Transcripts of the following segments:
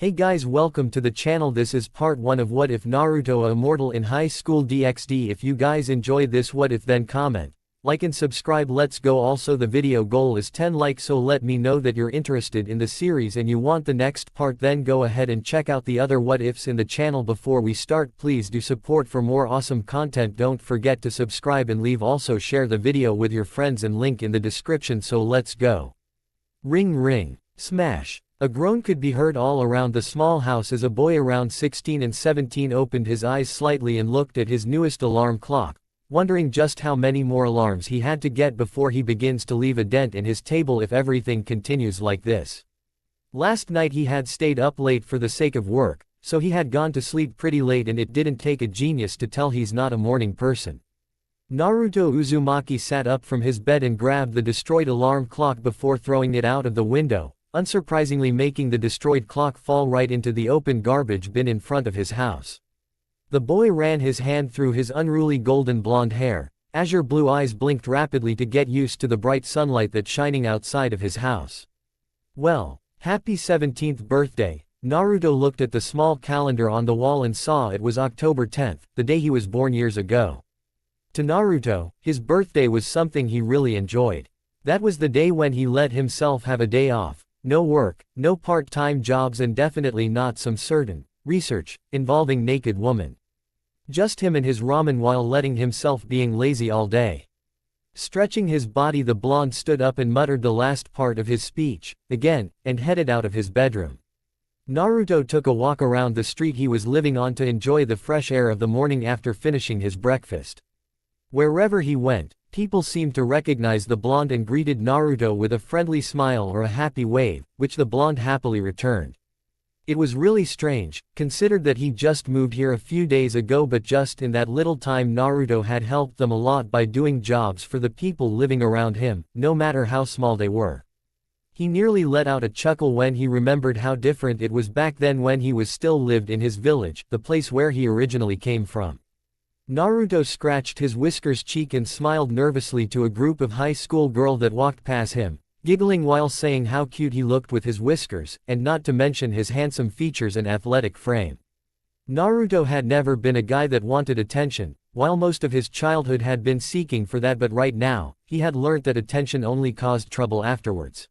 Hey guys, welcome to the channel. This is part 1 of What If Naruto Immortal in Highschooldxd. If you guys enjoy this what if, then comment, like and subscribe. Let's go. Also the video goal is 10 likes, so let me know that you're interested in the series and you want the next part. Then go ahead and check out the other what ifs in the channel. Before we start, please do support for more awesome content. Don't forget to subscribe and leave. Also share the video with your friends and link in the description. So let's go. Ring ring. Smash. A groan could be heard all around the small house as a boy around 16 and 17 opened his eyes slightly and looked at his newest alarm clock, wondering just how many more alarms he had to get before he begins to leave a dent in his table if everything continues like this. Last night he had stayed up late for the sake of work, so he had gone to sleep pretty late, and it didn't take a genius to tell he's not a morning person. Naruto Uzumaki sat up from his bed and grabbed the destroyed alarm clock before throwing it out of the window, unsurprisingly making the destroyed clock fall right into the open garbage bin in front of his house. The boy ran his hand through his unruly golden blonde hair. Azure blue eyes blinked rapidly to get used to the bright sunlight that's shining outside of his house. Well, happy 17th birthday. Naruto looked at the small calendar on the wall and saw it was October 10th, the day he was born years ago. To Naruto, his birthday was something he really enjoyed. That was the day when he let himself have a day off. No work, no part-time jobs, and definitely not some certain research involving naked woman. Just him and his ramen while letting himself being lazy all day. Stretching his body, the blonde stood up and muttered the last part of his speech again and headed out of his bedroom. Naruto took a walk around the street he was living on to enjoy the fresh air of the morning after finishing his breakfast. Wherever he went, people seemed to recognize the blonde and greeted Naruto with a friendly smile or a happy wave, which the blonde happily returned. It was really strange, considered that he just moved here a few days ago, but just in that little time Naruto had helped them a lot by doing jobs for the people living around him, no matter how small they were. He nearly let out a chuckle when he remembered how different it was back then when he was still lived in his village, the place where he originally came from. Naruto scratched his whiskers cheek and smiled nervously to a group of high school girls that walked past him, giggling while saying how cute he looked with his whiskers, and not to mention his handsome features and athletic frame. Naruto had never been a guy that wanted attention, while most of his childhood had been seeking for that, but right now, he had learnt that attention only caused trouble afterwards.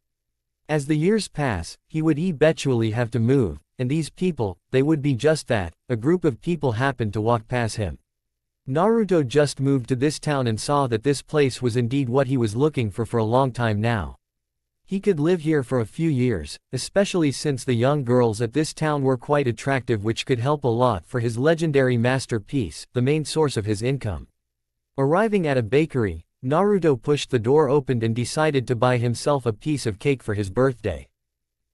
As the years pass, he would eventually have to move, and these people, they would be just that. A group of people happened to walk past him. Naruto just moved to this town and saw that this place was indeed what he was looking for a long time now. He could live here for a few years, especially since the young girls at this town were quite attractive, which could help a lot for his legendary masterpiece, the main source of his income. Arriving at a bakery, Naruto pushed the door open and decided to buy himself a piece of cake for his birthday.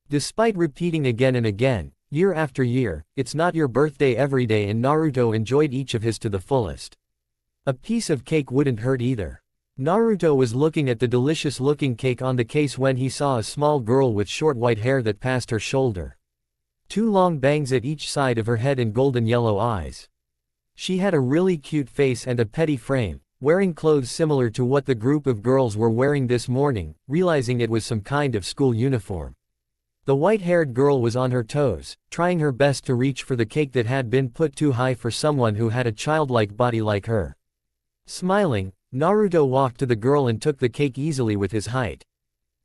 Despite repeating again and again, year after year, it's not your birthday every day, and Naruto enjoyed each of his to the fullest. A piece of cake wouldn't hurt either. Naruto was looking at the delicious looking cake on the case when he saw a small girl with short white hair that passed her shoulder. 2 long bangs at each side of her head and golden yellow eyes. She had a really cute face and a petty frame, wearing clothes similar to what the group of girls were wearing this morning, realizing it was some kind of school uniform. The white-haired girl was on her toes, trying her best to reach for the cake that had been put too high for someone who had a childlike body like her. Smiling, Naruto walked to the girl and took the cake easily with his height.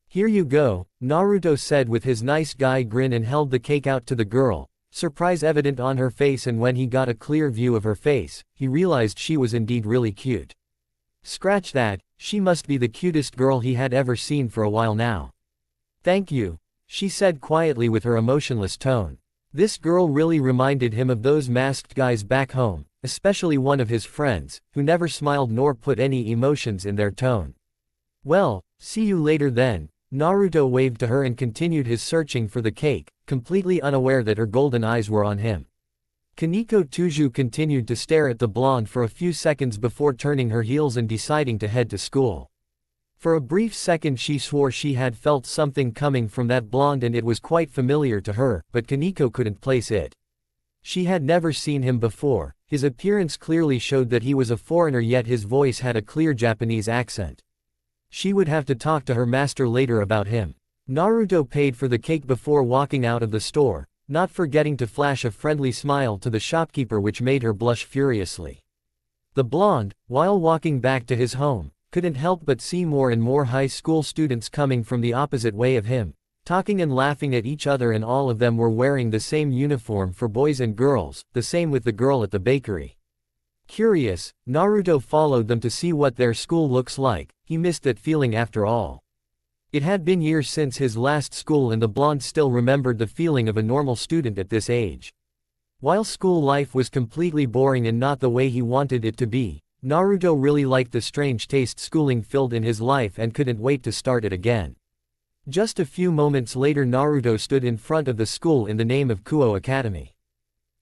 "Here you go," Naruto said with his nice guy grin and held the cake out to the girl, surprise evident on her face, and when he got a clear view of her face, he realized she was indeed really cute. Scratch that, she must be the cutest girl he had ever seen for a while now. "Thank you," she said quietly with her emotionless tone. This girl really reminded him of those masked guys back home, especially one of his friends, who never smiled nor put any emotions in their tone. "Well, see you later then." Naruto waved to her and continued his searching for the cake, completely unaware that her golden eyes were on him. Kaneko Tuju continued to stare at the blonde for a few seconds before turning her heels and deciding to head to school. For a brief second she swore she had felt something coming from that blonde, and it was quite familiar to her, but Kaneko couldn't place it. She had never seen him before. His appearance clearly showed that he was a foreigner, yet his voice had a clear Japanese accent. She would have to talk to her master later about him. Naruto paid for the cake before walking out of the store, not forgetting to flash a friendly smile to the shopkeeper which made her blush furiously. The blonde, while walking back to his home, couldn't help but see more and more high school students coming from the opposite way of him, talking and laughing at each other, and all of them were wearing the same uniform for boys and girls, the same with the girl at the bakery. Curious, Naruto followed them to see what their school looks like. He missed that feeling after all. It had been years since his last school, and the blonde still remembered the feeling of a normal student at this age. While school life was completely boring and not the way he wanted it to be, Naruto really liked the strange taste schooling filled in his life and couldn't wait to start it again. Just a few moments later, Naruto stood in front of the school in the name of Kuo Academy.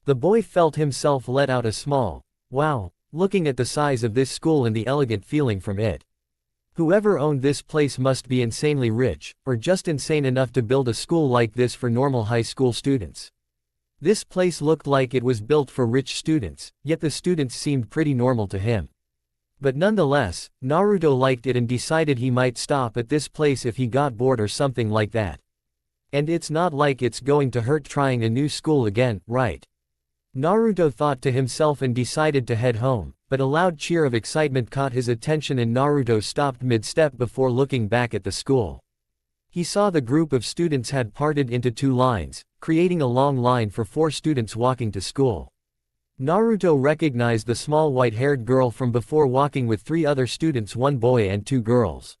The boy felt himself let out a small wow, looking at the size of this school and the elegant feeling from it. Whoever owned this place must be insanely rich, or just insane enough to build a school like this for normal high school students. This place looked like it was built for rich students, yet the students seemed pretty normal to him. But nonetheless, Naruto liked it and decided he might stop at this place if he got bored or something like that. And it's not like it's going to hurt trying a new school again, right? Naruto thought to himself and decided to head home, but a loud cheer of excitement caught his attention and Naruto stopped mid-step before looking back at the school. He saw the group of students had parted into two lines, creating a long line for 4 students walking to school. Naruto recognized the small white-haired girl from before, walking with 3 other students, 1 boy and 2 girls.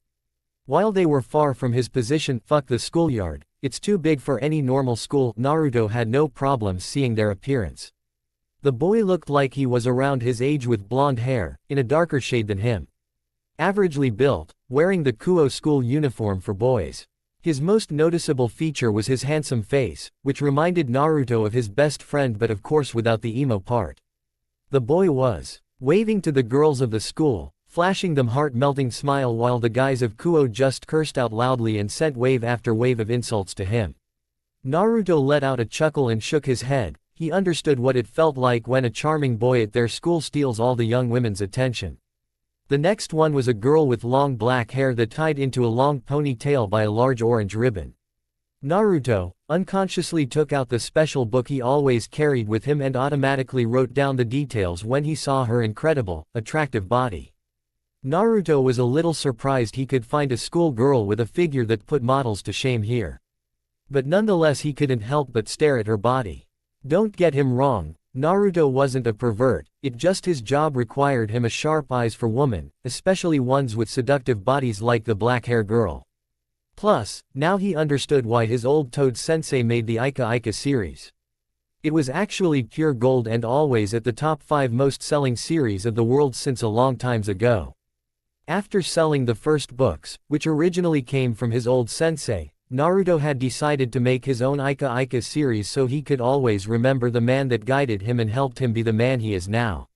While they were far from his position, fuck the schoolyard, it's too big for any normal school, Naruto had no problem seeing their appearance. The boy looked like he was around his age with blonde hair, in a darker shade than him. Averagely built, wearing the Kuo school uniform for boys. His most noticeable feature was his handsome face, which reminded Naruto of his best friend, but of course without the emo part. The boy was waving to the girls of the school, flashing them heart-melting smile, while the guys of Kuo just cursed out loudly and sent wave after wave of insults to him. Naruto let out a chuckle and shook his head. He understood what it felt like when a charming boy at their school steals all the young women's attention. The next one was a girl with long black hair that tied into a long ponytail by a large orange ribbon. Naruto unconsciously took out the special book he always carried with him and automatically wrote down the details when he saw her incredible, attractive body. Naruto was a little surprised he could find a school girl with a figure that put models to shame here. But nonetheless he couldn't help but stare at her body. Don't get him wrong, Naruto wasn't a pervert, it just his job required him a sharp eyes for women, especially ones with seductive bodies like the black-haired girl. Plus, now he understood why his old Toad sensei made the Ica series. It was actually pure gold and always at the top 5 most selling series of the world since a long times ago. After selling the first books, which originally came from his old sensei, Naruto had decided to make his own Ica series so he could always remember the man that guided him and helped him be the man he is now.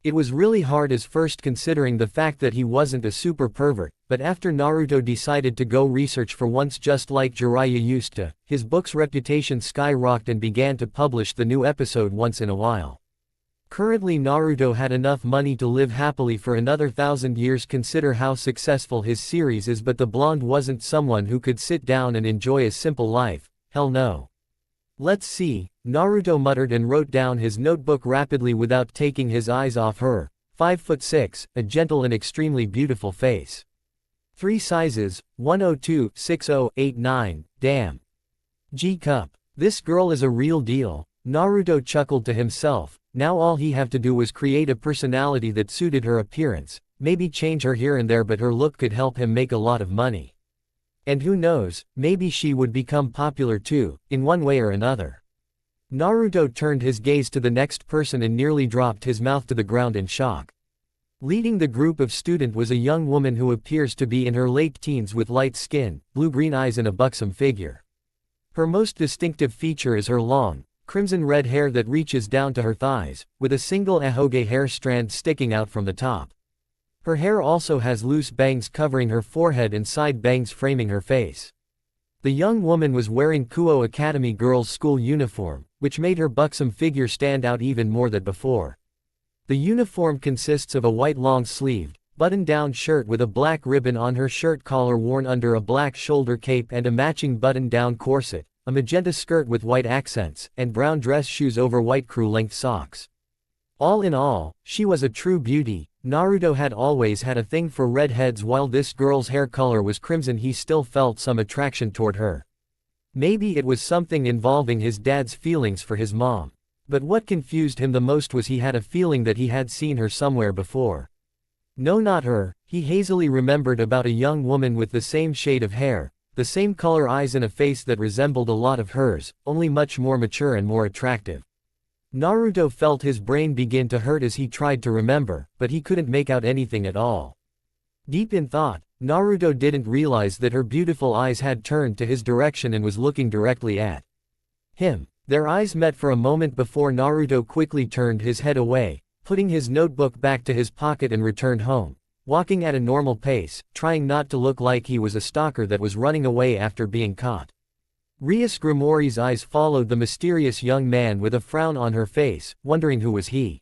It was really hard at first considering the fact that he wasn't a super pervert, but after Naruto decided to go research for once just like Jiraiya used to, his book's reputation skyrocketed and began to publish the new episode once in a while. Currently Naruto had enough money to live happily for another 1,000 years. Consider how successful his series is, but the blonde wasn't someone who could sit down and enjoy a simple life, hell no. Let's see, Naruto muttered and wrote down his notebook rapidly without taking his eyes off her. 5'6", a gentle and extremely beautiful face. 3 sizes, 102, 60, 89, damn. G-cup. This girl is a real deal, Naruto chuckled to himself. Now all he had to do was create a personality that suited her appearance, maybe change her here and there, but her look could help him make a lot of money. And who knows, maybe she would become popular too, in one way or another. Naruto turned his gaze to the next person and nearly dropped his mouth to the ground in shock. Leading the group of students was a young woman who appears to be in her late teens with light skin, blue-green eyes and a buxom figure. Her most distinctive feature is her long, crimson-red hair that reaches down to her thighs, with a single ahoge hair strand sticking out from the top. Her hair also has loose bangs covering her forehead and side bangs framing her face. The young woman was wearing Kuo Academy girls' school uniform, which made her buxom figure stand out even more than before. The uniform consists of a white long-sleeved, button-down shirt with a black ribbon on her shirt collar worn under a black shoulder cape and a matching button-down corset, a magenta skirt with white accents, and brown dress shoes over white crew-length socks. All in all, she was a true beauty. Naruto had always had a thing for redheads. While this girl's hair color was crimson, he still felt some attraction toward her. Maybe it was something involving his dad's feelings for his mom. But what confused him the most was he had a feeling that he had seen her somewhere before. No, not her. He hazily remembered about a young woman with the same shade of hair, the same color eyes, and a face that resembled a lot of hers, only much more mature and more attractive. Naruto felt his brain begin to hurt as he tried to remember, but he couldn't make out anything at all. Deep in thought, Naruto didn't realize that her beautiful eyes had turned to his direction and was looking directly at him. Their eyes met for a moment before Naruto quickly turned his head away, putting his notebook back to his pocket, and returned home, walking at a normal pace, trying not to look like he was a stalker that was running away after being caught. Rias Grimori's eyes followed the mysterious young man with a frown on her face, wondering who was he.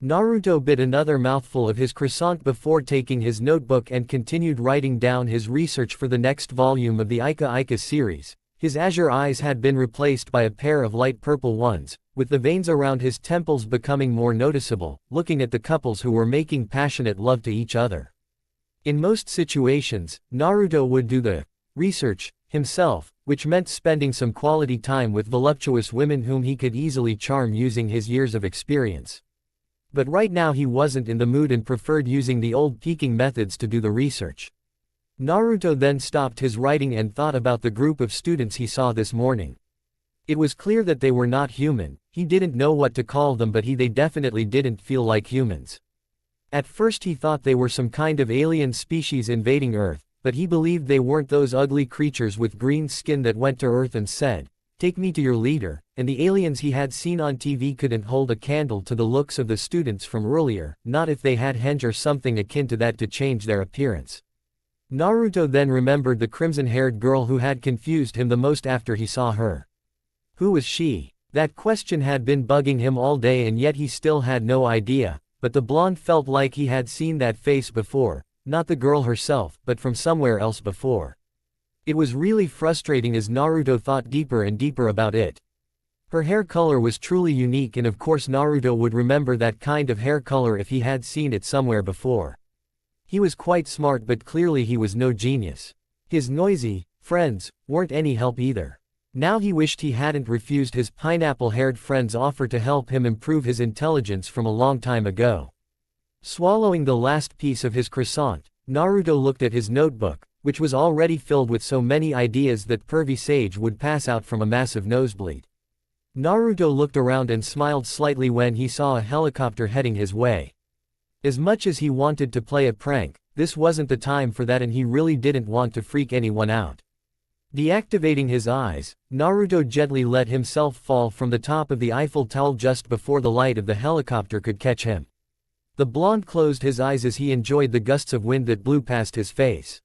Naruto bit another mouthful of his croissant before taking his notebook and continued writing down his research for the next volume of the Ica series. His azure eyes had been replaced by a pair of light purple ones, with the veins around his temples becoming more noticeable, looking at the couples who were making passionate love to each other. In most situations, Naruto would do the research himself, which meant spending some quality time with voluptuous women whom he could easily charm using his years of experience. But right now he wasn't in the mood and preferred using the old peeking methods to do the research. Naruto then stopped his writing and thought about the group of students he saw this morning. It was clear that they were not human. He didn't know what to call them, but they definitely didn't feel like humans. At first he thought they were some kind of alien species invading Earth, but he believed they weren't those ugly creatures with green skin that went to Earth and said, "Take me to your leader," and the aliens he had seen on TV couldn't hold a candle to the looks of the students from earlier, not if they had henge or something akin to that to change their appearance. Naruto then remembered the crimson-haired girl who had confused him the most after he saw her. Who was she? That question had been bugging him all day, and yet he still had no idea, but the blonde felt like he had seen that face before. Not the girl herself, but from somewhere else before. It was really frustrating as Naruto thought deeper and deeper about it. Her hair color was truly unique, and of course Naruto would remember that kind of hair color if he had seen it somewhere before. He was quite smart, but clearly he was no genius. His noisy friends weren't any help either. Now he wished he hadn't refused his pineapple-haired friend's offer to help him improve his intelligence from a long time ago. Swallowing the last piece of his croissant, Naruto looked at his notebook, which was already filled with so many ideas that pervy sage would pass out from a massive nosebleed. Naruto looked around and smiled slightly when he saw a helicopter heading his way. As much as he wanted to play a prank, this wasn't the time for that, and he really didn't want to freak anyone out. Deactivating his eyes, Naruto gently let himself fall from the top of the Eiffel Tower just before the light of the helicopter could catch him. The blonde closed his eyes as he enjoyed the gusts of wind that blew past his face.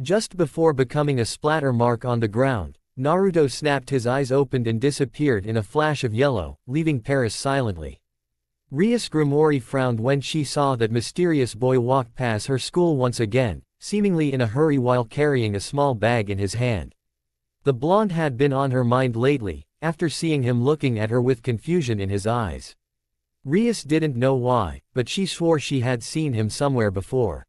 Just before becoming a splatter mark on the ground, Naruto snapped his eyes open and disappeared in a flash of yellow, leaving Paris silently. Rias Grimori frowned when she saw that mysterious boy walk past her school once again, seemingly in a hurry while carrying a small bag in his hand. The blonde had been on her mind lately, after seeing him looking at her with confusion in his eyes. Rias didn't know why, but she swore she had seen him somewhere before.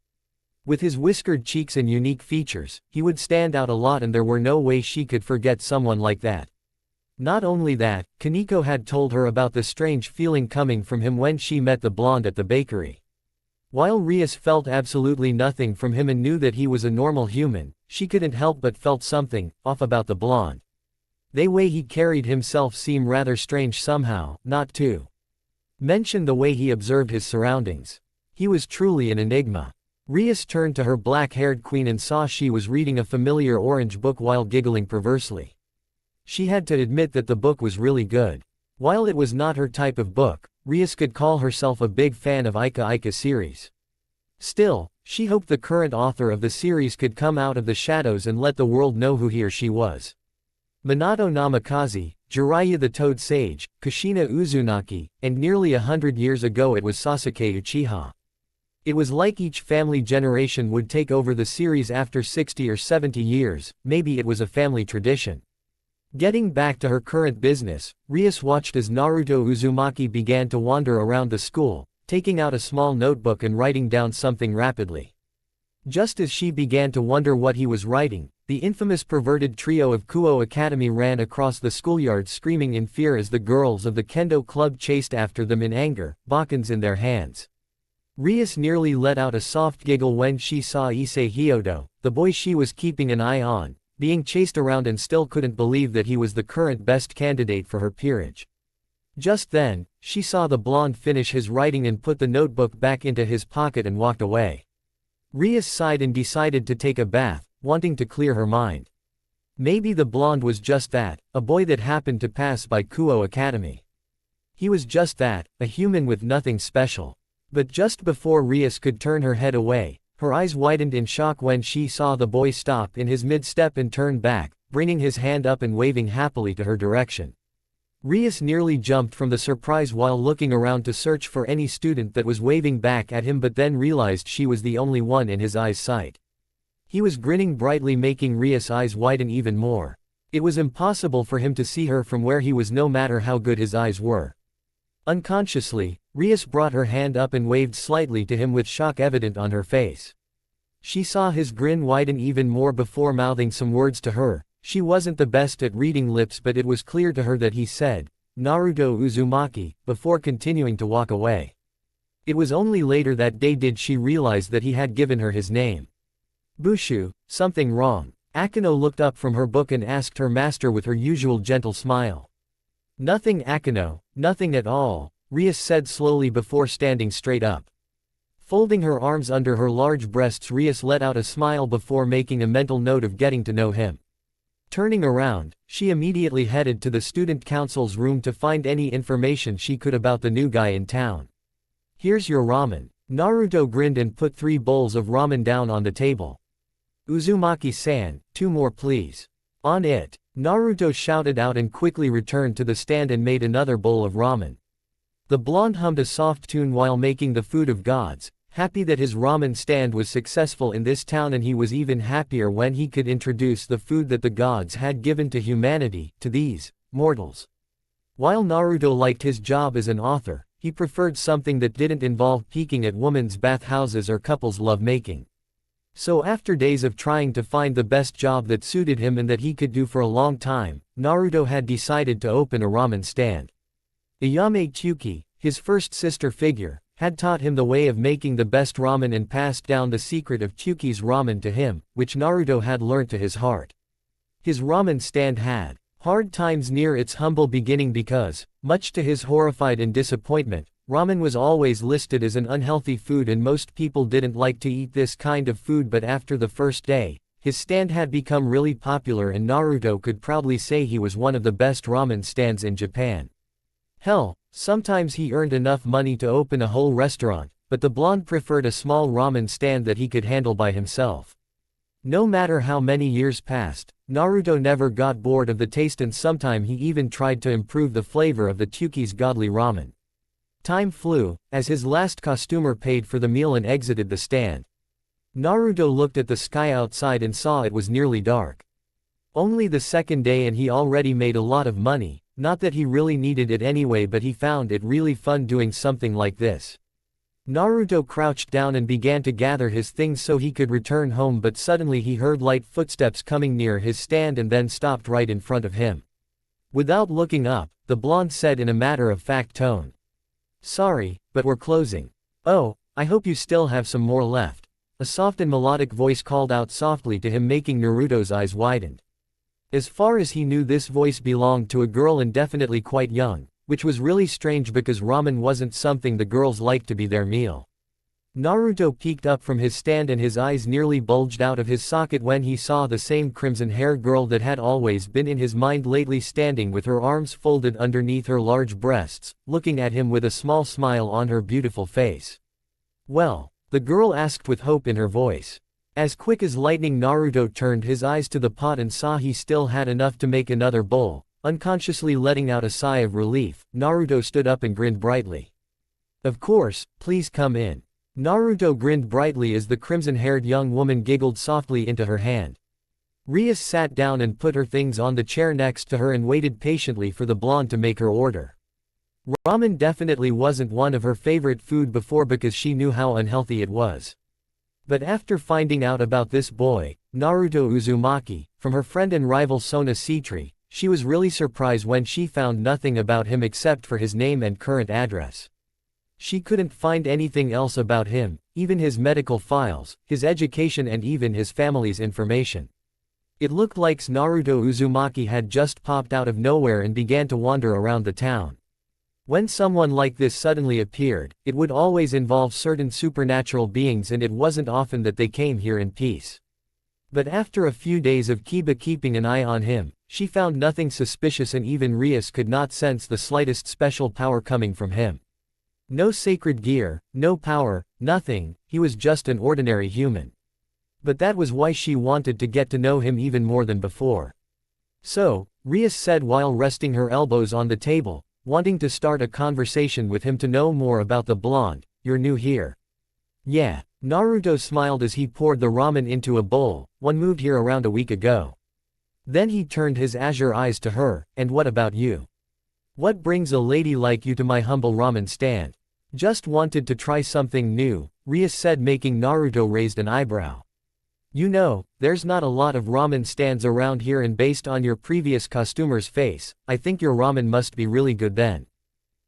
With his whiskered cheeks and unique features, he would stand out a lot, and there were no way she could forget someone like that. Not only that, Kaneko had told her about the strange feeling coming from him when she met the blonde at the bakery. While Rias felt absolutely nothing from him and knew that he was a normal human, she couldn't help but felt something off about the blonde. The way he carried himself seemed rather strange somehow, not to mention the way he observed his surroundings. He was truly an enigma. Rias turned to her black-haired queen and saw she was reading a familiar orange book while giggling perversely. She had to admit that the book was really good. While it was not her type of book, Rias could call herself a big fan of Ica series. Still, she hoped the current author of the series could come out of the shadows and let the world know who he or she was. Minato Namikaze, Jiraiya the Toad Sage, Kushina Uzunaki, and nearly 100 years ago it was Sasuke Uchiha. It was like each family generation would take over the series after 60 or 70 years, maybe it was a family tradition. Getting back to her current business, Rias watched as Naruto Uzumaki began to wander around the school, taking out a small notebook and writing down something rapidly. Just as she began to wonder what he was writing, the infamous perverted trio of Kuo Academy ran across the schoolyard screaming in fear as the girls of the Kendo Club chased after them in anger, bakans in their hands. Rias nearly let out a soft giggle when she saw Issei Hyodo, the boy she was keeping an eye on, being chased around and still couldn't believe that he was the current best candidate for her peerage. Just then, she saw the blonde finish his writing and put the notebook back into his pocket and walked away. Rias sighed and decided to take a bath, wanting to clear her mind. Maybe the blonde was just that, a boy that happened to pass by Kuo Academy. He was just that, a human with nothing special. But just before Rias could turn her head away, her eyes widened in shock when she saw the boy stop in his mid-step and turn back, bringing his hand up and waving happily to her direction. Rias nearly jumped from the surprise while looking around to search for any student that was waving back at him, but then realized she was the only one in his eyes' sight. He was grinning brightly, making Rias' eyes widen even more. It was impossible for him to see her from where he was no matter how good his eyes were. Unconsciously, Rias brought her hand up and waved slightly to him with shock evident on her face. She saw his grin widen even more before mouthing some words to her. She wasn't the best at reading lips, but it was clear to her that he said, "Naruto Uzumaki," before continuing to walk away. It was only later that day did she realize that he had given her his name. "Bushu, something wrong?" Akano looked up from her book and asked her master with her usual gentle smile. "Nothing, Akano, nothing at all," Rias said slowly before standing straight up. Folding her arms under her large breasts, Rias let out a smile before making a mental note of getting to know him. Turning around, she immediately headed to the student council's room to find any information she could about the new guy in town. "Here's your ramen." Naruto grinned and put 3 bowls of ramen down on the table. "Uzumaki-san, 2 more please." "On it," Naruto shouted out and quickly returned to the stand and made another bowl of ramen. The blonde hummed a soft tune while making the food of gods, happy that his ramen stand was successful in this town, and he was even happier when he could introduce the food that the gods had given to humanity, to these mortals. While Naruto liked his job as an author, he preferred something that didn't involve peeking at women's bathhouses or couples lovemaking. So after days of trying to find the best job that suited him and that he could do for a long time, Naruto had decided to open a ramen stand. Ayame Kyuki, his first sister figure, had taught him the way of making the best ramen and passed down the secret of Kyuki's ramen to him, which Naruto had learnt to his heart. His ramen stand had hard times near its humble beginning because, much to his horrified and disappointment, ramen was always listed as an unhealthy food and most people didn't like to eat this kind of food. But after the first day, his stand had become really popular and Naruto could proudly say he was one of the best ramen stands in Japan. Hell, sometimes he earned enough money to open a whole restaurant, but the blonde preferred a small ramen stand that he could handle by himself. No matter how many years passed, Naruto never got bored of the taste, and sometime he even tried to improve the flavor of the Kyuki's godly ramen. Time flew, as his last costumer paid for the meal and exited the stand. Naruto looked at the sky outside and saw it was nearly dark. Only the second day and he already made a lot of money, not that he really needed it anyway, but he found it really fun doing something like this. Naruto crouched down and began to gather his things so he could return home, but suddenly he heard light footsteps coming near his stand and then stopped right in front of him. Without looking up, the blonde said in a matter-of-fact tone, "Sorry, but we're closing." "Oh, I hope you still have some more left." A soft and melodic voice called out softly to him, making Naruto's eyes widen. As far as he knew, this voice belonged to a girl and definitely quite young, which was really strange because ramen wasn't something the girls liked to be their meal. Naruto peeked up from his stand and his eyes nearly bulged out of his socket when he saw the same crimson-haired girl that had always been in his mind lately, standing with her arms folded underneath her large breasts, looking at him with a small smile on her beautiful face. "Well?" the girl asked with hope in her voice. As quick as lightning, Naruto turned his eyes to the pot and saw he still had enough to make another bowl. Unconsciously letting out a sigh of relief, Naruto stood up and grinned brightly. "Of course, please come in." Naruto grinned brightly as the crimson-haired young woman giggled softly into her hand. Rias sat down and put her things on the chair next to her and waited patiently for the blonde to make her order. Ramen definitely wasn't one of her favorite food before because she knew how unhealthy it was. But after finding out about this boy, Naruto Uzumaki, from her friend and rival Sona Citri, she was really surprised when she found nothing about him except for his name and current address. She couldn't find anything else about him, even his medical files, his education and even his family's information. It looked like Naruto Uzumaki had just popped out of nowhere and began to wander around the town. When someone like this suddenly appeared, it would always involve certain supernatural beings and it wasn't often that they came here in peace. But after a few days of Kiba keeping an eye on him, she found nothing suspicious and even Rias could not sense the slightest special power coming from him. No sacred gear, no power, nothing, he was just an ordinary human. But that was why she wanted to get to know him even more than before. So, Rias said while resting her elbows on the table, wanting to start a conversation with him to know more about the blonde, "You're new here?" "Yeah." Naruto smiled as he poured the ramen into a bowl, "One moved here around a week ago." Then he turned his azure eyes to her, "And what about you? What brings a lady like you to my humble ramen stand?" "Just wanted to try something new," Rias said, making Naruto raised an eyebrow. "You know, there's not a lot of ramen stands around here and based on your previous customer's face, I think your ramen must be really good then.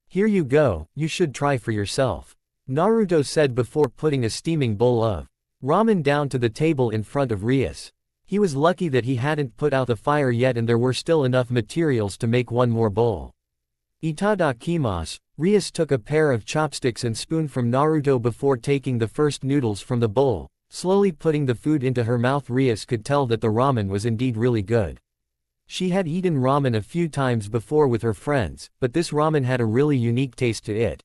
Here you go, you should try for yourself," Naruto said before putting a steaming bowl of ramen down to the table in front of Rias. He was lucky that he hadn't put out the fire yet and there were still enough materials to make one more bowl. "Itadakimasu." Rias took a pair of chopsticks and spoon from Naruto before taking the first noodles from the bowl. Slowly putting the food into her mouth, Rias could tell that the ramen was indeed really good. She had eaten ramen a few times before with her friends, but this ramen had a really unique taste to it.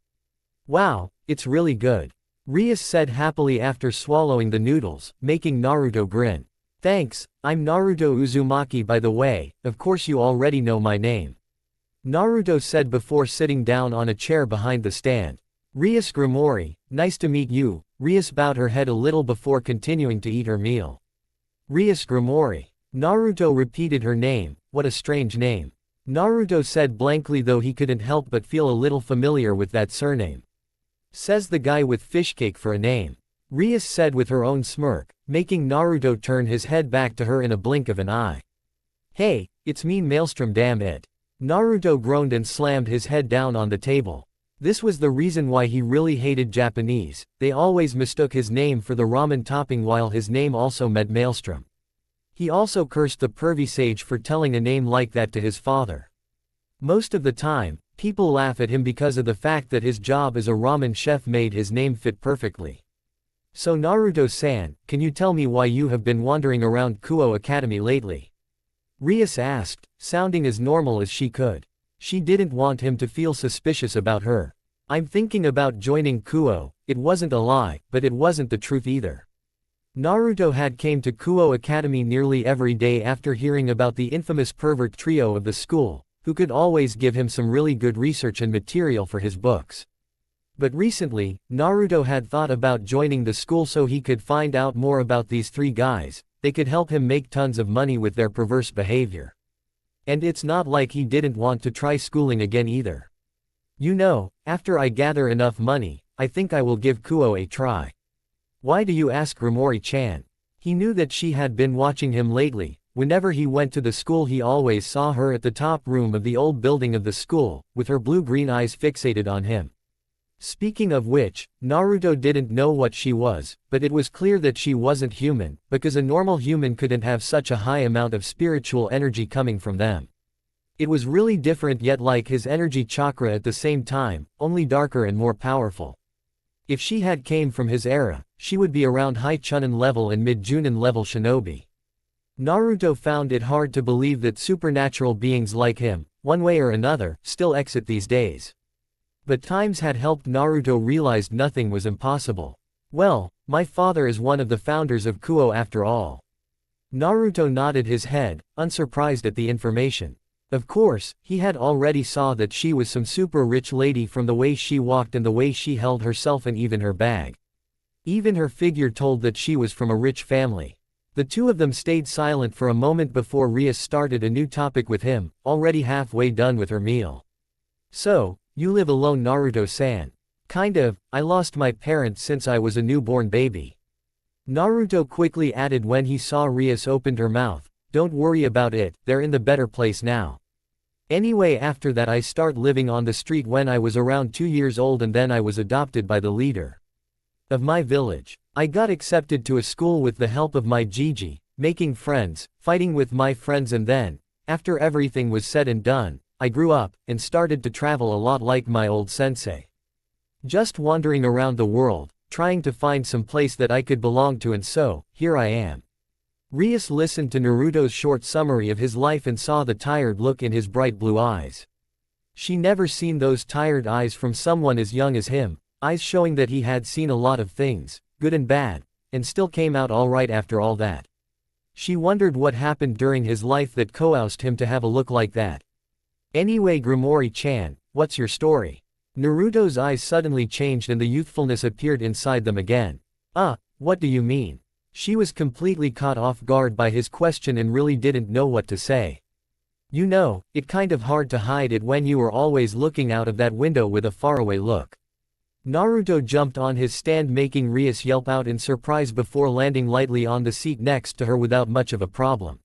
"Wow, it's really good," Rias said happily after swallowing the noodles, making Naruto grin. "Thanks, I'm Naruto Uzumaki by the way, of course you already know my name," Naruto said before sitting down on a chair behind the stand. "Rias Grimoire, nice to meet you." Rias bowed her head a little before continuing to eat her meal. "Rias Grimoire." Naruto repeated her name, "What a strange name," Naruto said blankly, though he couldn't help but feel a little familiar with that surname. "Says the guy with fishcake for a name," Rias said with her own smirk, making Naruto turn his head back to her in a blink of an eye. "Hey, it's me Maelstrom, damn it." Naruto groaned and slammed his head down on the table. This was the reason why he really hated Japanese, they always mistook his name for the ramen topping while his name also meant Maelstrom. He also cursed the pervy sage for telling a name like that to his father. Most of the time, people laugh at him because of the fact that his job as a ramen chef made his name fit perfectly. "So Naruto-san, can you tell me why you have been wandering around Kuo Academy lately?" Rias asked, sounding as normal as she could. She didn't want him to feel suspicious about her. "I'm thinking about joining Kuo." It wasn't a lie, but it wasn't the truth either. Naruto had came to Kuo Academy nearly every day after hearing about the infamous pervert trio of the school, who could always give him some really good research and material for his books. But recently, Naruto had thought about joining the school so he could find out more about these three guys. They could help him make tons of money with their perverse behavior. And it's not like he didn't want to try schooling again either. "You know, after I gather enough money, I think I will give Kuo a try." "Why do you ask Grimoire-chan?" He knew that she had been watching him lately. Whenever he went to the school he always saw her at the top room of the old building of the school, with her blue-green eyes fixated on him. Speaking of which, Naruto didn't know what she was, but it was clear that she wasn't human, because a normal human couldn't have such a high amount of spiritual energy coming from them. It was really different, yet like his energy chakra at the same time, only darker and more powerful. If she had came from his era, she would be around high Chunin level and mid-Junin level shinobi. Naruto found it hard to believe that supernatural beings like him, one way or another, still exist these days. But times had helped Naruto realize nothing was impossible. "Well, my father is one of the founders of Kuo after all." Naruto nodded his head, unsurprised at the information. Of course, he had already saw that she was some super rich lady from the way she walked and the way she held herself and even her bag. Even her figure told that she was from a rich family. The two of them stayed silent for a moment before Rias started a new topic with him, already halfway done with her meal. So, you live alone, Naruto-san? Kind of, I lost my parents since I was a newborn baby. Naruto quickly added when he saw Rias opened her mouth, don't worry about it, they're in the better place now. Anyway, after that I start living on the street when I was around 2 years old, and then I was adopted by the leader of my village. I got accepted to a school with the help of my Gigi, making friends, fighting with my friends, and then, after everything was said and done, I grew up, and started to travel a lot like my old sensei. Just wandering around the world, trying to find some place that I could belong to, and so, here I am. Rias listened to Naruto's short summary of his life and saw the tired look in his bright blue eyes. She never seen those tired eyes from someone as young as him, eyes showing that he had seen a lot of things, good and bad, and still came out alright after all that. She wondered what happened during his life that caused him to have a look like that. Anyway, Grimoire-chan, what's your story? Naruto's eyes suddenly changed and the youthfulness appeared inside them again. What do you mean? She was completely caught off guard by his question and really didn't know what to say. You know, it's kind of hard to hide it when you were always looking out of that window with a faraway look. Naruto jumped on his stand, making Rias yelp out in surprise before landing lightly on the seat next to her without much of a problem.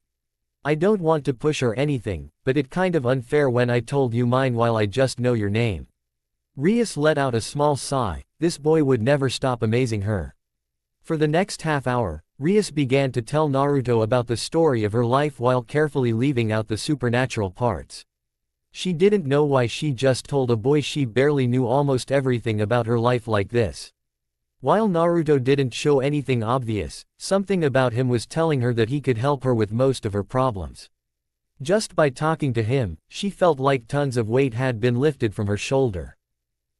I don't want to push or anything, but it's kind of unfair when I told you mine while I just know your name. Rias let out a small sigh. This boy would never stop amazing her. For the next half hour, Rias began to tell Naruto about the story of her life while carefully leaving out the supernatural parts. She didn't know why she just told a boy she barely knew almost everything about her life like this. While Naruto didn't show anything obvious, something about him was telling her that he could help her with most of her problems. Just by talking to him, she felt like tons of weight had been lifted from her shoulder.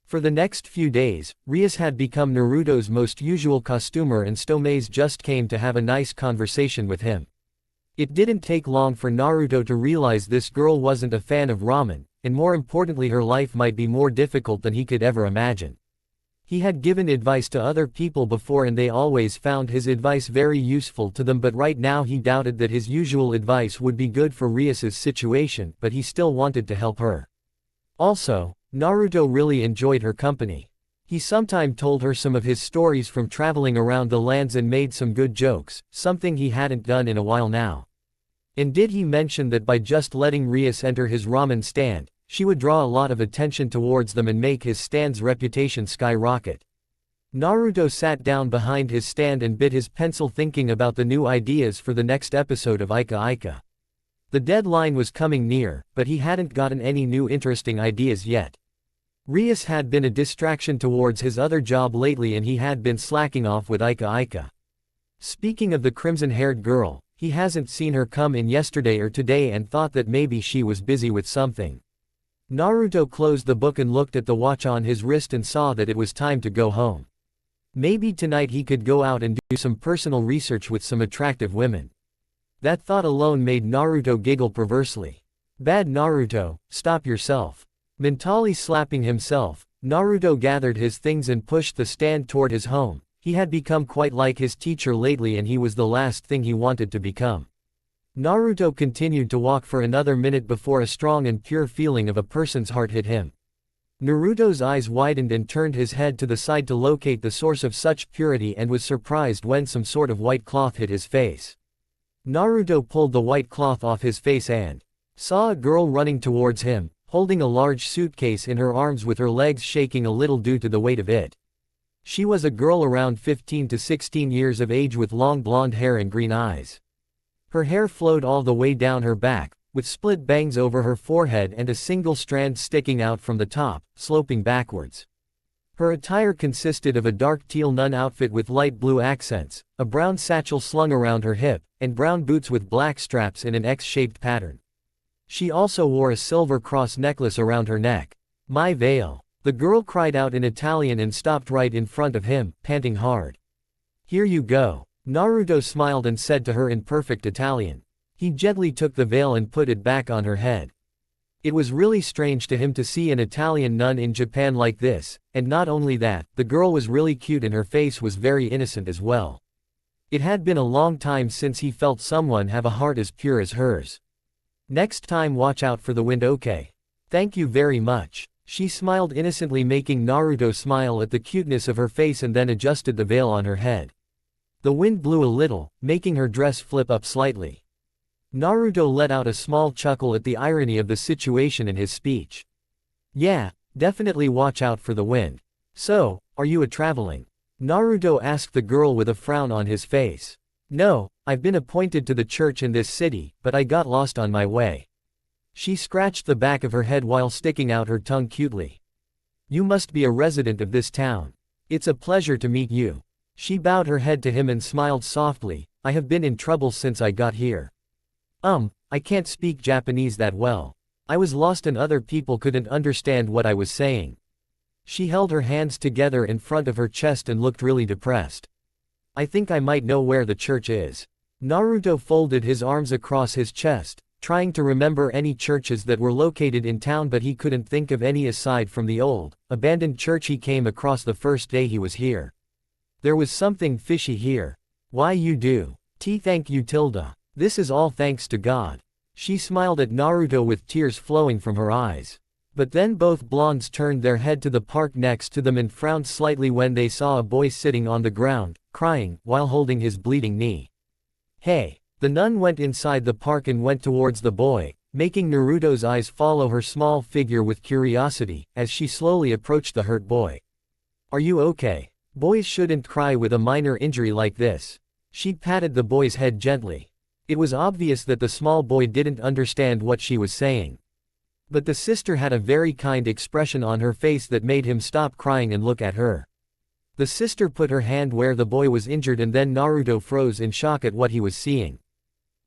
For the next few days, Rias had become Naruto's most usual costumer, and Stomaze just came to have a nice conversation with him. It didn't take long for Naruto to realize this girl wasn't a fan of ramen, and more importantly her life might be more difficult than he could ever imagine. He had given advice to other people before and they always found his advice very useful to them, but right now he doubted that his usual advice would be good for Rias's situation, but he still wanted to help her. Also, Naruto really enjoyed her company. He sometimes told her some of his stories from traveling around the lands and made some good jokes, something he hadn't done in a while now. And did he mention that by just letting Rias enter his ramen stand, she would draw a lot of attention towards them and make his stand's reputation skyrocket. Naruto sat down behind his stand and bit his pencil, thinking about the new ideas for the next episode of Ika Ika. The deadline was coming near, but he hadn't gotten any new interesting ideas yet. Rias had been a distraction towards his other job lately and he had been slacking off with Ika Ika. Speaking of the crimson-haired girl, he hasn't seen her come in yesterday or today and thought that maybe she was busy with something. Naruto closed the book and looked at the watch on his wrist and saw that it was time to go home. Maybe tonight he could go out and do some personal research with some attractive women. That thought alone made Naruto giggle perversely. Bad Naruto, stop yourself. Mentally slapping himself, Naruto gathered his things and pushed the stand toward his home. He had become quite like his teacher lately and he was the last thing he wanted to become. Naruto continued to walk for another minute before a strong and pure feeling of a person's heart hit him. Naruto's eyes widened and turned his head to the side to locate the source of such purity and was surprised when some sort of white cloth hit his face. Naruto pulled the white cloth off his face and saw a girl running towards him, holding a large suitcase in her arms with her legs shaking a little due to the weight of it. She was a girl around 15 to 16 years of age with long blonde hair and green eyes. Her hair flowed all the way down her back, with split bangs over her forehead and a single strand sticking out from the top, sloping backwards. Her attire consisted of a dark teal nun outfit with light blue accents, a brown satchel slung around her hip, and brown boots with black straps in an X-shaped pattern. She also wore a silver cross necklace around her neck. My veil! The girl cried out in Italian and stopped right in front of him, panting hard. Here you go. Naruto smiled and said to her in perfect Italian. He gently took the veil and put it back on her head. It was really strange to him to see an Italian nun in Japan like this, and not only that, the girl was really cute and her face was very innocent as well. It had been a long time since he felt someone have a heart as pure as hers. Next time watch out for the wind, okay? Thank you very much. She smiled innocently, making Naruto smile at the cuteness of her face, and then adjusted the veil on her head. The wind blew a little, making her dress flip up slightly. Naruto let out a small chuckle at the irony of the situation in his speech. Yeah, definitely watch out for the wind. So, are you traveling? Naruto asked the girl with a frown on his face. No, I've been appointed to the church in this city, but I got lost on my way. She scratched the back of her head while sticking out her tongue cutely. You must be a resident of this town. It's a pleasure to meet you. She bowed her head to him and smiled softly. I have been in trouble since I got here. I can't speak Japanese that well. I was lost and other people couldn't understand what I was saying. She held her hands together in front of her chest and looked really depressed. I think I might know where the church is. Naruto folded his arms across his chest, trying to remember any churches that were located in town, but he couldn't think of any aside from the old, abandoned church he came across the first day he was here. There was something fishy here. Why you do? Thank you Tilda. This is all thanks to God. She smiled at Naruto with tears flowing from her eyes. But then both blondes turned their head to the park next to them and frowned slightly when they saw a boy sitting on the ground, crying, while holding his bleeding knee. Hey! The nun went inside the park and went towards the boy, making Naruto's eyes follow her small figure with curiosity, as she slowly approached the hurt boy. Are you okay? Boys shouldn't cry with a minor injury like this. She patted the boy's head gently. It was obvious that the small boy didn't understand what she was saying. But the sister had a very kind expression on her face that made him stop crying and look at her. The sister put her hand where the boy was injured, and then Naruto froze in shock at what he was seeing.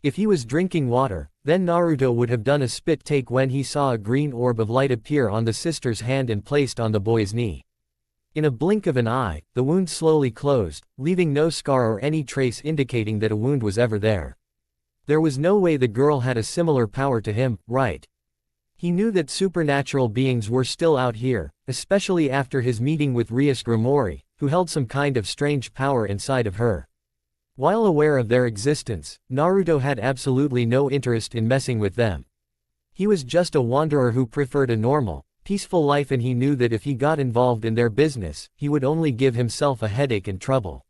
If he was drinking water, then Naruto would have done a spit take when he saw a green orb of light appear on the sister's hand and placed on the boy's knee. In a blink of an eye, the wound slowly closed, leaving no scar or any trace indicating that a wound was ever there. There was no way the girl had a similar power to him, right? He knew that supernatural beings were still out here, especially after his meeting with Ryusuke, who held some kind of strange power inside of her. While aware of their existence, Naruto had absolutely no interest in messing with them. He was just a wanderer who preferred a normal, peaceful life, and he knew that if he got involved in their business, he would only give himself a headache and trouble.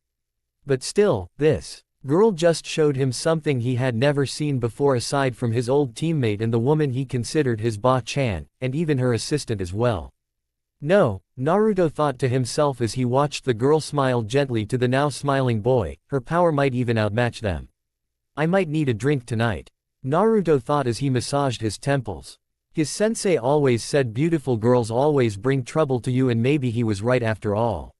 But still, this girl just showed him something he had never seen before, aside from his old teammate and the woman he considered his Ba-chan, and even her assistant as well. No, Naruto thought to himself as he watched the girl smile gently to the now smiling boy, her power might even outmatch them. I might need a drink tonight. Naruto thought as he massaged his temples. His sensei always said beautiful girls always bring trouble to you, and maybe he was right after all.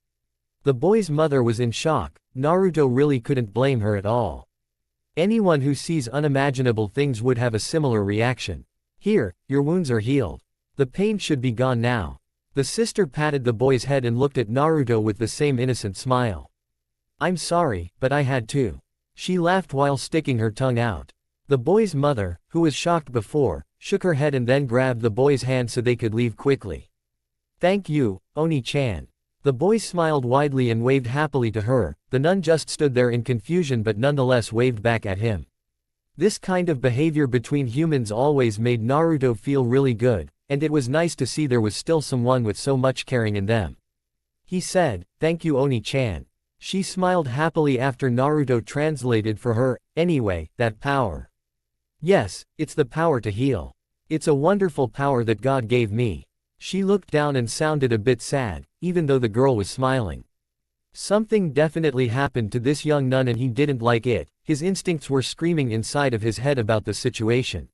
The boy's mother was in shock. Naruto really couldn't blame her at all. Anyone who sees unimaginable things would have a similar reaction. Here, your wounds are healed. The pain should be gone now. The sister patted the boy's head and looked at Naruto with the same innocent smile. I'm sorry, but I had to. She laughed while sticking her tongue out. The boy's mother, who was shocked before, shook her head and then grabbed the boy's hand so they could leave quickly. Thank you, Oni-chan. The boy smiled widely and waved happily to her. The nun just stood there in confusion but nonetheless waved back at him. This kind of behavior between humans always made Naruto feel really good, and it was nice to see there was still someone with so much caring in them. He said, "Thank you, Oni-chan." She smiled happily after Naruto translated for her. Anyway, that power. Yes, it's the power to heal. It's a wonderful power that God gave me. She looked down and sounded a bit sad, even though the girl was smiling. Something definitely happened to this young nun and he didn't like it. His instincts were screaming inside of his head about the situation.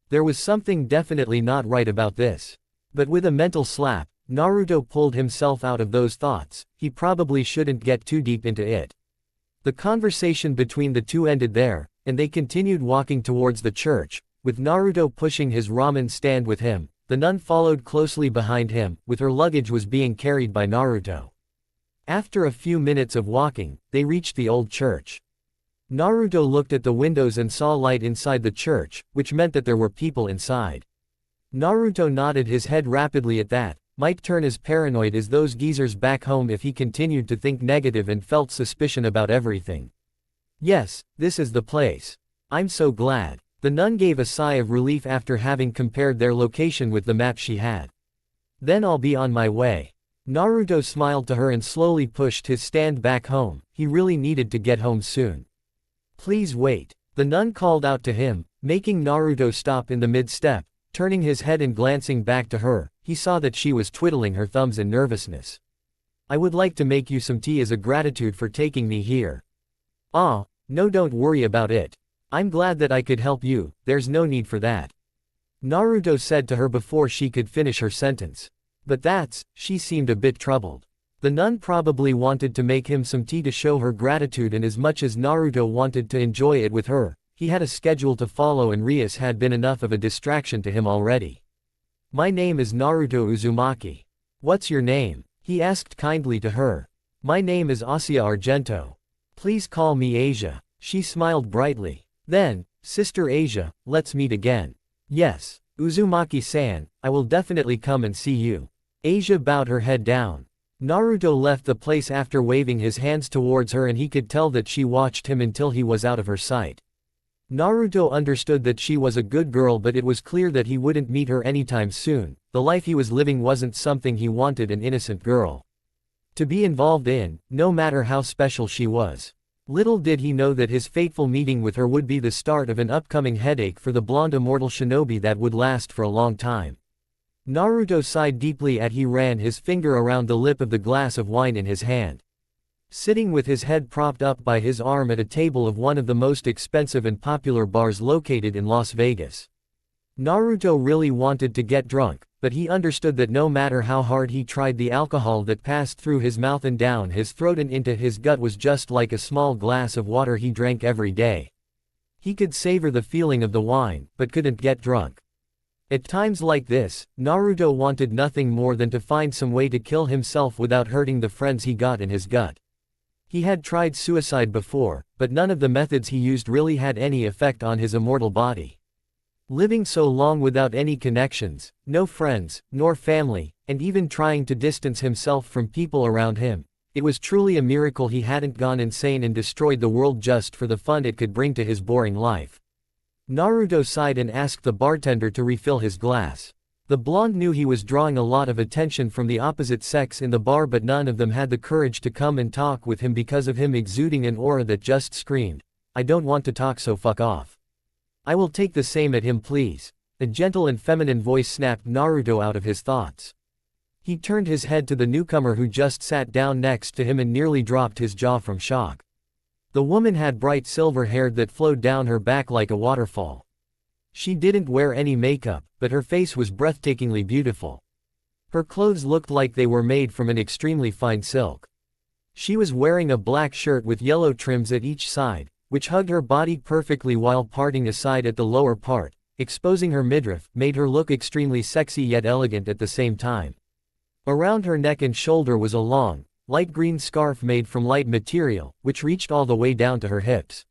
There was something definitely not right about this. But with a mental slap, Naruto pulled himself out of those thoughts. He probably shouldn't get too deep into it. The conversation between the two ended there, and they continued walking towards the church, with Naruto pushing his ramen stand with him. The nun followed closely behind him, with her luggage was being carried by Naruto. After a few minutes of walking, they reached the old church. Naruto looked at the windows and saw light inside the church, which meant that there were people inside. Naruto nodded his head rapidly at that. Might turn as paranoid as those geezers back home if he continued to think negative and felt suspicion about everything. Yes, this is the place. I'm so glad. The nun gave a sigh of relief after having compared their location with the map she had. Then I'll be on my way. Naruto smiled to her and slowly pushed his stand back home. He really needed to get home soon. Please wait. The nun called out to him, making Naruto stop in the mid-step. Turning his head and glancing back to her, he saw that she was twiddling her thumbs in nervousness. I would like to make you some tea as a gratitude for taking me here. Ah, no, don't worry about it. I'm glad that I could help you, there's no need for that. Naruto said to her before she could finish her sentence. But she seemed a bit troubled. The nun probably wanted to make him some tea to show her gratitude, and as much as Naruto wanted to enjoy it with her, he had a schedule to follow and Rias had been enough of a distraction to him already. My name is Naruto Uzumaki. What's your name? He asked kindly to her. My name is Asia Argento. Please call me Asia. She smiled brightly. Then, Sister Asia, let's meet again. Yes, Uzumaki-san, I will definitely come and see you. Asia bowed her head down. Naruto left the place after waving his hands towards her, and he could tell that she watched him until he was out of her sight. Naruto understood that she was a good girl, but it was clear that he wouldn't meet her anytime soon. The life he was living wasn't something he wanted an innocent girl to be involved in, no matter how special she was. Little did he know that his fateful meeting with her would be the start of an upcoming headache for the blonde immortal shinobi that would last for a long time. Naruto sighed deeply as he ran his finger around the lip of the glass of wine in his hand. Sitting with his head propped up by his arm at a table of one of the most expensive and popular bars located in Las Vegas. Naruto really wanted to get drunk, but he understood that no matter how hard he tried, the alcohol that passed through his mouth and down his throat and into his gut was just like a small glass of water he drank every day. He could savor the feeling of the wine, but couldn't get drunk. At times like this, Naruto wanted nothing more than to find some way to kill himself without hurting the friends he got in his gut. He had tried suicide before, but none of the methods he used really had any effect on his immortal body. Living so long without any connections, no friends, nor family, and even trying to distance himself from people around him, it was truly a miracle he hadn't gone insane and destroyed the world just for the fun it could bring to his boring life. Naruto sighed and asked the bartender to refill his glass. The blonde knew he was drawing a lot of attention from the opposite sex in the bar, but none of them had the courage to come and talk with him because of him exuding an aura that just screamed, "I don't want to talk, so fuck off." "I will take the same at him, please." A gentle and feminine voice snapped Naruto out of his thoughts. He turned his head to the newcomer who just sat down next to him and nearly dropped his jaw from shock. The woman had bright silver hair that flowed down her back like a waterfall. She didn't wear any makeup, but her face was breathtakingly beautiful. Her clothes looked like they were made from an extremely fine silk. She was wearing a black shirt with yellow trims at each side, which hugged her body perfectly while parting aside at the lower part, exposing her midriff, made her look extremely sexy yet elegant at the same time. Around her neck and shoulder was a long, light green scarf made from light material, which reached all the way down to her hips.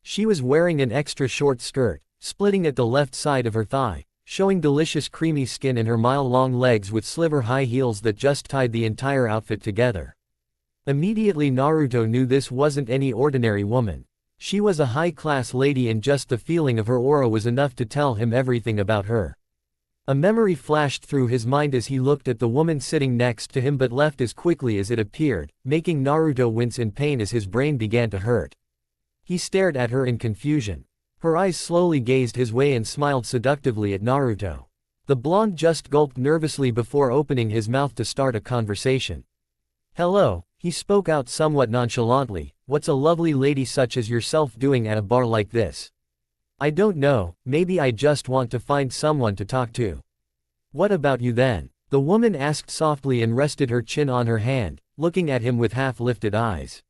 She was wearing an extra short skirt, splitting at the left side of her thigh, showing delicious creamy skin and her mile-long legs with sliver high heels that just tied the entire outfit together. Immediately Naruto knew this wasn't any ordinary woman. She was a high-class lady, and just the feeling of her aura was enough to tell him everything about her. A memory flashed through his mind as he looked at the woman sitting next to him, but left as quickly as it appeared, making Naruto wince in pain as his brain began to hurt. He stared at her in confusion. Her eyes slowly gazed his way and smiled seductively at Naruto. The blonde just gulped nervously before opening his mouth to start a conversation. "Hello," he spoke out somewhat nonchalantly, "what's a lovely lady such as yourself doing at a bar like this?" "I don't know, maybe I just want to find someone to talk to." "What about you then?" the woman asked softly and rested her chin on her hand, looking at him with half-lifted eyes.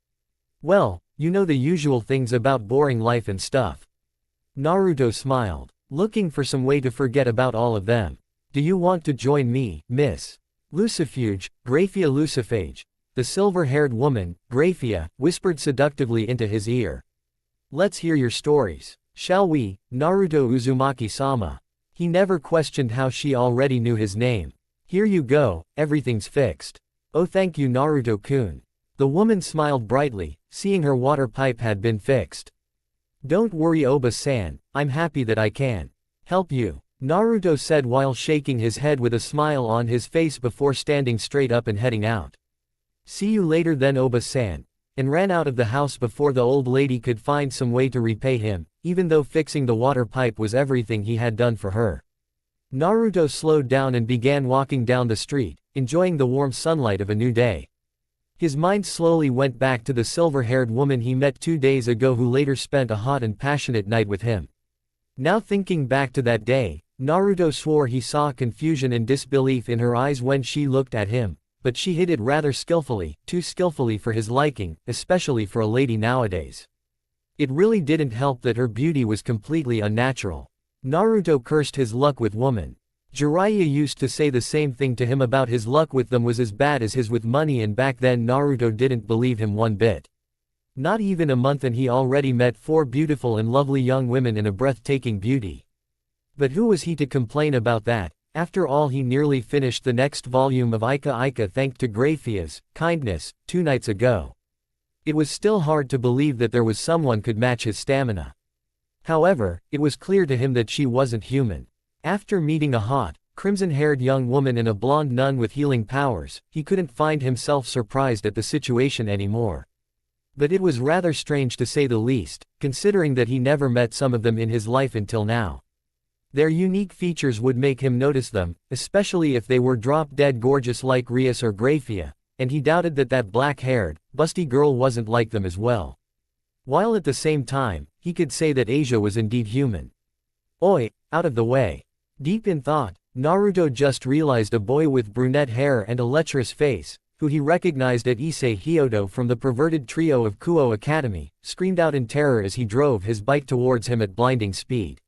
"Well, you know the usual things about boring life and stuff." Naruto smiled, looking for some way to forget about all of them. "Do you want to join me, Miss Lucifuge, Graphia Lucifage?" The silver-haired woman, Graphia, whispered seductively into his ear. "Let's hear your stories, shall we, Naruto Uzumaki-sama?" He never questioned how she already knew his name. "Here you go, everything's fixed." "Oh, thank you, Naruto-kun." The The woman smiled brightly, seeing her water pipe had been fixed. "Don't worry Oba-san, I'm happy that I can help you," Naruto said while shaking his head with a smile on his face before standing straight up and heading out. "See you later then Oba-san," and ran out of the house before the old lady could find some way to repay him, even though fixing the water pipe was everything he had done for her. Naruto slowed down and began walking down the street, enjoying the warm sunlight of a new day. His mind slowly went back to the silver-haired woman he met 2 days ago who later spent a hot and passionate night with him. Now thinking back to that day, Naruto swore he saw confusion and disbelief in her eyes when she looked at him, but she hid it rather skillfully, too skillfully for his liking, especially for a lady nowadays. It really didn't help that her beauty was completely unnatural. Naruto cursed his luck with women. Jiraiya used to say the same thing to him about his luck with them was as bad as his with money, and back then Naruto didn't believe him one bit. Not even a month and he already met 4 beautiful and lovely young women in a breathtaking beauty. But who was he to complain about that? After all, he nearly finished the next volume of Ika Ika thanks to Graphia's kindness 2 nights ago. It was still hard to believe that there was someone could match his stamina. However, it was clear to him that she wasn't human. After meeting a hot, crimson-haired young woman and a blonde nun with healing powers, he couldn't find himself surprised at the situation anymore. But it was rather strange to say the least, considering that he never met some of them in his life until now. Their unique features would make him notice them, especially if they were drop-dead gorgeous like Rias or Graphia, and he doubted that that black-haired, busty girl wasn't like them as well. While at the same time, he could say that Asia was indeed human. Oi, out of the way. Deep in thought, Naruto just realized a boy with brunette hair and a lecherous face, who he recognized as Issei Hyodo from the perverted trio of Kuo Academy, screamed out in terror as he drove his bike towards him at blinding speed.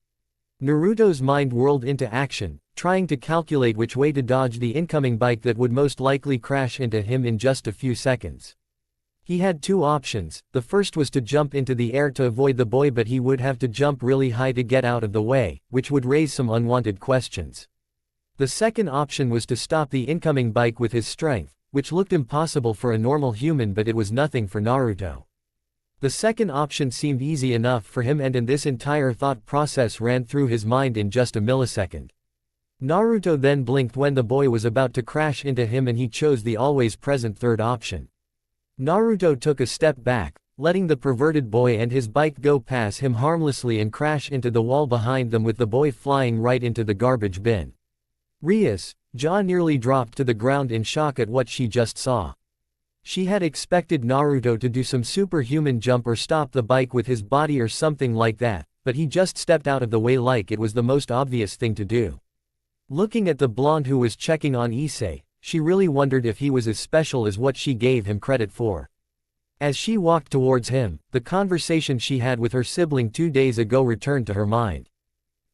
Naruto's mind whirled into action, trying to calculate which way to dodge the incoming bike that would most likely crash into him in just a few seconds. He had 2 options. The first was to jump into the air to avoid the boy, but he would have to jump really high to get out of the way, which would raise some unwanted questions. The second option was to stop the incoming bike with his strength, which looked impossible for a normal human, but it was nothing for Naruto. The second option seemed easy enough for him, and this entire thought process ran through his mind in just a millisecond. Naruto then blinked when the boy was about to crash into him, and he chose the always present third option. Naruto took a step back, letting the perverted boy and his bike go past him harmlessly and crash into the wall behind them, with the boy flying right into the garbage bin. Rias' jaw nearly dropped to the ground in shock at what she just saw. She had expected Naruto to do some superhuman jump or stop the bike with his body or something like that, but he just stepped out of the way like it was the most obvious thing to do. Looking at the blonde who was checking on Issei, she really wondered if he was as special as what she gave him credit for. As she walked towards him, the conversation she had with her sibling 2 days ago returned to her mind.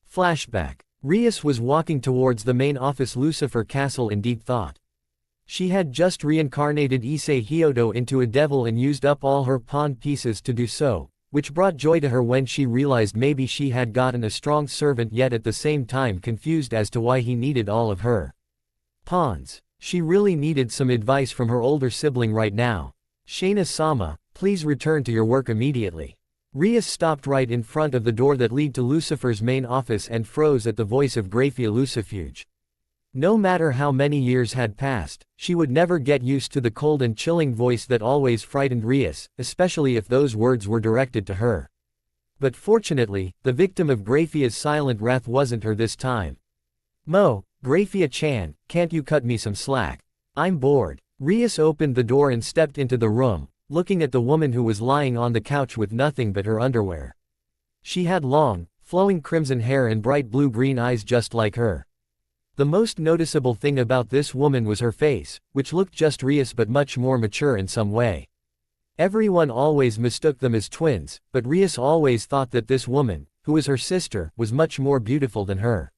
Flashback. Rias was walking towards the main office Lucifer Castle in deep thought. She had just reincarnated Issei Hyodo into a devil and used up all her pawn pieces to do so, which brought joy to her when she realized maybe she had gotten a strong servant, yet at the same time confused as to why he needed all of her pawns. She really needed some advice from her older sibling right now. Shana-sama, please return to your work immediately. Rias stopped right in front of the door that led to Lucifer's main office and froze at the voice of Graphia Lucifuge. No matter how many years had passed, she would never get used to the cold and chilling voice that always frightened Rias, especially if those words were directed to her. But fortunately, the victim of Graphia's silent wrath wasn't her this time. Graphia-chan, can't you cut me some slack? I'm bored. Rias opened the door and stepped into the room, looking at the woman who was lying on the couch with nothing but her underwear. She had long, flowing crimson hair and bright blue-green eyes just like her. The most noticeable thing about this woman was her face, which looked just Rias but much more mature in some way. Everyone always mistook them as twins, but Rias always thought that this woman, who was her sister, was much more beautiful than her.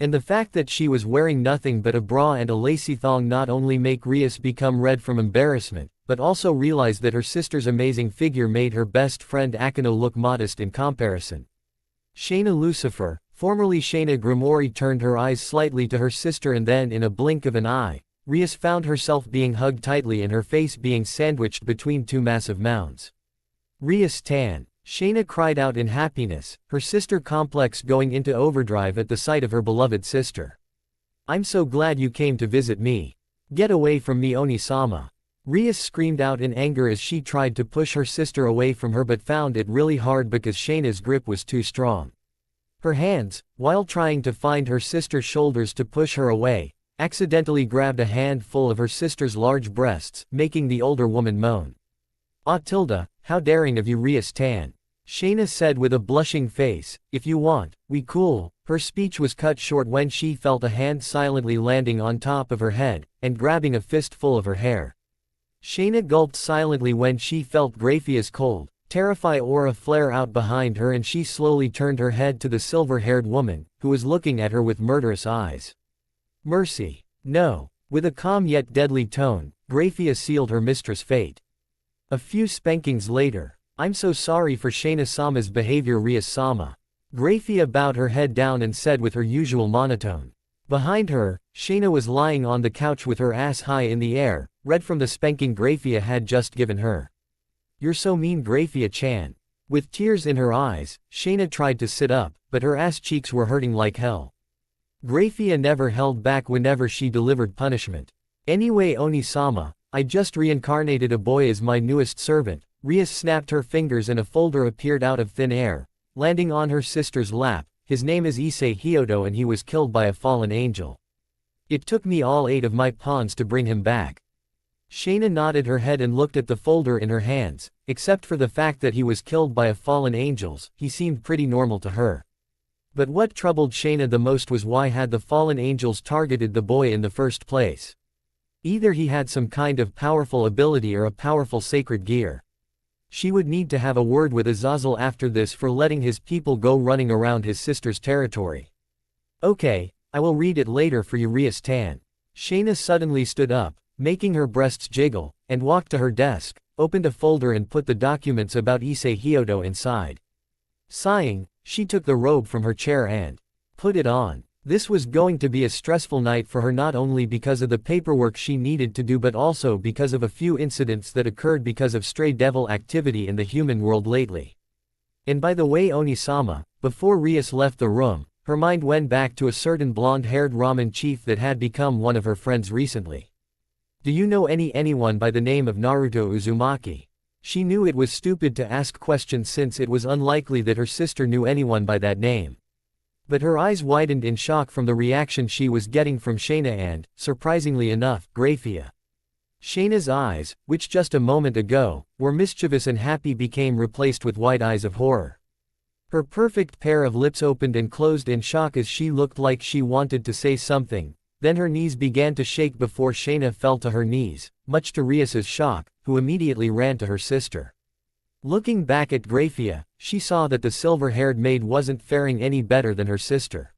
And the fact that she was wearing nothing but a bra and a lacy thong not only made Rias become red from embarrassment, but also realized that her sister's amazing figure made her best friend Akino look modest in comparison. Shana Lucifer, formerly Shana Grimori, turned her eyes slightly to her sister, and then in a blink of an eye, Rias found herself being hugged tightly and her face being sandwiched between two massive mounds. Rias-tan. Shayna cried out in happiness, her sister complex going into overdrive at the sight of her beloved sister. I'm so glad you came to visit me. Get away from me, Oni-sama. Rias screamed out in anger as she tried to push her sister away from her but found it really hard because Shayna's grip was too strong. Her hands, while trying to find her sister's shoulders to push her away, accidentally grabbed a handful of her sister's large breasts, making the older woman moan. "Ah Tilda, how daring of you, Rias-tan," Shayna said with a blushing face, "if you want, we cool." Her speech was cut short when she felt a hand silently landing on top of her head, and grabbing a fistful of her hair. Shayna gulped silently when she felt Graphia's cold, terrifying aura flare out behind her and she slowly turned her head to the silver-haired woman, who was looking at her with murderous eyes. "Mercy. No." With a calm yet deadly tone, Graphia sealed her mistress' fate. A few spankings later. "I'm so sorry for Shayna-sama's behavior, Rias-sama." Graphia bowed her head down and said with her usual monotone. Behind her, Shayna was lying on the couch with her ass high in the air, red from the spanking Graphia had just given her. "You're so mean, Graphia-chan." With tears in her eyes, Shayna tried to sit up, but her ass cheeks were hurting like hell. Graphia never held back whenever she delivered punishment. "Anyway, Oni-sama, I just reincarnated a boy as my newest servant." Rias snapped her fingers and a folder appeared out of thin air, landing on her sister's lap. "His name is Hyodo and he was killed by a fallen angel. It took me all 8 of my pawns to bring him back." Shayna nodded her head and looked at the folder in her hands. Except for the fact that he was killed by a fallen angel, he seemed pretty normal to her. But what troubled Shayna the most was why had the fallen angels targeted the boy in the first place. Either he had some kind of powerful ability or a powerful sacred gear. She would need to have a word with Azazel after this for letting his people go running around his sister's territory. "Okay, I will read it later for you, Rias-tan." Shayna suddenly stood up, making her breasts jiggle, and walked to her desk, opened a folder and put the documents about Hyodo inside. Sighing, she took the robe from her chair and put it on. This was going to be a stressful night for her, not only because of the paperwork she needed to do but also because of a few incidents that occurred because of stray devil activity in the human world lately. And by the way, Oni-sama, before Rias left the room, her mind went back to a certain blonde-haired ramen chief that had become one of her friends recently. "Do you know anyone by the name of Naruto Uzumaki?" She knew it was stupid to ask questions since it was unlikely that her sister knew anyone by that name. But her eyes widened in shock from the reaction she was getting from Shayna and, surprisingly enough, Graphia. Shayna's eyes, which just a moment ago were mischievous and happy, became replaced with wide eyes of horror. Her perfect pair of lips opened and closed in shock as she looked like she wanted to say something, then her knees began to shake before Shayna fell to her knees, much to Rias's shock, who immediately ran to her sister. Looking back at Graphia, she saw that the silver-haired maid wasn't faring any better than her sister.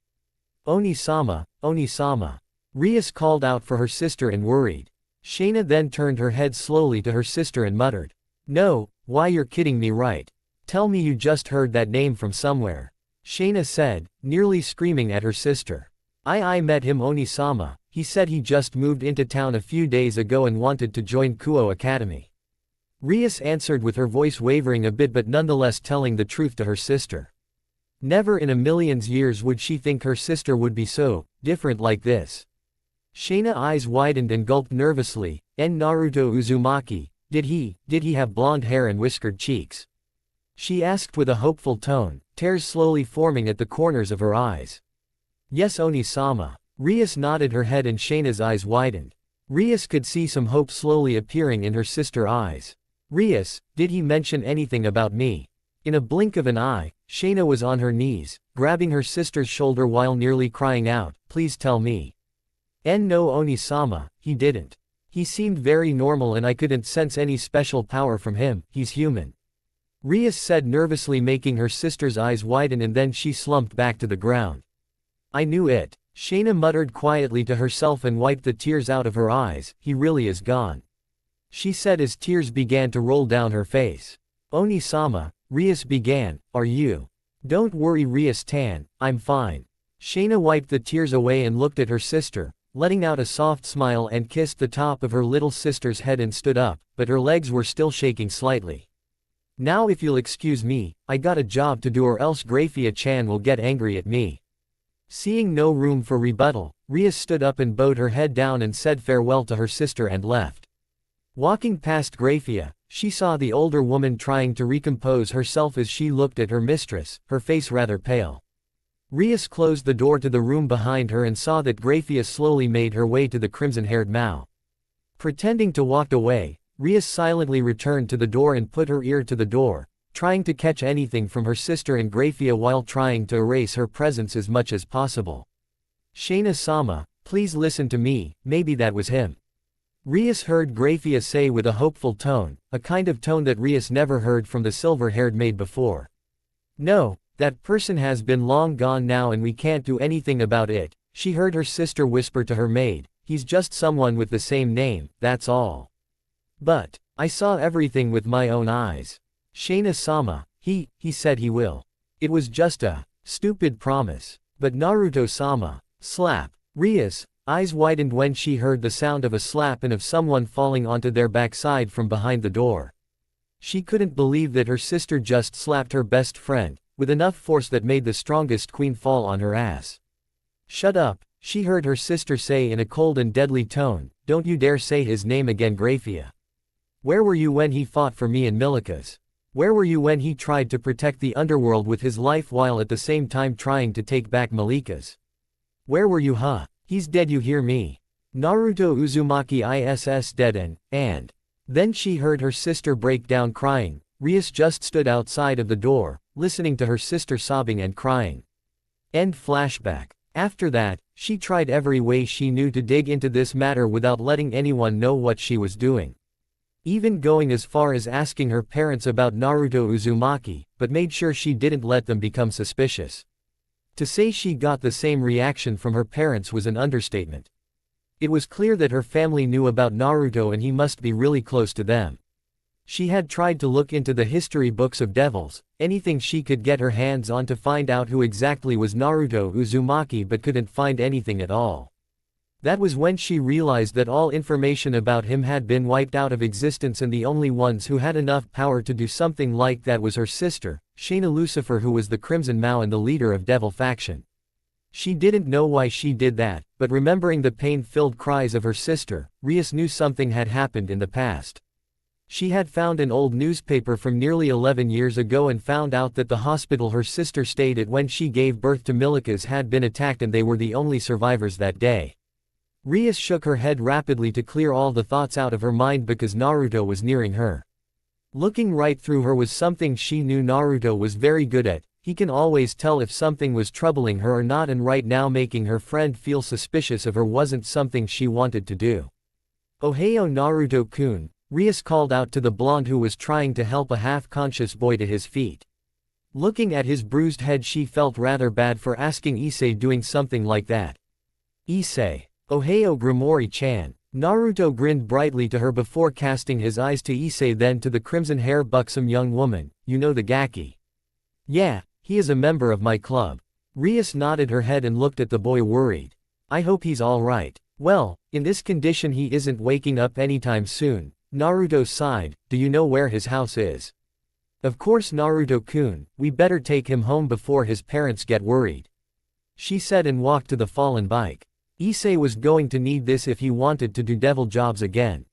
"Oni-sama, Oni-sama." Rias called out for her sister and worried. Shayna then turned her head slowly to her sister and muttered, "No, why, you're kidding me, right? Tell me you just heard that name from somewhere." Shayna said, nearly screaming at her sister. I met him, Oni-sama. He said he just moved into town a few days ago and wanted to join Kuo Academy." Rias answered with her voice wavering a bit but nonetheless telling the truth to her sister. Never in a million years would she think her sister would be so different like this. Shayna's eyes widened and gulped nervously. Naruto Uzumaki, did he have blonde hair and whiskered cheeks?" she asked with a hopeful tone, tears slowly forming at the corners of her eyes. "Yes, Oni-sama." Rias nodded her head and Shayna's eyes widened. Rias could see some hope slowly appearing in her sister's eyes. "Rias, did he mention anything about me?" In a blink of an eye, Shayna was on her knees, grabbing her sister's shoulder while nearly crying out, "Please tell me." No, Oni-sama, he didn't. He seemed very normal and I couldn't sense any special power from him, he's human." Rias said nervously, making her sister's eyes widen, and then she slumped back to the ground. "I knew it." Shayna muttered quietly to herself and wiped the tears out of her eyes. "He really is gone," she said as tears began to roll down her face. "Oni-sama," Rias began, "are you?" "Don't worry, Rias-tan, I'm fine." Shayna wiped the tears away and looked at her sister, letting out a soft smile and kissed the top of her little sister's head and stood up, but her legs were still shaking slightly. Now if you'll excuse me, I got a job to do or else Graphia-chan will get angry at me. Seeing no room for rebuttal, Rias stood up and bowed her head down and said farewell to her sister and left. Walking past Graphia, she saw the older woman trying to recompose herself as she looked at her mistress, her face rather pale. Rias closed the door to the room behind her and saw that Graphia slowly made her way to the crimson-haired Mao. Pretending to walk away, Rias silently returned to the door and put her ear to the door, trying to catch anything from her sister and Graphia while trying to erase her presence as much as possible. "Shana-sama, please listen to me, maybe that was him." Rias heard Graphia say with a hopeful tone, a kind of tone that Rias never heard from the silver-haired maid before. "No, that person has been long gone now and we can't do anything about it," she heard her sister whisper to her maid. "He's just someone with the same name, that's all. But I saw everything with my own eyes. Shana-sama, he said he will. It was just a stupid promise. But Naruto-sama, slap." Rias' eyes widened when she heard the sound of a slap and of someone falling onto their backside from behind the door. She couldn't believe that her sister just slapped her best friend, with enough force that made the strongest queen fall on her ass. "Shut up," she heard her sister say in a cold and deadly tone, "don't you dare say his name again, Graphia. Where were you when he fought for me and Milika's? Where were you when he tried to protect the underworld with his life while at the same time trying to take back Malika's? Where were you, huh? He's dead, you hear me? Naruto Uzumaki is dead and." Then she heard her sister break down crying. Rias just stood outside of the door, listening to her sister sobbing and crying. End flashback. After that, she tried every way she knew to dig into this matter without letting anyone know what she was doing. Even going as far as asking her parents about Naruto Uzumaki, but made sure she didn't let them become suspicious. To say she got the same reaction from her parents was an understatement. It was clear that her family knew about Naruto and he must be really close to them. She had tried to look into the history books of devils, anything she could get her hands on to find out who exactly was Naruto Uzumaki, but couldn't find anything at all. That was when she realized that all information about him had been wiped out of existence and the only ones who had enough power to do something like that was her sister, Shana Lucifer, who was the Crimson Mao and the leader of Devil Faction. She didn't know why she did that, but remembering the pain-filled cries of her sister, Rias knew something had happened in the past. She had found an old newspaper from nearly 11 years ago and found out that the hospital her sister stayed at when she gave birth to Milika's had been attacked and they were the only survivors that day. Rias shook her head rapidly to clear all the thoughts out of her mind because Naruto was nearing her. Looking right through her was something she knew Naruto was very good at. He can always tell if something was troubling her or not, and right now making her friend feel suspicious of her wasn't something she wanted to do. "Ohayo Naruto-kun," Rias called out to the blonde who was trying to help a half-conscious boy to his feet. Looking at his bruised head, she felt rather bad for asking Issei doing something like that. "Issei. Ohayo Grimoire-chan." Naruto grinned brightly to her before casting his eyes to Issei, then to the crimson-hair buxom young woman. "You know the Gaki?" "Yeah, he is a member of my club." Rias nodded her head and looked at the boy worried. "I hope he's alright." "Well, in this condition he isn't waking up anytime soon." Naruto sighed. "Do you know where his house is?" "Of course, Naruto-kun, we better take him home before his parents get worried," she said and walked to the fallen bike. Issei was going to need this if he wanted to do devil jobs again.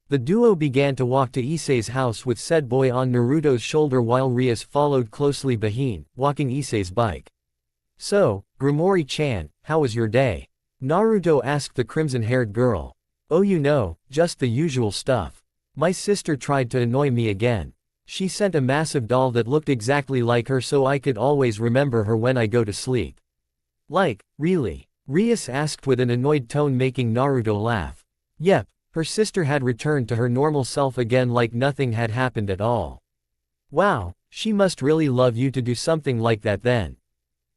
The duo began to walk to Issei's house with said boy on Naruto's shoulder while Rias followed closely behind, walking Issei's bike. "So, Grimoire-chan, how was your day?" Naruto asked the crimson-haired girl. "Oh, you know, just the usual stuff. My sister tried to annoy me again. She sent a massive doll that looked exactly like her so I could always remember her when I go to sleep." "Like, really?" Rias asked with an annoyed tone, making Naruto laugh. Yep, her sister had returned to her normal self again like nothing had happened at all. "Wow, she must really love you to do something like that then?"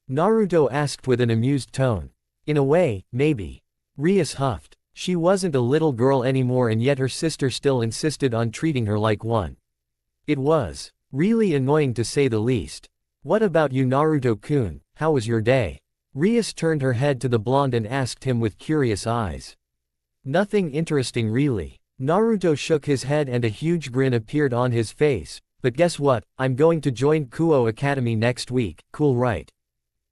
Naruto asked with an amused tone. "In a way, maybe." Rias huffed. She wasn't a little girl anymore and yet her sister still insisted on treating her like one. It was really annoying to say the least. "What about you, Naruto-kun, how was your day?" Rias turned her head to the blonde and asked him with curious eyes. Nothing interesting really. Naruto shook his head and a huge grin appeared on his face, but guess what, I'm going to join Kuo Academy next week, cool right?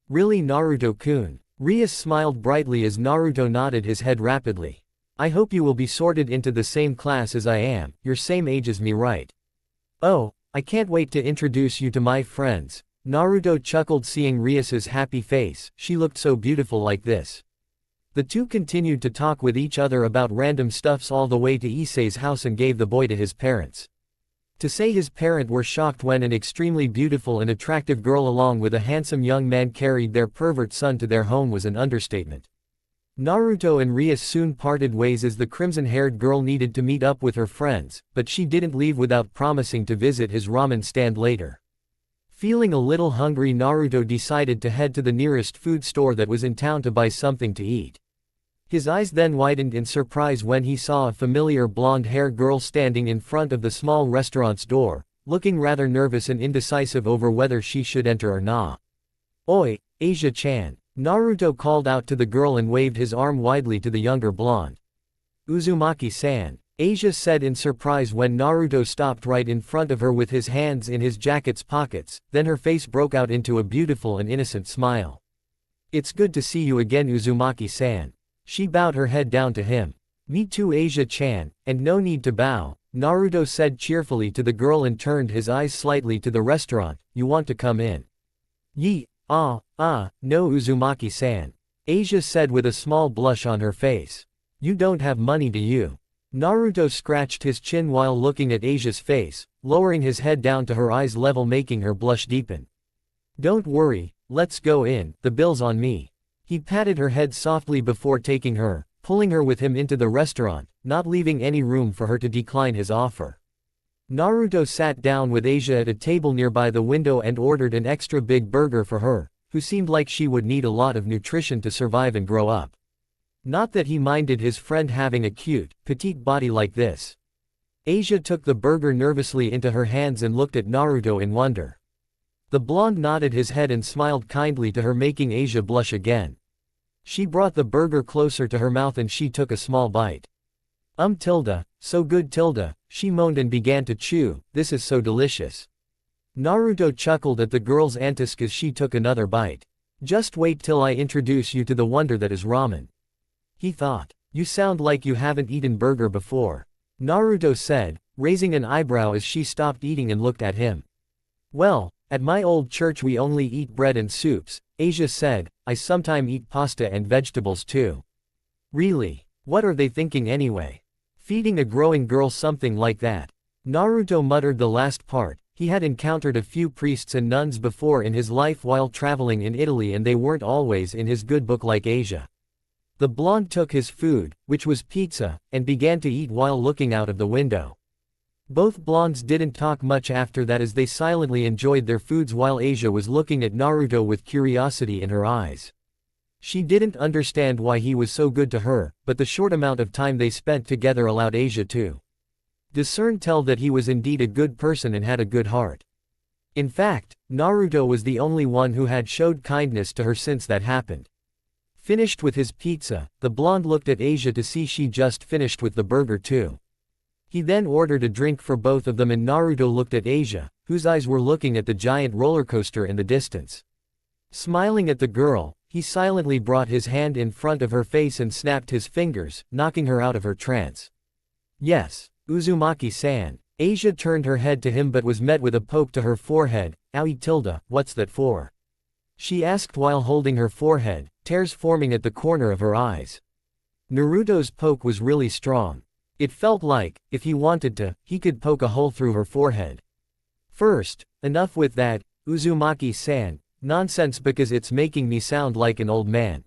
Really Naruto-kun? Rias smiled brightly as Naruto nodded his head rapidly. I hope you will be sorted into the same class as I am, you're same age as me right? Oh, I can't wait to introduce you to my friends. Naruto chuckled seeing Rias's happy face, she looked so beautiful like this. The two continued to talk with each other about random stuffs all the way to Issei's house and gave the boy to his parents. To say his parents were shocked when an extremely beautiful and attractive girl along with a handsome young man carried their pervert son to their home was an understatement. Naruto and Rias soon parted ways as the crimson-haired girl needed to meet up with her friends, but she didn't leave without promising to visit his ramen stand later. Feeling a little hungry, Naruto decided to head to the nearest food store that was in town to buy something to eat. His eyes then widened in surprise when he saw a familiar blonde-haired girl standing in front of the small restaurant's door, looking rather nervous and indecisive over whether she should enter or not. Oi, Asia-chan. Naruto called out to the girl and waved his arm widely to the younger blonde. Uzumaki-san, Asia said in surprise when Naruto stopped right in front of her with his hands in his jacket's pockets, then her face broke out into a beautiful and innocent smile. It's good to see you again, Uzumaki-san. She bowed her head down to him. Me too, Asia-chan, and no need to bow, Naruto said cheerfully to the girl and turned his eyes slightly to the restaurant. You want to come in? No Uzumaki-san. Asia said with a small blush on her face. You don't have money, do you? Naruto scratched his chin while looking at Asia's face, lowering his head down to her eyes level making her blush deepen. Don't worry, let's go in, the bill's on me. He patted her head softly before taking her, pulling her with him into the restaurant, not leaving any room for her to decline his offer. Naruto sat down with Asia at a table nearby the window and ordered an extra big burger for her, who seemed like she would need a lot of nutrition to survive and grow up. Not that he minded his friend having a cute, petite body like this. Asia took the burger nervously into her hands and looked at Naruto in wonder. The blonde nodded his head and smiled kindly to her, making Asia blush again. She brought the burger closer to her mouth and she took a small bite. So good, she moaned and began to chew, this is so delicious. Naruto chuckled at the girl's antics as she took another bite. Just wait till I introduce you to the wonder that is ramen. He thought. You sound like you haven't eaten burger before. Naruto said, raising an eyebrow as she stopped eating and looked at him. Well, at my old church we only eat bread and soups, Asia said, I sometime eat pasta and vegetables too. Really? What are they thinking anyway? Feeding a growing girl something like that? Naruto muttered the last part. He had encountered a few priests and nuns before in his life while traveling in Italy and they weren't always in his good book like Asia. The blonde took his food, which was pizza, and began to eat while looking out of the window. Both blondes didn't talk much after that as they silently enjoyed their foods while Asia was looking at Naruto with curiosity in her eyes. She didn't understand why he was so good to her, but the short amount of time they spent together allowed Asia to tell that he was indeed a good person and had a good heart. In fact, Naruto was the only one who had showed kindness to her since that happened. Finished with his pizza, the blonde looked at Asia to see she just finished with the burger too. He then ordered a drink for both of them and Naruto looked at Asia, whose eyes were looking at the giant roller coaster in the distance. Smiling at the girl, he silently brought his hand in front of her face and snapped his fingers, knocking her out of her trance. Yes, Uzumaki-san. Asia turned her head to him but was met with a poke to her forehead. Owie, what's that for? She asked while holding her forehead, tears forming at the corner of her eyes. Naruto's poke was really strong. It felt like, if he wanted to, he could poke a hole through her forehead. First, enough with that, Uzumaki-san, nonsense because it's making me sound like an old man.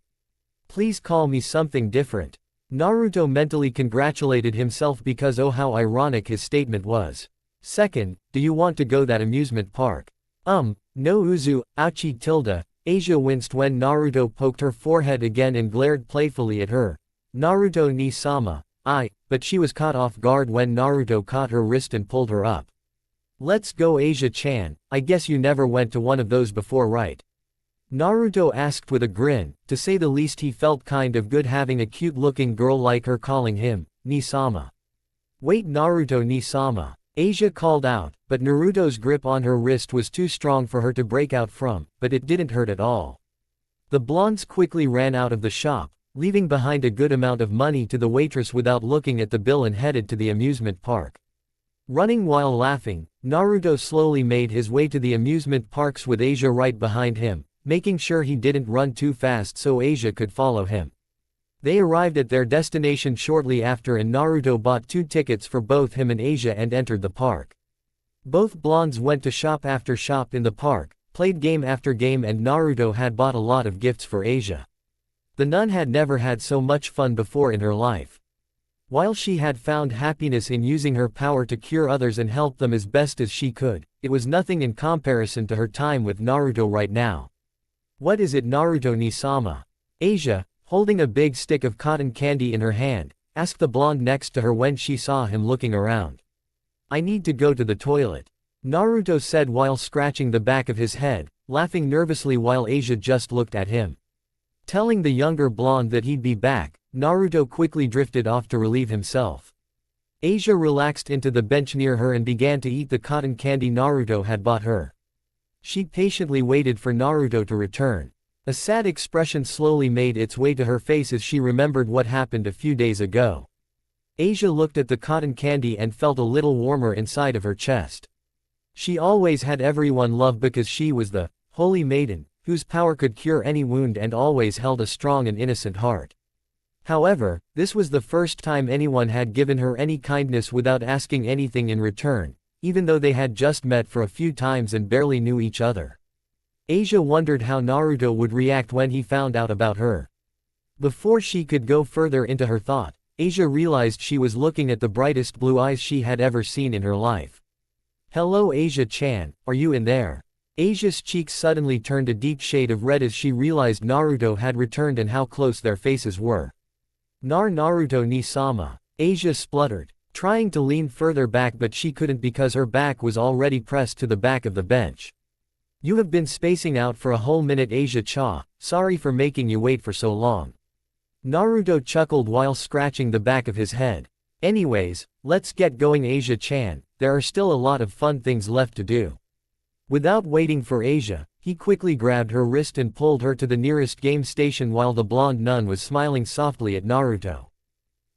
Please call me something different. Naruto mentally congratulated himself because oh how ironic his statement was. Second, do you want to go that amusement park? No ouchie. Asia winced when Naruto poked her forehead again and glared playfully at her. Naruto ni sama. But she was caught off guard when Naruto caught her wrist and pulled her up. Let's go Asia-chan, I guess you never went to one of those before right? Naruto asked with a grin. To say the least, he felt kind of good having a cute-looking girl like her calling him Ni-sama. Wait, Naruto Ni-sama, Asia called out, but Naruto's grip on her wrist was too strong for her to break out from, but it didn't hurt at all. The blondes quickly ran out of the shop, leaving behind a good amount of money to the waitress without looking at the bill, and headed to the amusement park. Running while laughing, Naruto slowly made his way to the amusement parks with Asia right behind him, making sure he didn't run too fast so Asia could follow him. They arrived at their destination shortly after, and Naruto bought 2 tickets for both him and Asia and entered the park. Both blondes went to shop after shop in the park, played game after game, and Naruto had bought a lot of gifts for Asia. The nun had never had so much fun before in her life. While she had found happiness in using her power to cure others and help them as best as she could, it was nothing in comparison to her time with Naruto right now. What is it, Naruto Ni-sama? Asia, holding a big stick of cotton candy in her hand, asked the blonde next to her when she saw him looking around. I need to go to the toilet, Naruto said while scratching the back of his head, laughing nervously while Asia just looked at him. Telling the younger blonde that he'd be back, Naruto quickly drifted off to relieve himself. Asia relaxed into the bench near her and began to eat the cotton candy Naruto had bought her. She patiently waited for Naruto to return. A sad expression slowly made its way to her face as she remembered what happened a few days ago. Asia looked at the cotton candy and felt a little warmer inside of her chest. She always had everyone love because she was the holy maiden, whose power could cure any wound and always held a strong and innocent heart. However, this was the first time anyone had given her any kindness without asking anything in return, even though they had just met for a few times and barely knew each other. Asia wondered how Naruto would react when he found out about her. Before she could go further into her thought, Asia realized she was looking at the brightest blue eyes she had ever seen in her life. Hello Asia-chan, are you in there? Asia's cheeks suddenly turned a deep shade of red as she realized Naruto had returned and how close their faces were. Naruto Ni-sama, Asia spluttered, trying to lean further back, but she couldn't because her back was already pressed to the back of the bench. You have been spacing out for a whole minute, Asia-cha, sorry for making you wait for so long. Naruto chuckled while scratching the back of his head. Anyways, let's get going Asia-chan, there are still a lot of fun things left to do. Without waiting for Asia, he quickly grabbed her wrist and pulled her to the nearest game station while the blonde nun was smiling softly at Naruto.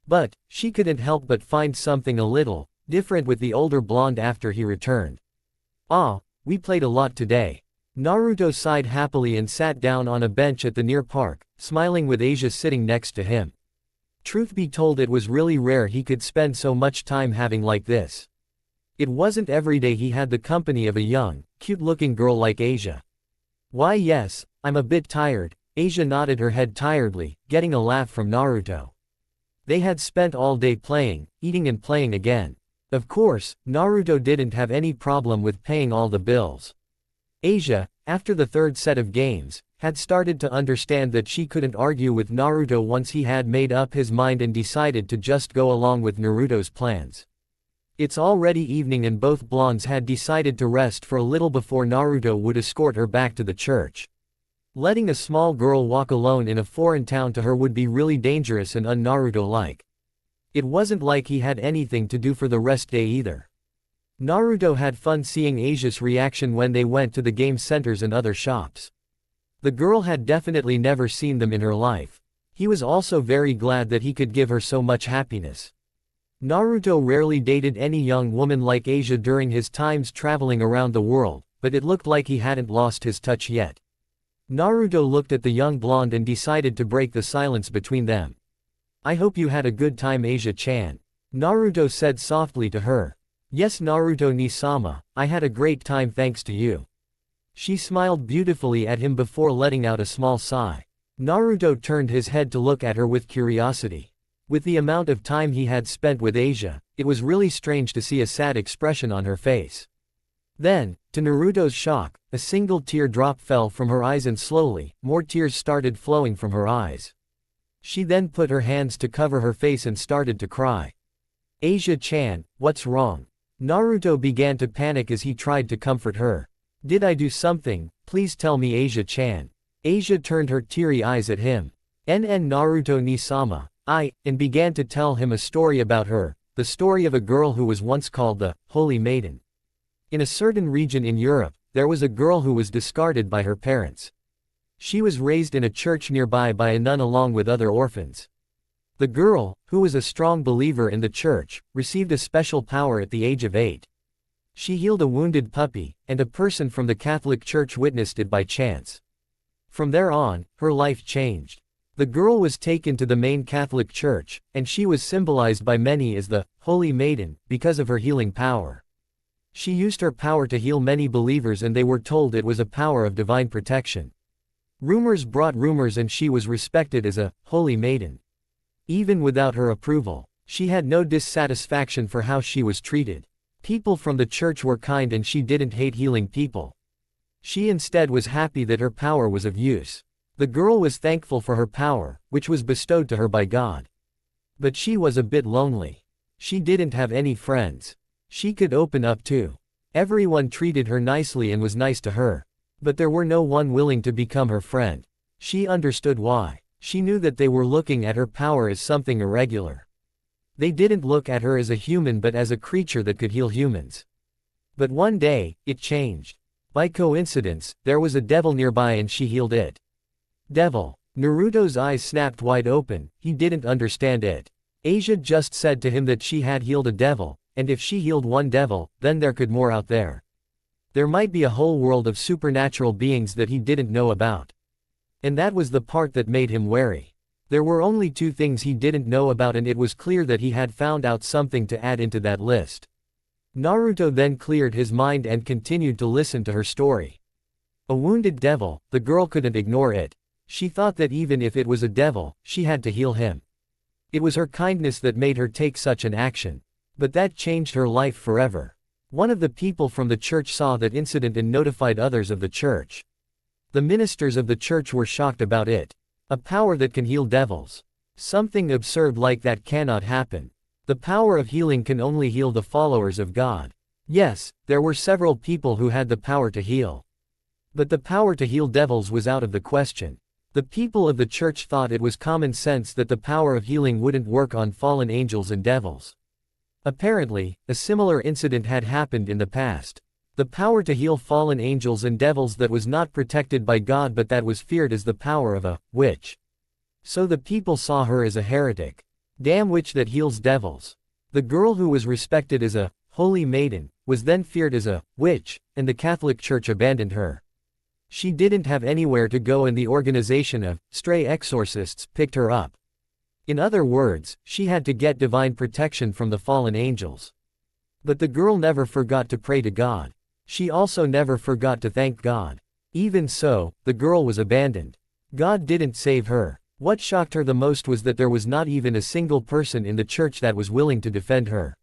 But, she couldn't help but find something a little different with the older blonde after he returned. Ah, we played a lot today. Naruto sighed happily and sat down on a bench at the near park, smiling with Asia sitting next to him. Truth be told, it was really rare he could spend so much time having like this. It wasn't every day he had the company of a young, cute-looking girl like Asia. Why yes, I'm a bit tired, Asia nodded her head tiredly, getting a laugh from Naruto. They had spent all day playing, eating and playing again. Of course, Naruto didn't have any problem with paying all the bills. Asia, after the third set of games, had started to understand that she couldn't argue with Naruto once he had made up his mind and decided to just go along with Naruto's plans. It's already evening and both blondes had decided to rest for a little before Naruto would escort her back to the church. Letting a small girl walk alone in a foreign town to her would be really dangerous and un-Naruto-like. It wasn't like he had anything to do for the rest day either. Naruto had fun seeing Asia's reaction when they went to the game centers and other shops. The girl had definitely never seen them in her life. He was also very glad that he could give her so much happiness. Naruto rarely dated any young woman like Asia during his times traveling around the world, but it looked like he hadn't lost his touch yet. Naruto looked at the young blonde and decided to break the silence between them. I hope you had a good time Asia-chan, Naruto said softly to her. Yes Naruto Ni-sama, I had a great time thanks to you. She smiled beautifully at him before letting out a small sigh. Naruto turned his head to look at her with curiosity. With the amount of time he had spent with Asia, it was really strange to see a sad expression on her face. Then, to Naruto's shock, a single teardrop fell from her eyes and slowly, more tears started flowing from her eyes. She then put her hands to cover her face and started to cry. Asia-chan, what's wrong? Naruto began to panic as he tried to comfort her. Did I do something? Please tell me Asia-chan. Asia turned her teary eyes at him. Naruto ni sama, and began to tell him a story about her, the story of a girl who was once called the Holy Maiden. In a certain region in Europe, there was a girl who was discarded by her parents. She was raised in a church nearby by a nun along with other orphans. The girl, who was a strong believer in the church, received a special power at the age of 8. She healed a wounded puppy, and a person from the Catholic Church witnessed it by chance. From there on, her life changed. The girl was taken to the main Catholic Church, and she was symbolized by many as the Holy Maiden, because of her healing power. She used her power to heal many believers, and they were told it was a power of divine protection. Rumors brought rumors, and she was respected as a Holy Maiden. Even without her approval, she had no dissatisfaction for how she was treated. People from the church were kind, and she didn't hate healing people. She instead was happy that her power was of use. The girl was thankful for her power, which was bestowed to her by God. But she was a bit lonely. She didn't have any friends she could open up to. Everyone treated her nicely and was nice to her. But there were no one willing to become her friend. She understood why. She knew that they were looking at her power as something irregular. They didn't look at her as a human but as a creature that could heal humans. But one day, it changed. By coincidence, there was a devil nearby and she healed it. Devil. Naruto's eyes snapped wide open, he didn't understand it. Asia just said to him that she had healed a devil, and if she healed one devil, then there could more out there. There might be a whole world of supernatural beings that he didn't know about. And that was the part that made him wary. There were only 2 things he didn't know about, and it was clear that he had found out something to add into that list. Naruto then cleared his mind and continued to listen to her story. A wounded devil, the girl couldn't ignore it. She thought that even if it was a devil, she had to heal him. It was her kindness that made her take such an action. But that changed her life forever. One of the people from the church saw that incident and notified others of the church. The ministers of the church were shocked about it. A power that can heal devils. Something absurd like that cannot happen. The power of healing can only heal the followers of God. Yes, there were several people who had the power to heal. But the power to heal devils was out of the question. The people of the church thought it was common sense that the power of healing wouldn't work on fallen angels and devils. Apparently, a similar incident had happened in the past. The power to heal fallen angels and devils that was not protected by God but that was feared as the power of a witch. So the people saw her as a heretic. Damn witch that heals devils. The girl who was respected as a holy maiden was then feared as a witch, and the Catholic Church abandoned her. She didn't have anywhere to go, and the organization of stray exorcists picked her up. In other words, she had to get divine protection from the fallen angels. But the girl never forgot to pray to God. She also never forgot to thank God. Even so, the girl was abandoned. God didn't save her. What shocked her the most was that there was not even a single person in the church that was willing to defend her.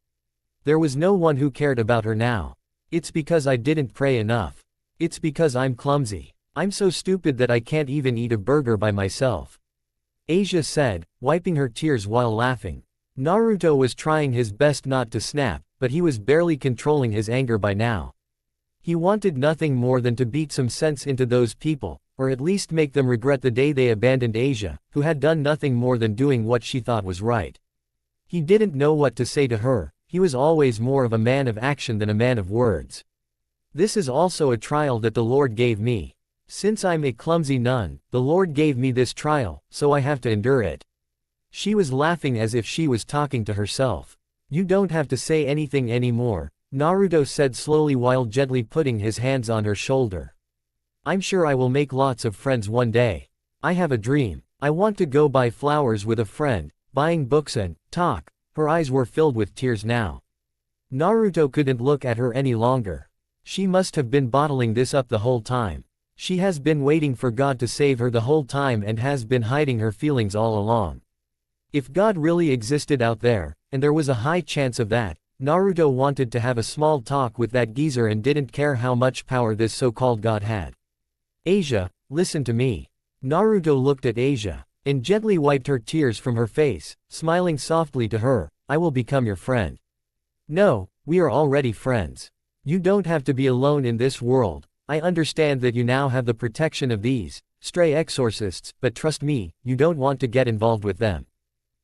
There was no one who cared about her now. It's because I didn't pray enough. It's because I'm clumsy. I'm so stupid that I can't even eat a burger by myself. Asia said, wiping her tears while laughing. Naruto was trying his best not to snap, but he was barely controlling his anger by now. He wanted nothing more than to beat some sense into those people, or at least make them regret the day they abandoned Asia, who had done nothing more than doing what she thought was right. He didn't know what to say to her. He was always more of a man of action than a man of words. This is also a trial that the Lord gave me. Since I'm a clumsy nun, the Lord gave me this trial, so I have to endure it. She was laughing as if she was talking to herself. You don't have to say anything anymore, Naruto said slowly while gently putting his hands on her shoulder. I'm sure I will make lots of friends one day. I have a dream. I want to go buy flowers with a friend, buying books and talk. Her eyes were filled with tears now. Naruto couldn't look at her any longer. She must have been bottling this up the whole time. She has been waiting for God to save her the whole time and has been hiding her feelings all along. If God really existed out there, and there was a high chance of that, Naruto wanted to have a small talk with that geezer and didn't care how much power this so-called God had. Asia, listen to me. Naruto looked at Asia, and gently wiped her tears from her face, smiling softly to her. I will become your friend. No, we are already friends. You don't have to be alone in this world. I understand that you now have the protection of these stray exorcists, but trust me, you don't want to get involved with them.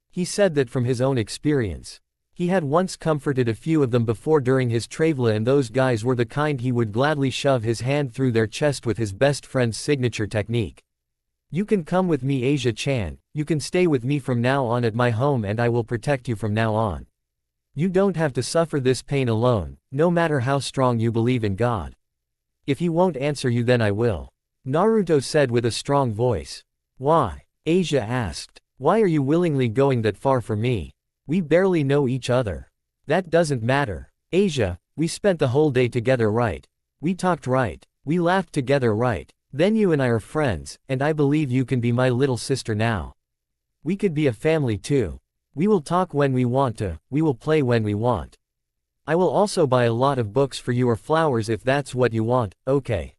He said that from his own experience. He had once comforted a few of them before during his travel, and those guys were the kind he would gladly shove his hand through their chest with his best friend's signature technique. You can come with me, Asia-chan, you can stay with me from now on at my home and I will protect you from now on. You don't have to suffer this pain alone, no matter how strong you believe in God. If he won't answer you, then I will. Naruto said with a strong voice. Why? Asia asked. Why are you willingly going that far for me? We barely know each other. That doesn't matter. Asia, we spent the whole day together, right? We talked, right? We laughed together, right? Then you and I are friends, and I believe you can be my little sister now. We could be a family too. We will talk when we want to, we will play when we want. I will also buy a lot of books for you or flowers if that's what you want, okay?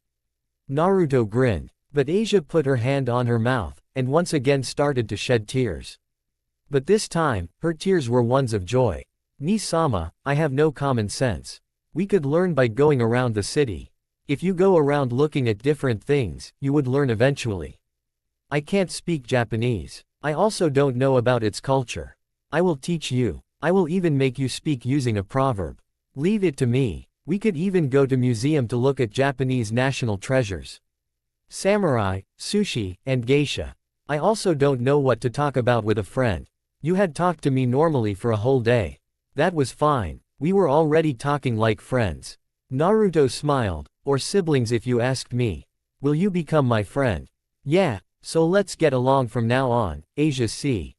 Naruto grinned, but Asia put her hand on her mouth, and once again started to shed tears. But this time, her tears were ones of joy. Ni-sama, I have no common sense. We could learn by going around the city. If you go around looking at different things, you would learn eventually. I can't speak Japanese. I also don't know about its culture. I will teach you. I will even make you speak using a proverb. Leave it to me. We could even go to museum to look at Japanese national treasures. Samurai, sushi, and geisha. I also don't know what to talk about with a friend. You had talked to me normally for a whole day. That was fine. We were already talking like friends. Naruto smiled, or siblings if you asked me. Will you become my friend? Yeah, so let's get along from now on, Asia see.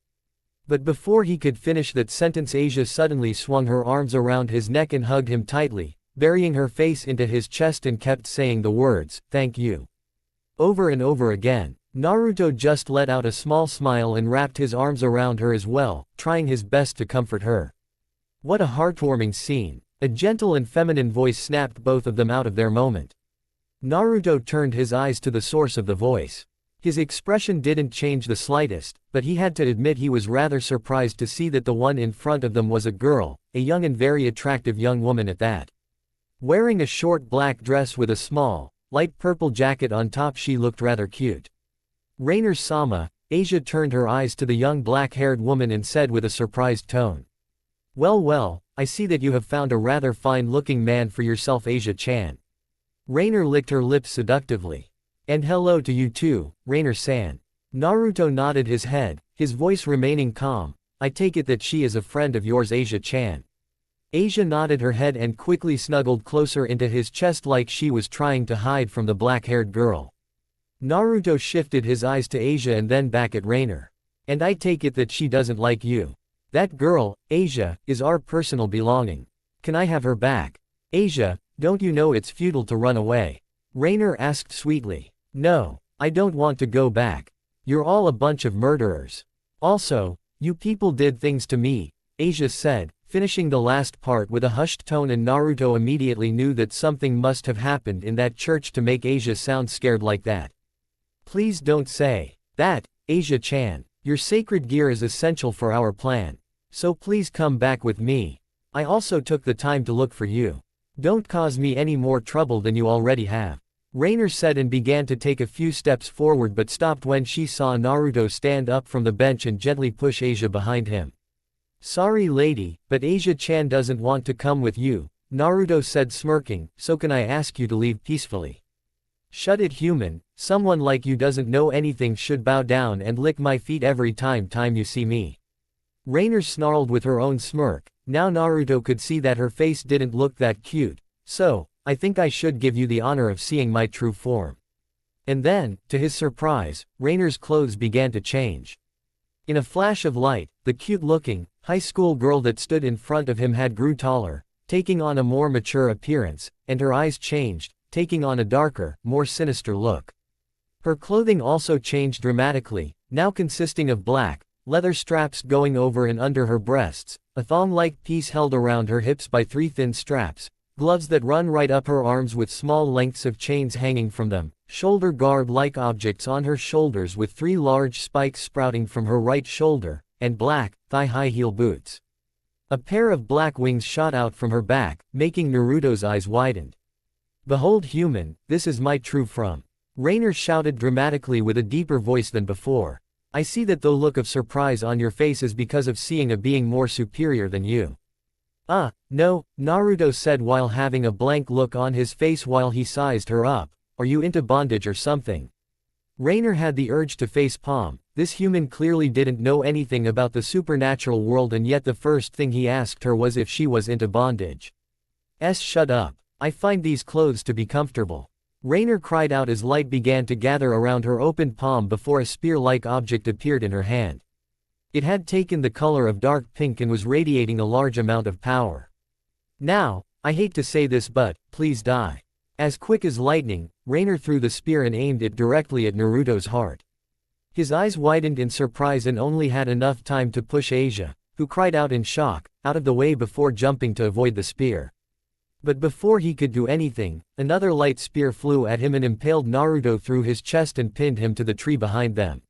But before he could finish that sentence, Asia suddenly swung her arms around his neck and hugged him tightly, burying her face into his chest and kept saying the words, thank you. Over and over again. Naruto just let out a small smile and wrapped his arms around her as well, trying his best to comfort her. What a heartwarming scene. A gentle and feminine voice snapped both of them out of their moment. Naruto turned his eyes to the source of the voice. His expression didn't change the slightest, but he had to admit he was rather surprised to see that the one in front of them was a girl, a young and very attractive young woman at that. Wearing a short black dress with a small, light purple jacket on top, she looked rather cute. Rainer-sama, Asia turned her eyes to the young black-haired woman and said with a surprised tone. Well well, I see that you have found a rather fine-looking man for yourself, Asia-chan. Rainer licked her lips seductively. And hello to you too, Rainer-san. Naruto nodded his head, his voice remaining calm. I take it that she is a friend of yours, Asia-chan. Asia nodded her head and quickly snuggled closer into his chest like she was trying to hide from the black-haired girl. Naruto shifted his eyes to Asia and then back at Rainer. And I take it that she doesn't like you. That girl, Asia, is our personal belonging. Can I have her back? Asia, don't you know it's futile to run away? Rainer asked sweetly. No, I don't want to go back. You're all a bunch of murderers. Also, you people did things to me, Asia said, finishing the last part with a hushed tone, and Naruto immediately knew that something must have happened in that church to make Asia sound scared like that. Please don't say that, Asia-chan. Your sacred gear is essential for our plan. So please come back with me. I also took the time to look for you. Don't cause me any more trouble than you already have. Rainer said and began to take a few steps forward, but stopped when she saw Naruto stand up from the bench and gently push Asia behind him. Sorry lady, but Asia-chan doesn't want to come with you, Naruto said smirking, so can I ask you to leave peacefully? Shut it, human. Someone like you doesn't know anything should bow down and lick my feet every time you see me. Rainer snarled with her own smirk. Now Naruto could see that her face didn't look that cute, so, I think I should give you the honor of seeing my true form. And then, to his surprise, Rainer's clothes began to change. In a flash of light, the cute-looking, high school girl that stood in front of him had grew taller, taking on a more mature appearance, and her eyes changed, taking on a darker, more sinister look. Her clothing also changed dramatically, now consisting of black, leather straps going over and under her breasts, a thong-like piece held around her hips by 3 thin straps, gloves that run right up her arms with small lengths of chains hanging from them, shoulder guard-like objects on her shoulders with 3 large spikes sprouting from her right shoulder, and black, thigh-high heel boots. A pair of black wings shot out from her back, making Naruto's eyes widened. Behold human, this is my true form. Rainer shouted dramatically with a deeper voice than before. I see that the look of surprise on your face is because of seeing a being more superior than you. No, Naruto said while having a blank look on his face while he sized her up. Are you into bondage or something? Rainer had the urge to facepalm. This human clearly didn't know anything about the supernatural world, and yet the first thing he asked her was if she was into bondage. Shut up. I find these clothes to be comfortable. Rainer cried out as light began to gather around her open palm before a spear-like object appeared in her hand. It had taken the color of dark pink and was radiating a large amount of power. Now, I hate to say this, but please die. As quick as lightning, Rainer threw the spear and aimed it directly at Naruto's heart. His eyes widened in surprise and only had enough time to push Asia, who cried out in shock, out of the way before jumping to avoid the spear. But before he could do anything, another light spear flew at him and impaled Naruto through his chest and pinned him to the tree behind them.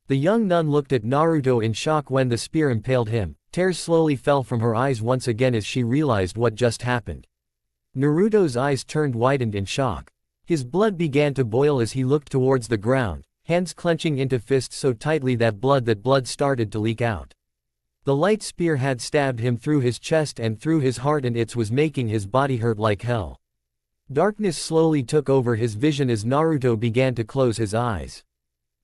The young nun looked at Naruto in shock when the spear impaled him. Tears slowly fell from her eyes once again as she realized what just happened. Naruto's eyes turned widened in shock. His blood began to boil as he looked towards the ground, hands clenching into fists so tightly that blood started to leak out. The light spear had stabbed him through his chest and through his heart, and it was making his body hurt like hell. Darkness slowly took over his vision as Naruto began to close his eyes.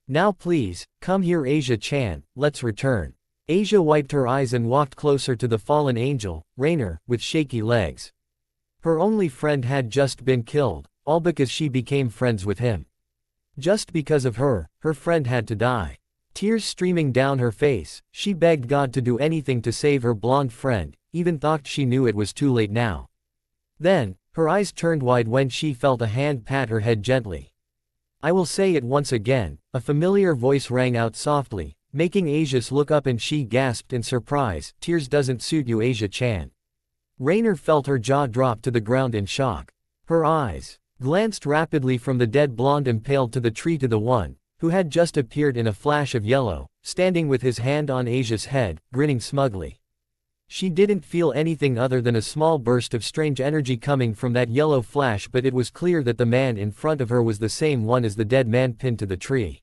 Now please, come here Asia-chan, let's return. Asia wiped her eyes and walked closer to the fallen angel, Rainer, with shaky legs. Her only friend had just been killed, all because she became friends with him. Just because of her, her friend had to die. Tears streaming down her face, she begged God to do anything to save her blonde friend, even thought she knew it was too late now. Then, her eyes turned wide when she felt a hand pat her head gently. I will say it once again, a familiar voice rang out softly, making Asia's look up, and she gasped in surprise, tears doesn't suit you Asia-chan. Rainer felt her jaw drop to the ground in shock. Her eyes glanced rapidly from the dead blonde impaled to the tree to the one who had just appeared in a flash of yellow, standing with his hand on Asia's head, grinning smugly. She didn't feel anything other than a small burst of strange energy coming from that yellow flash, but it was clear that the man in front of her was the same one as the dead man pinned to the tree.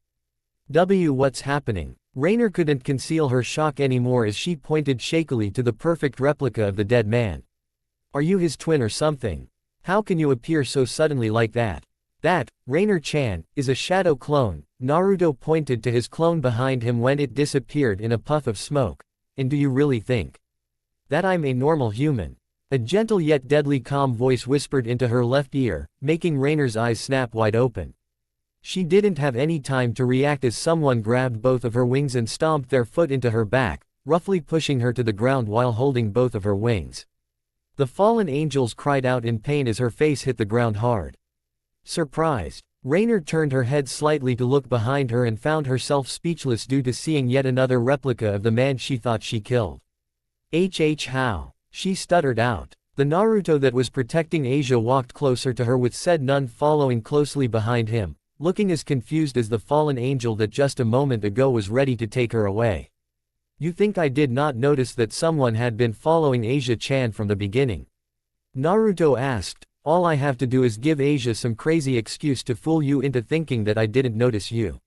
What's happening? Rainer couldn't conceal her shock anymore as she pointed shakily to the perfect replica of the dead man. Are you his twin or something? How can you appear so suddenly like that? That, Rainer-chan, is a shadow clone. Naruto pointed to his clone behind him when it disappeared in a puff of smoke. And do you really think that I'm a normal human? A gentle yet deadly calm voice whispered into her left ear, making Rainer's eyes snap wide open. She didn't have any time to react as someone grabbed both of her wings and stomped their foot into her back, roughly pushing her to the ground while holding both of her wings. The fallen angels cried out in pain as her face hit the ground hard. Surprised, Rainer turned her head slightly to look behind her and found herself speechless due to seeing yet another replica of the man she thought she killed. How? She stuttered out. The Naruto that was protecting Asia walked closer to her with said nun following closely behind him, looking as confused as the fallen angel that just a moment ago was ready to take her away. You think I did not notice that someone had been following Asia-chan from the beginning? Naruto asked. All I have to do is give Asia some crazy excuse to fool you into thinking that I didn't notice you.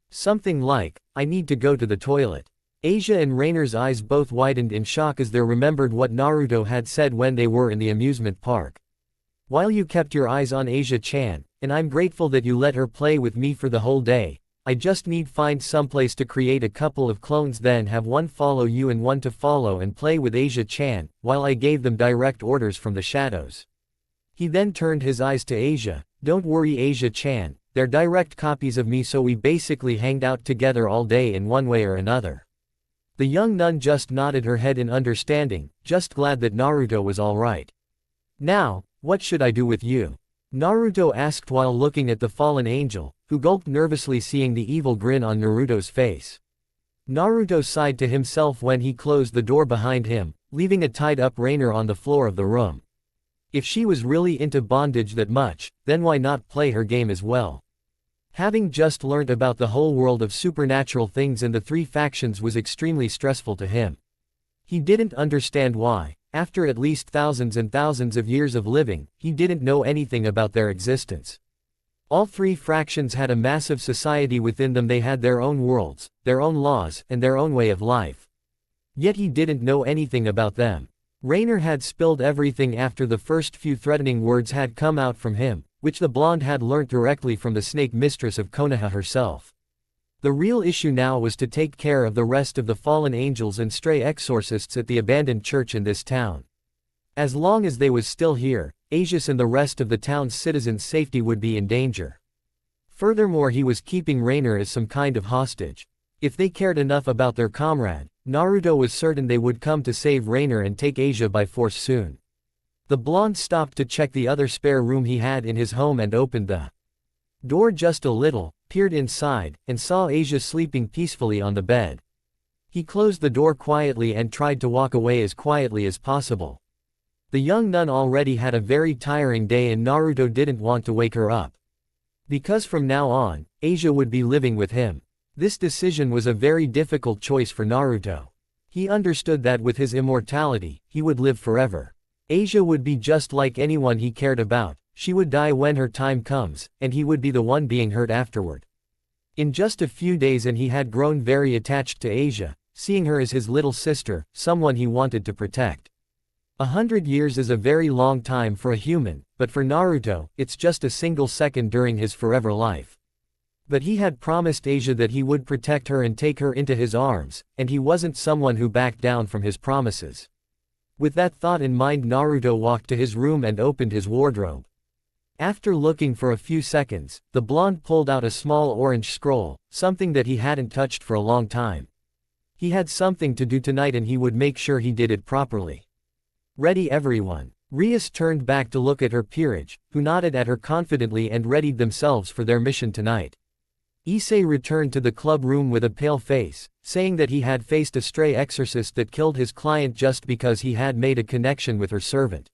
Something like, I need to go to the toilet. Asia and Rainer's eyes both widened in shock as they remembered what Naruto had said when they were in the amusement park. While you kept your eyes on Asia-chan, and I'm grateful that you let her play with me for the whole day, I just need find someplace to create a couple of clones, then have one follow you and one to follow and play with Asia-chan, while I gave them direct orders from the shadows. He then turned his eyes to Asia. Don't worry Asia-chan, they're direct copies of me, so we basically hanged out together all day in one way or another. The young nun just nodded her head in understanding, just glad that Naruto was alright. Now, what should I do with you? Naruto asked while looking at the fallen angel, who gulped nervously seeing the evil grin on Naruto's face. Naruto sighed to himself when he closed the door behind him, leaving a tied-up Rainer on the floor of the room. If she was really into bondage that much, then why not play her game as well? Having just learned about the whole world of supernatural things and the three factions was extremely stressful to him. He didn't understand why, after at least thousands and thousands of years of living, he didn't know anything about their existence. All three fractions had a massive society within them. They had their own worlds, their own laws, and their own way of life. Yet he didn't know anything about them. Rainer had spilled everything after the first few threatening words had come out from him, which the blonde had learnt directly from the snake mistress of Konoha herself. The real issue now was to take care of the rest of the fallen angels and stray exorcists at the abandoned church in this town. As long as they was still here, Asius and the rest of the town's citizens' safety would be in danger. Furthermore, he was keeping Rainer as some kind of hostage. If they cared enough about their comrade, Naruto was certain they would come to save Rainer and take Asia by force soon. The blonde stopped to check the other spare room he had in his home and opened the door just a little, peered inside, and saw Asia sleeping peacefully on the bed. He closed the door quietly and tried to walk away as quietly as possible. The young nun already had a very tiring day and Naruto didn't want to wake her up. Because from now on, Asia would be living with him. This decision was a very difficult choice for Naruto. He understood that with his immortality, he would live forever. Asia would be just like anyone he cared about. She would die when her time comes, and he would be the one being hurt afterward. In just a few days and he had grown very attached to Asia, seeing her as his little sister, someone he wanted to protect. 100 years is a very long time for a human, but for Naruto, it's just a single second during his forever life. But he had promised Asia that he would protect her and take her into his arms, and he wasn't someone who backed down from his promises. With that thought in mind, Naruto walked to his room and opened his wardrobe. After looking for a few seconds, the blonde pulled out a small orange scroll, something that he hadn't touched for a long time. He had something to do tonight and he would make sure he did it properly. Ready everyone. Rias turned back to look at her peerage, who nodded at her confidently and readied themselves for their mission tonight. Issei returned to the club room with a pale face, saying that he had faced a stray exorcist that killed his client just because he had made a connection with her servant.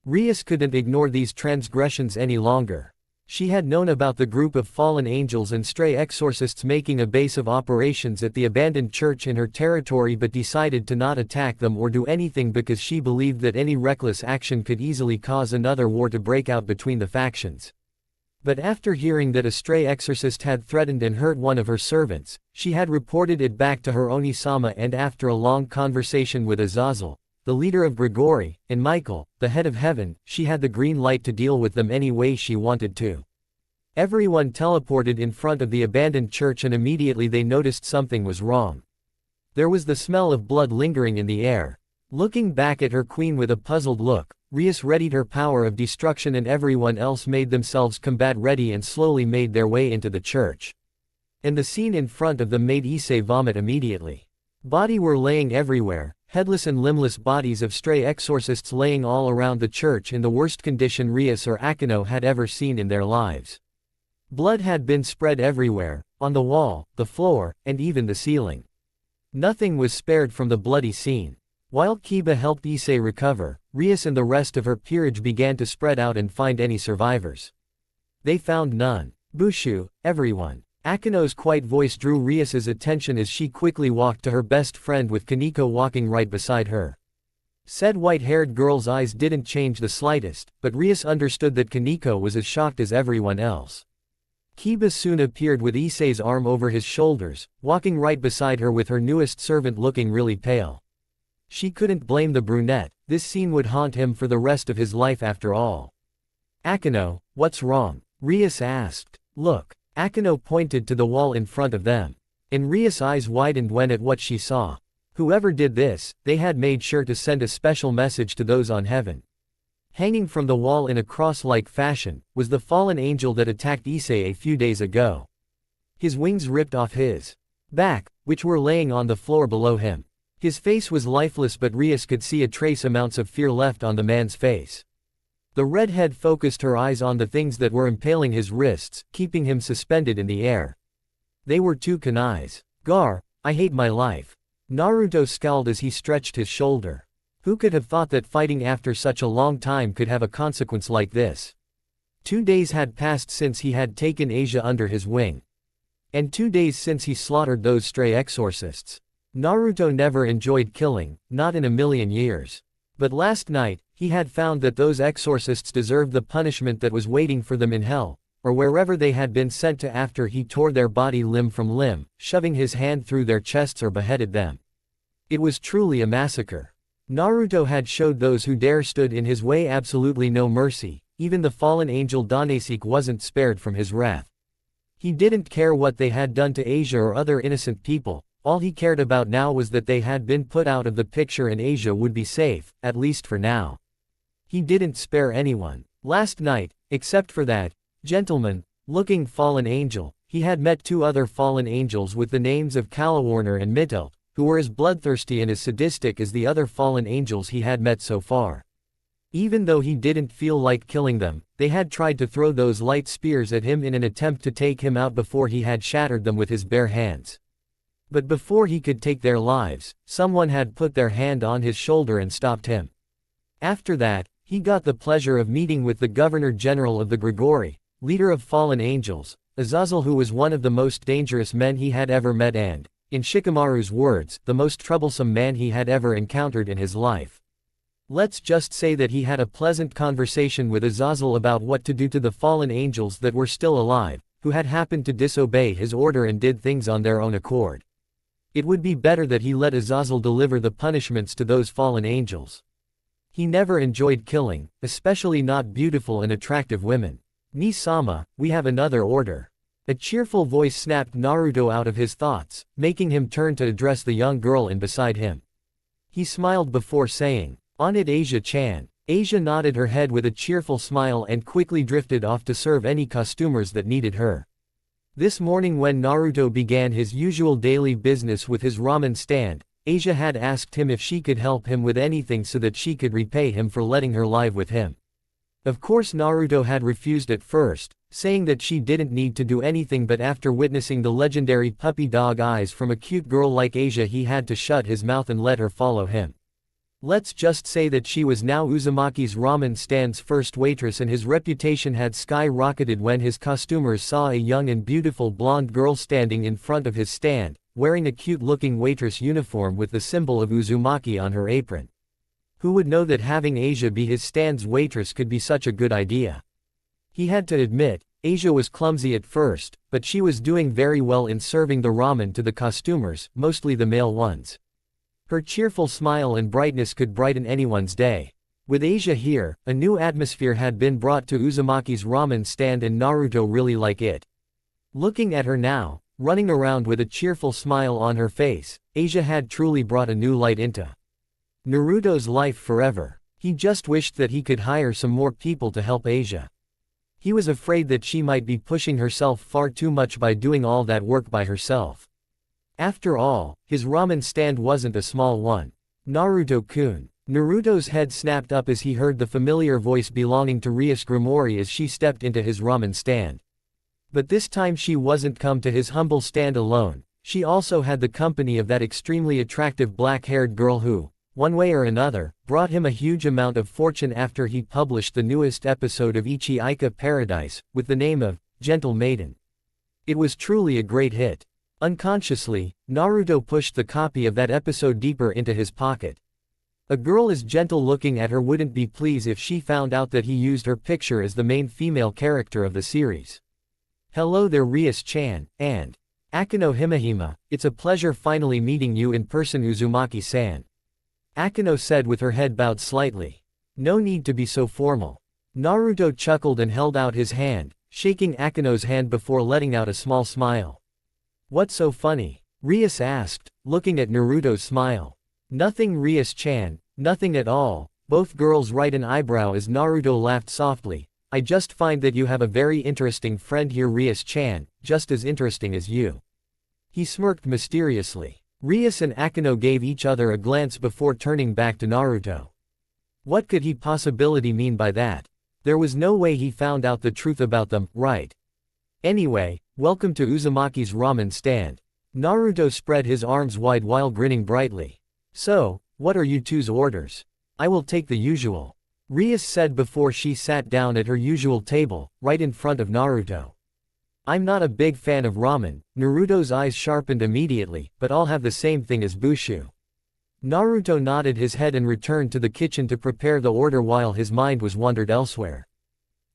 Rias couldn't ignore these transgressions any longer. She had known about the group of fallen angels and stray exorcists making a base of operations at the abandoned church in her territory, but decided to not attack them or do anything because she believed that any reckless action could easily cause another war to break out between the factions. But after hearing that a stray exorcist had threatened and hurt one of her servants, she had reported it back to her Onisama, and after a long conversation with Azazel, the leader of Grigori, and Michael, the head of heaven, she had the green light to deal with them any way she wanted to. Everyone teleported in front of the abandoned church and immediately they noticed something was wrong. There was the smell of blood lingering in the air. Looking back at her queen with a puzzled look, Rias readied her power of destruction and everyone else made themselves combat ready and slowly made their way into the church. And the scene in front of them made Issei vomit immediately. Bodies were laying everywhere, headless and limbless bodies of stray exorcists laying all around the church in the worst condition Rias or Akino had ever seen in their lives. Blood had been spread everywhere, on the wall, the floor, and even the ceiling. Nothing was spared from the bloody scene. While Kiba helped Issei recover, Rias and the rest of her peerage began to spread out and find any survivors. They found none. Bushu, everyone. Akino's quiet voice drew Rias's attention as she quickly walked to her best friend with Kaneko walking right beside her. Said white-haired girl's eyes didn't change the slightest, but Rias understood that Kaneko was as shocked as everyone else. Kiba soon appeared with Issei's arm over his shoulders, walking right beside her with her newest servant looking really pale. She couldn't blame the brunette, this scene would haunt him for the rest of his life after all. Akino, what's wrong? Rias asked. Look. Akino pointed to the wall in front of them. And Rias' eyes widened when at what she saw. Whoever did this, they had made sure to send a special message to those on heaven. Hanging from the wall in a cross-like fashion, was the fallen angel that attacked Issei a few days ago. His wings ripped off his back, which were laying on the floor below him. His face was lifeless, but Rias could see a trace amounts of fear left on the man's face. The redhead focused her eyes on the things that were impaling his wrists, keeping him suspended in the air. They were two kunais. Gar, I hate my life. Naruto scowled as he stretched his shoulder. Who could have thought that fighting after such a long time could have a consequence like this? 2 days had passed since he had taken Asia under his wing. And 2 days since he slaughtered those stray exorcists. Naruto never enjoyed killing, not in a million years. But last night, he had found that those exorcists deserved the punishment that was waiting for them in hell, or wherever they had been sent to after he tore their body limb from limb, shoving his hand through their chests or beheaded them. It was truly a massacre. Naruto had showed those who dare stood in his way absolutely no mercy, even the fallen angel Danasek wasn't spared from his wrath. He didn't care what they had done to Asia or other innocent people, all he cared about now was that they had been put out of the picture and Asia would be safe, at least for now. He didn't spare anyone. Last night, except for that gentleman-looking fallen angel, he had met two other fallen angels with the names of Kalawarner and Mittel, who were as bloodthirsty and as sadistic as the other fallen angels he had met so far. Even though he didn't feel like killing them, they had tried to throw those light spears at him in an attempt to take him out before he had shattered them with his bare hands. But before he could take their lives, someone had put their hand on his shoulder and stopped him. After that, he got the pleasure of meeting with the Governor-General of the Grigori, leader of fallen angels, Azazel, who was one of the most dangerous men he had ever met and, in Shikamaru's words, the most troublesome man he had ever encountered in his life. Let's just say that he had a pleasant conversation with Azazel about what to do to the fallen angels that were still alive, who had happened to disobey his order and did things on their own accord. It would be better that he let Azazel deliver the punishments to those fallen angels. He never enjoyed killing, especially not beautiful and attractive women. Ni-sama, we have another order. A cheerful voice snapped Naruto out of his thoughts, making him turn to address the young girl in beside him. He smiled before saying, "On it, Asia-chan." Asia nodded her head with a cheerful smile and quickly drifted off to serve any costumers that needed her. This morning when Naruto began his usual daily business with his ramen stand, Asia had asked him if she could help him with anything so that she could repay him for letting her live with him. Of course Naruto had refused at first, saying that she didn't need to do anything, but after witnessing the legendary puppy dog eyes from a cute girl like Asia he had to shut his mouth and let her follow him. Let's just say that she was now Uzumaki's ramen stand's first waitress and his reputation had skyrocketed when his costumers saw a young and beautiful blonde girl standing in front of his stand, wearing a cute-looking waitress uniform with the symbol of Uzumaki on her apron. Who would know that having Asia be his stand's waitress could be such a good idea? He had to admit, Asia was clumsy at first, but she was doing very well in serving the ramen to the costumers, mostly the male ones. Her cheerful smile and brightness could brighten anyone's day. With Asia here, a new atmosphere had been brought to Uzumaki's ramen stand and Naruto really liked it. Looking at her now, running around with a cheerful smile on her face, Asia had truly brought a new light into Naruto's life forever. He just wished that he could hire some more people to help Asia. He was afraid that she might be pushing herself far too much by doing all that work by herself. After all, his ramen stand wasn't a small one. Naruto-kun. Naruto's head snapped up as he heard the familiar voice belonging to Rias Grimori as she stepped into his ramen stand. But this time she wasn't come to his humble stand alone, she also had the company of that extremely attractive black-haired girl who, one way or another, brought him a huge amount of fortune after he published the newest episode of Ichi Aika Paradise, with the name of Gentle Maiden. It was truly a great hit. Unconsciously, Naruto pushed the copy of that episode deeper into his pocket. A girl as gentle looking at her wouldn't be pleased if she found out that he used her picture as the main female character of the series. Hello there Rias-chan, and Akano Himahima, it's a pleasure finally meeting you in person Uzumaki-san. Akano said with her head bowed slightly. No need to be so formal. Naruto chuckled and held out his hand, shaking Akano's hand before letting out a small smile. What's so funny? Rias asked, looking at Naruto's smile. Nothing Rias-chan, nothing at all. Both girls right an eyebrow as Naruto laughed softly. I just find that you have a very interesting friend here Rias-chan, just as interesting as you. He smirked mysteriously. Rias and Akano gave each other a glance before turning back to Naruto. What could he possibly mean by that? There was no way he found out the truth about them, right? Anyway, welcome to Uzumaki's ramen stand. Naruto spread his arms wide while grinning brightly. So, what are you two's orders? I will take the usual. Rias said before she sat down at her usual table, right in front of Naruto. I'm not a big fan of ramen, Naruto's eyes sharpened immediately, but I'll have the same thing as Bushu. Naruto nodded his head and returned to the kitchen to prepare the order while his mind was wandered elsewhere.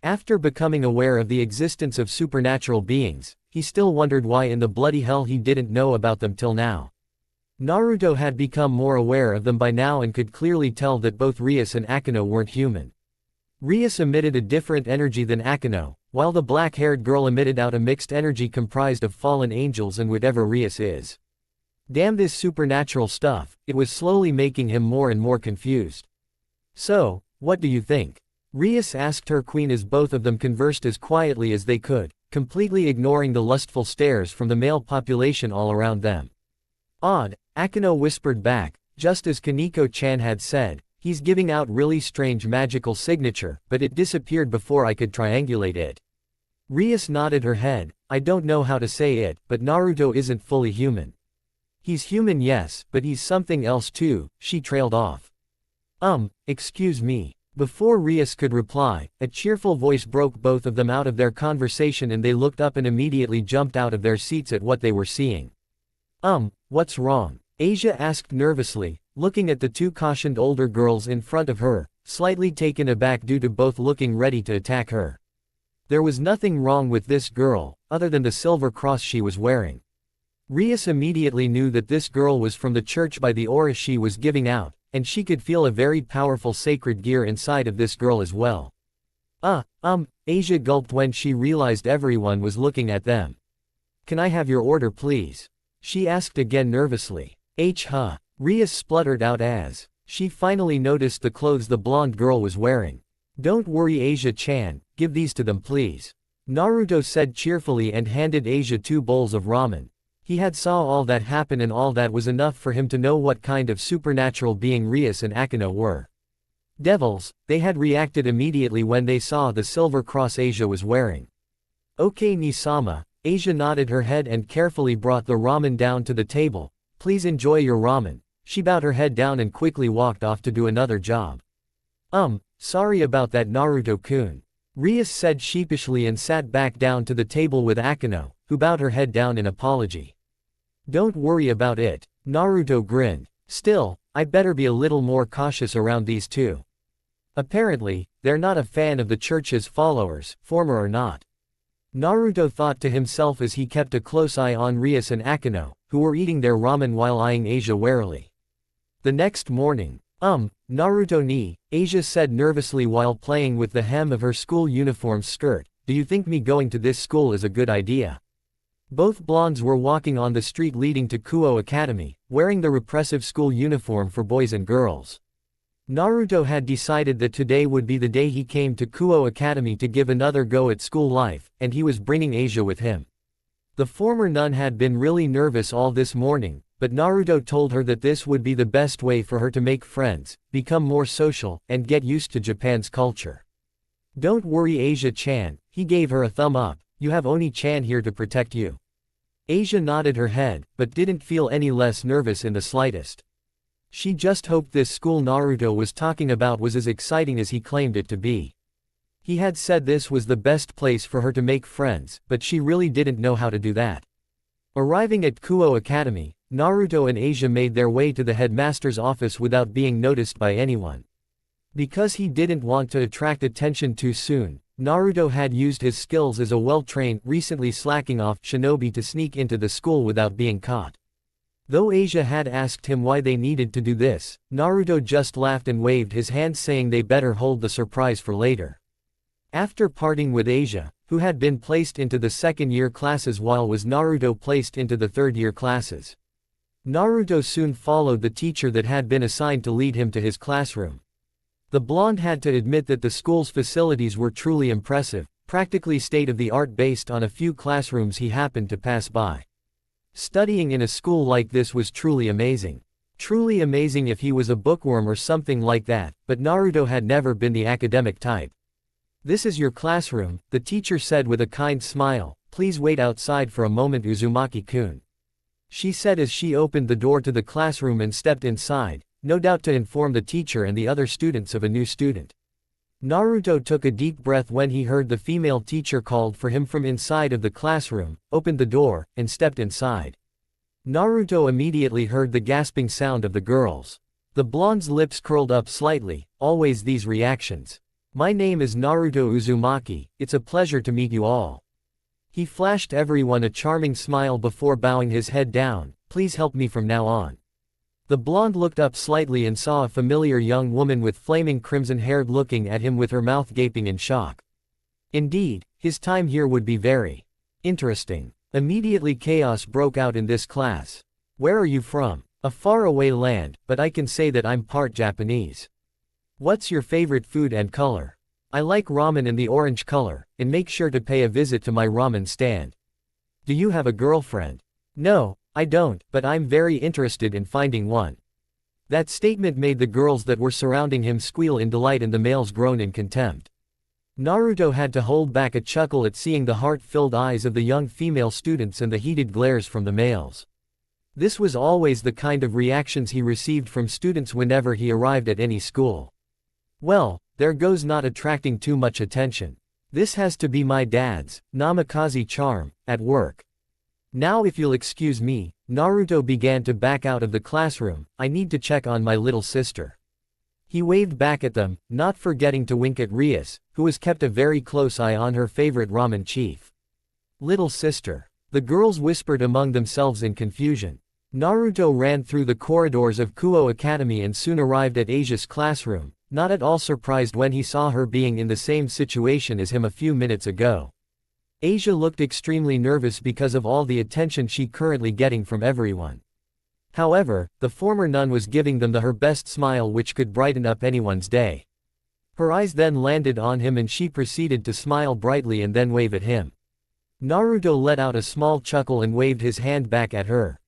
After becoming aware of the existence of supernatural beings, he still wondered why in the bloody hell he didn't know about them till now. Naruto had become more aware of them by now and could clearly tell that both Rias and Akeno weren't human. Rias emitted a different energy than Akeno, while the black-haired girl emitted out a mixed energy comprised of fallen angels and whatever Rias is. Damn this supernatural stuff, it was slowly making him more and more confused. So, what do you think? Rias asked her queen as both of them conversed as quietly as they could, completely ignoring the lustful stares from the male population all around them. Odd, Akeno whispered back, just as Kaneko-chan had said, he's giving out really strange magical signature, but it disappeared before I could triangulate it. Rias nodded her head, I don't know how to say it, but Naruto isn't fully human. He's human yes, but he's something else too, she trailed off. Excuse me. Before Rias could reply, a cheerful voice broke both of them out of their conversation and they looked up and immediately jumped out of their seats at what they were seeing. What's wrong? Asia asked nervously, looking at the two cautioned older girls in front of her, slightly taken aback due to both looking ready to attack her. There was nothing wrong with this girl, other than the silver cross she was wearing. Rias immediately knew that this girl was from the church by the aura she was giving out, and she could feel a very powerful sacred gear inside of this girl as well. Asia gulped when she realized everyone was looking at them. Can I have your order please? She asked again nervously. Rias spluttered out as she finally noticed the clothes the blonde girl was wearing. Don't worry Asia-chan, give these to them please. Naruto said cheerfully and handed Asia 2 bowls of ramen. He had saw all that happen and all that was enough for him to know what kind of supernatural being Rias and Akeno were. Devils, they had reacted immediately when they saw the silver cross Asia was wearing. Okay Nisama, Asia nodded her head and carefully brought the ramen down to the table. Please enjoy your ramen. She bowed her head down and quickly walked off to do another job. Sorry about that Naruto-kun. Rias said sheepishly and sat back down to the table with Akeno, who bowed her head down in apology. Don't worry about it, Naruto grinned. Still, I'd better be a little more cautious around these two. Apparently, they're not a fan of the church's followers, former or not. Naruto thought to himself as he kept a close eye on Rias and Akeno, who were eating their ramen while eyeing Asia warily. The next morning, Naruto ni, Asia said nervously while playing with the hem of her school uniform skirt, do you think me going to this school is a good idea? Both blondes were walking on the street leading to Kuo Academy, wearing the repressive school uniform for boys and girls. Naruto had decided that today would be the day he came to Kuo Academy to give another go at school life, and he was bringing Asia with him. The former nun had been really nervous all this morning, but Naruto told her that this would be the best way for her to make friends, become more social, and get used to Japan's culture. Don't worry Asia-chan, he gave her a thumb up, you have Oni-chan here to protect you. Asia nodded her head, but didn't feel any less nervous in the slightest. She just hoped this school Naruto was talking about was as exciting as he claimed it to be. He had said this was the best place for her to make friends, but she really didn't know how to do that. Arriving at Kuo Academy, Naruto and Asia made their way to the headmaster's office without being noticed by anyone. Because he didn't want to attract attention too soon, Naruto had used his skills as a well-trained, recently slacking off shinobi to sneak into the school without being caught. Though Asia had asked him why they needed to do this, Naruto just laughed and waved his hand saying they better hold the surprise for later. After parting with Asia, who had been placed into the second-year classes while was Naruto placed into the third-year classes. Naruto soon followed the teacher that had been assigned to lead him to his classroom. The blonde had to admit that the school's facilities were truly impressive, practically state-of-the-art based on a few classrooms he happened to pass by. Studying in a school like this was truly amazing. Truly amazing if he was a bookworm or something like that, but Naruto had never been the academic type. This is your classroom, the teacher said with a kind smile, please wait outside for a moment Uzumaki-kun. She said as she opened the door to the classroom and stepped inside, no doubt to inform the teacher and the other students of a new student. Naruto took a deep breath when he heard the female teacher called for him from inside of the classroom, opened the door, and stepped inside. Naruto immediately heard the gasping sound of the girls. The blonde's lips curled up slightly, always these reactions. My name is Naruto Uzumaki, it's a pleasure to meet you all. He flashed everyone a charming smile before bowing his head down. Please help me from now on. The blonde looked up slightly and saw a familiar young woman with flaming crimson hair looking at him with her mouth gaping in shock. Indeed, his time here would be very interesting. Immediately chaos broke out in this class. Where are you from? A faraway land, but I can say that I'm part Japanese. What's your favorite food and color? I like ramen in the orange color, and make sure to pay a visit to my ramen stand. Do you have a girlfriend? No, I don't, but I'm very interested in finding one. That statement made the girls that were surrounding him squeal in delight and the males groan in contempt. Naruto had to hold back a chuckle at seeing the heart-filled eyes of the young female students and the heated glares from the males. This was always the kind of reactions he received from students whenever he arrived at any school. Well, there goes not attracting too much attention. This has to be my dad's namikaze charm at work. Now if you'll excuse me, Naruto began to back out of the classroom. I need to check on my little sister. He waved back at them, not forgetting to wink at Rias, who was kept a very close eye on her favorite ramen chief. Little sister. The girls whispered among themselves in confusion. Naruto ran through the corridors of Kuo Academy and soon arrived at Asia's classroom, not at all surprised when he saw her being in the same situation as him a few minutes ago. Asia looked extremely nervous because of all the attention she currently getting from everyone. However, the former nun was giving them her best smile which could brighten up anyone's day. Her eyes then landed on him and she proceeded to smile brightly and then wave at him. Naruto let out a small chuckle and waved his hand back at her.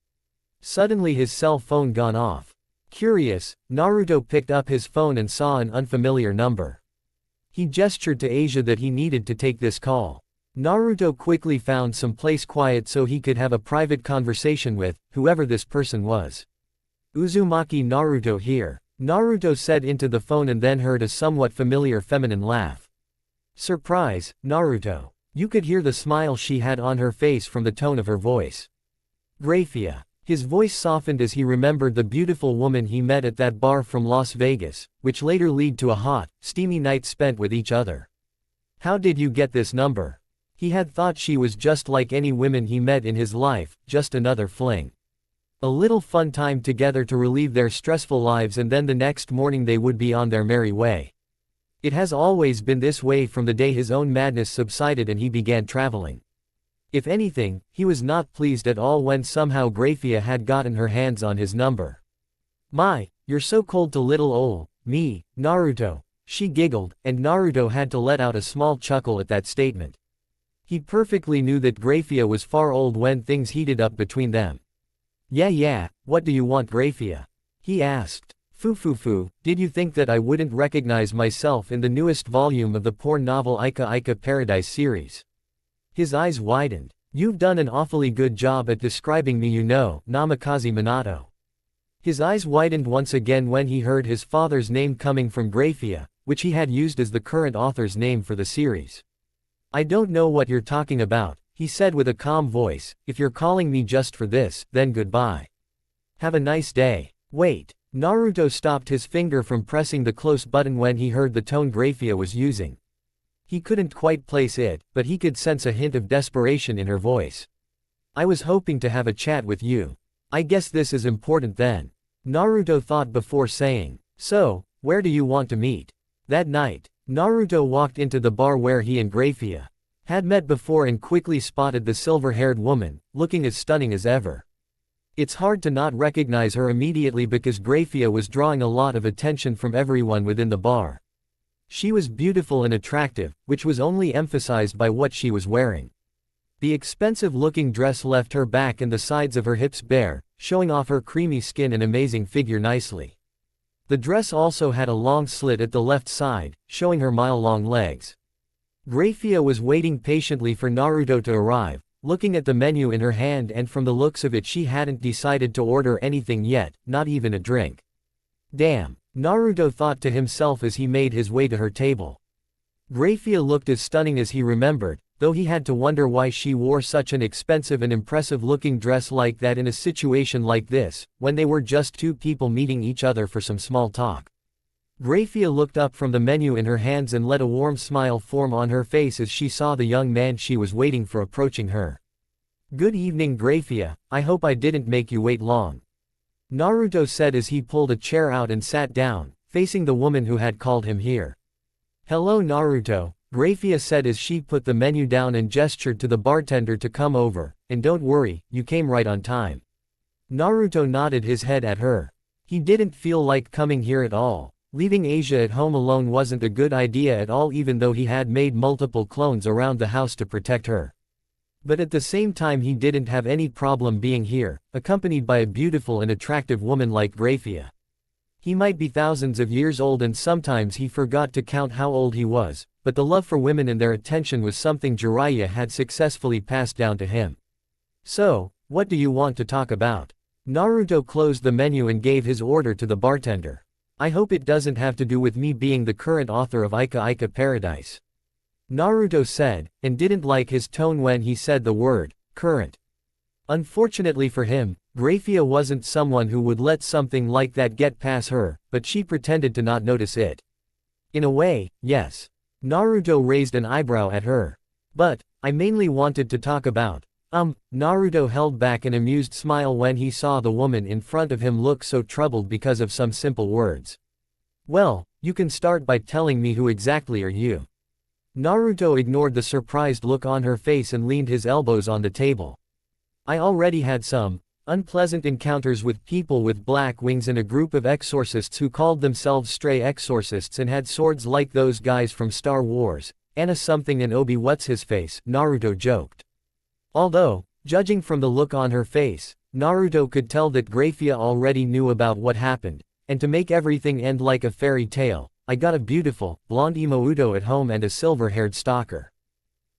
Suddenly his cell phone gone off. Curious, Naruto picked up his phone and saw an unfamiliar number. He gestured to Asia that he needed to take this call. Naruto quickly found some place quiet so he could have a private conversation with whoever this person was. Uzumaki Naruto here, Naruto said into the phone and then heard a somewhat familiar feminine laugh. Surprise, Naruto. You could hear the smile she had on her face from the tone of her voice. Graphia. His voice softened as he remembered the beautiful woman he met at that bar from Las Vegas, which later led to a hot, steamy night spent with each other. How did you get this number? He had thought she was just like any women he met in his life, just another fling. A little fun time together to relieve their stressful lives and then the next morning they would be on their merry way. It has always been this way from the day his own madness subsided and he began traveling. If anything, he was not pleased at all when somehow Graphia had gotten her hands on his number. My, you're so cold to little ol' me, Naruto. She giggled, and Naruto had to let out a small chuckle at that statement. He perfectly knew that Graphia was far old when things heated up between them. Yeah, what do you want Graphia? He asked. Foo, did you think that I wouldn't recognize myself in the newest volume of the porn novel Ika Paradise series? His eyes widened. You've done an awfully good job at describing me, Namikaze Minato. His eyes widened once again when he heard his father's name coming from Graphia, which he had used as the current author's name for the series. I don't know what you're talking about, he said with a calm voice. If you're calling me just for this, then goodbye. Have a nice day. Wait. Naruto stopped his finger from pressing the close button when he heard the tone Graphia was using. He couldn't quite place it, but he could sense a hint of desperation in her voice. I was hoping to have a chat with you. I guess this is important then. Naruto thought before saying. So, where do you want to meet? That night, Naruto walked into the bar where he and Graphia had met before and quickly spotted the silver-haired woman, looking as stunning as ever. It's hard to not recognize her immediately because Graphia was drawing a lot of attention from everyone within the bar. She was beautiful and attractive, which was only emphasized by what she was wearing. The expensive-looking dress left her back and the sides of her hips bare, showing off her creamy skin and amazing figure nicely. The dress also had a long slit at the left side, showing her mile-long legs. Graphia was waiting patiently for Naruto to arrive, looking at the menu in her hand, and from the looks of it she hadn't decided to order anything yet, not even a drink. Damn, Naruto thought to himself as he made his way to her table. Graphia looked as stunning as he remembered, though he had to wonder why she wore such an expensive and impressive-looking dress like that in a situation like this, when they were just two people meeting each other for some small talk. Graphia looked up from the menu in her hands and let a warm smile form on her face as she saw the young man she was waiting for approaching her. "Good evening, Graphia, I hope I didn't make you wait long," Naruto said as he pulled a chair out and sat down, facing the woman who had called him here. "Hello Naruto," Graphia said as she put the menu down and gestured to the bartender to come over, "and don't worry, you came right on time." Naruto nodded his head at her. He didn't feel like coming here at all. Leaving Asia at home alone wasn't a good idea at all, even though he had made multiple clones around the house to protect her. But at the same time he didn't have any problem being here, accompanied by a beautiful and attractive woman like Graphia. He might be thousands of years old and sometimes he forgot to count how old he was, but the love for women and their attention was something Jiraiya had successfully passed down to him. "So, what do you want to talk about?" Naruto closed the menu and gave his order to the bartender. "I hope it doesn't have to do with me being the current author of Ika Ika Paradise," Naruto said, and didn't like his tone when he said the word, current. Unfortunately for him, Graphia wasn't someone who would let something like that get past her, but she pretended to not notice it. "In a way, yes." Naruto raised an eyebrow at her. "But, I mainly wanted to talk about, Naruto held back an amused smile when he saw the woman in front of him look so troubled because of some simple words. "Well, you can start by telling me who exactly are you?" Naruto ignored the surprised look on her face and leaned his elbows on the table. "I already had some unpleasant encounters with people with black wings and a group of exorcists who called themselves stray exorcists and had swords like those guys from Star Wars, Anna something and Obi what's his face," Naruto joked. Although, judging from the look on her face, Naruto could tell that Graphia already knew about what happened, and to make everything end like a fairy tale, "I got a beautiful, blonde immortal at home and a silver-haired stalker.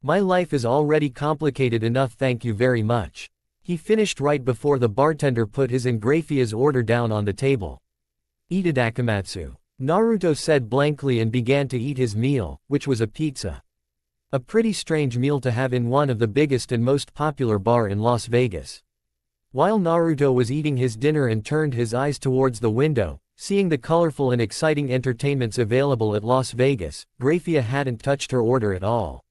My life is already complicated enough, thank you very much." He finished right before the bartender put his and Graphia's order down on the table. "Itadakimasu," Naruto said blankly and began to eat his meal, which was a pizza. A pretty strange meal to have in one of the biggest and most popular bar in Las Vegas. While Naruto was eating his dinner and turned his eyes towards the window, seeing the colorful and exciting entertainments available at Las Vegas, Graphia hadn't touched her order at all.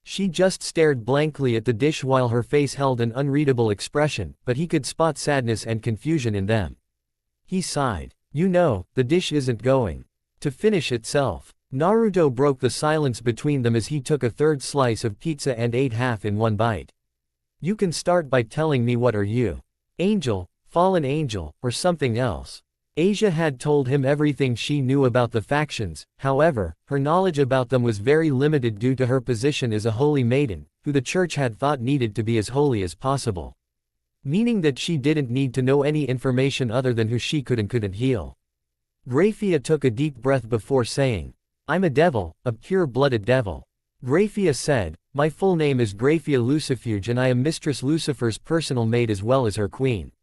She just stared blankly at the dish while her face held an unreadable expression, but he could spot sadness and confusion in them. He sighed. "You know, the dish isn't going to finish itself." Naruto broke the silence between them as he took a third slice of pizza and ate half in one bite. "You can start by telling me, what are you? Angel, fallen angel, or something else?" Asia had told him everything she knew about the factions, however, her knowledge about them was very limited due to her position as a holy maiden, who the church had thought needed to be as holy as possible. Meaning that she didn't need to know any information other than who she could and couldn't heal. Graphia took a deep breath before saying, "I'm a devil, a pure-blooded devil." Graphia said, "My full name is Graphia Lucifuge and I am Mistress Lucifer's personal maid as well as her queen."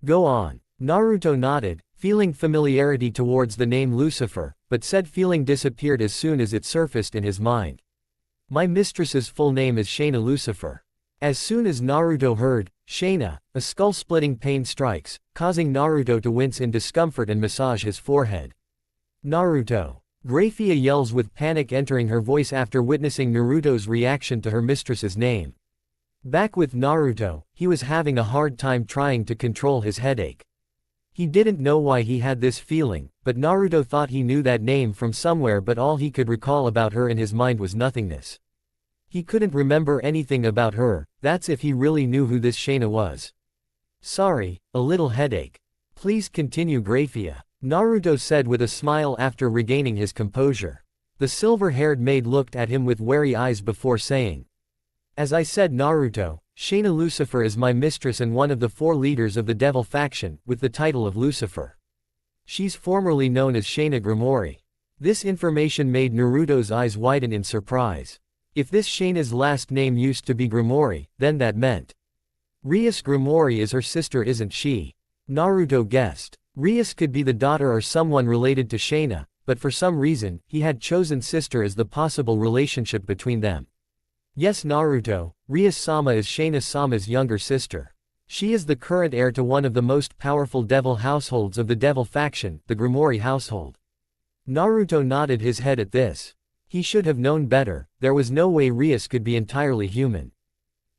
"Go on." Naruto nodded, feeling familiarity towards the name Lucifer, but said feeling disappeared as soon as it surfaced in his mind. "My mistress's full name is Shana Lucifer." As soon as Naruto heard Shana, a skull-splitting pain strikes, causing Naruto to wince in discomfort and massage his forehead. "Naruto!" Graphia yells with panic entering her voice after witnessing Naruto's reaction to her mistress's name. Back with Naruto, he was having a hard time trying to control his headache. He didn't know why he had this feeling, but Naruto thought he knew that name from somewhere, but all he could recall about her in his mind was nothingness. He couldn't remember anything about her, that's if he really knew who this Shana was. "Sorry, a little headache. Please continue, Graphia," Naruto said with a smile after regaining his composure. The silver-haired maid looked at him with wary eyes before saying, "As I said, Naruto, Shana Lucifer is my mistress and one of the 4 leaders of the Devil faction, with the title of Lucifer. She's formerly known as Shana Grimori." This information made Naruto's eyes widen in surprise. If this Shana's last name used to be Grimori, then that meant Rias Grimori is her sister, isn't she? Naruto guessed. Rias could be the daughter or someone related to Shana, but for some reason, he had chosen sister as the possible relationship between them. Yes, Naruto, Rias-sama is Shana-sama's younger sister. She is the current heir to one of the most powerful devil households of the devil faction, the Grimori household. Naruto nodded his head at this. He should have known better, there was no way Rias could be entirely human.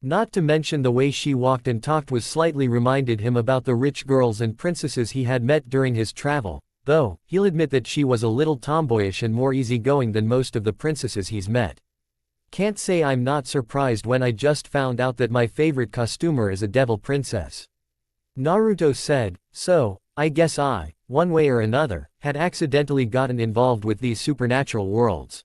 Not to mention the way she walked and talked was slightly reminded him about the rich girls and princesses he had met during his travel, though, he'll admit that she was a little tomboyish and more easygoing than most of the princesses he's met. Can't say I'm not surprised when I just found out that my favorite costumer is a devil princess. Naruto said, so, I guess I, one way or another, had accidentally gotten involved with these supernatural worlds.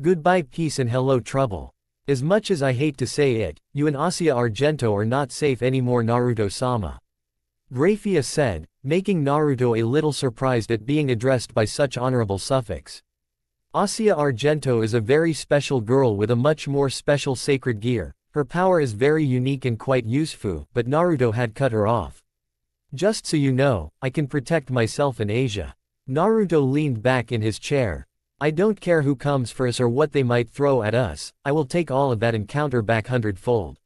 Goodbye peace and hello trouble. As much as I hate to say it, you and Asuya Argento are not safe anymore Naruto-sama. Grafia said, making Naruto a little surprised at being addressed by such honorable suffix. Asuya Argento is a very special girl with a much more special sacred gear. Her power is very unique and quite useful, but Naruto had cut her off. Just so you know, I can protect myself in Asia. Naruto leaned back in his chair. I don't care who comes for us or what they might throw at us, I will take all of that and counter back hundredfold.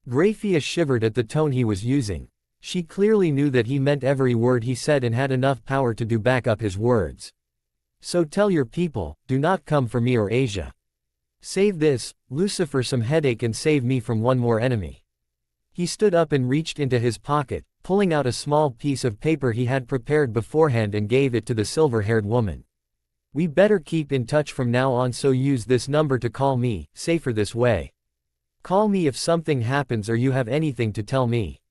Grafia shivered at the tone he was using. She clearly knew that he meant every word he said and had enough power to back up his words. So tell your people, do not come for me or Asia. Save this, Lucifer some headache and save me from one more enemy. He stood up and reached into his pocket, pulling out a small piece of paper he had prepared beforehand and gave it to the silver-haired woman. We better keep in touch from now on, so use this number to call me, safer this way. Call me if something happens or you have anything to tell me.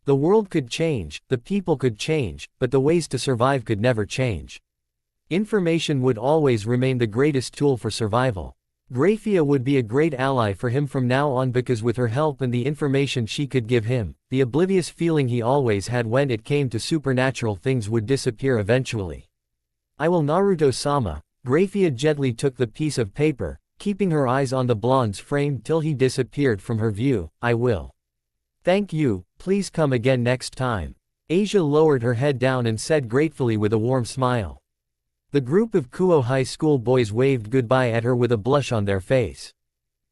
The world could change, the people could change, but the ways to survive could never change. Information would always remain the greatest tool for survival. Grafia would be a great ally for him from now on because with her help and the information she could give him, the oblivious feeling he always had when it came to supernatural things would disappear eventually. I will Naruto-sama. Grafia gently took the piece of paper, keeping her eyes on the blonde's frame till he disappeared from her view. I will. Thank you, please come again next time. Asia lowered her head down and said gratefully with a warm smile. The group of Kuo High School boys waved goodbye at her with a blush on their face.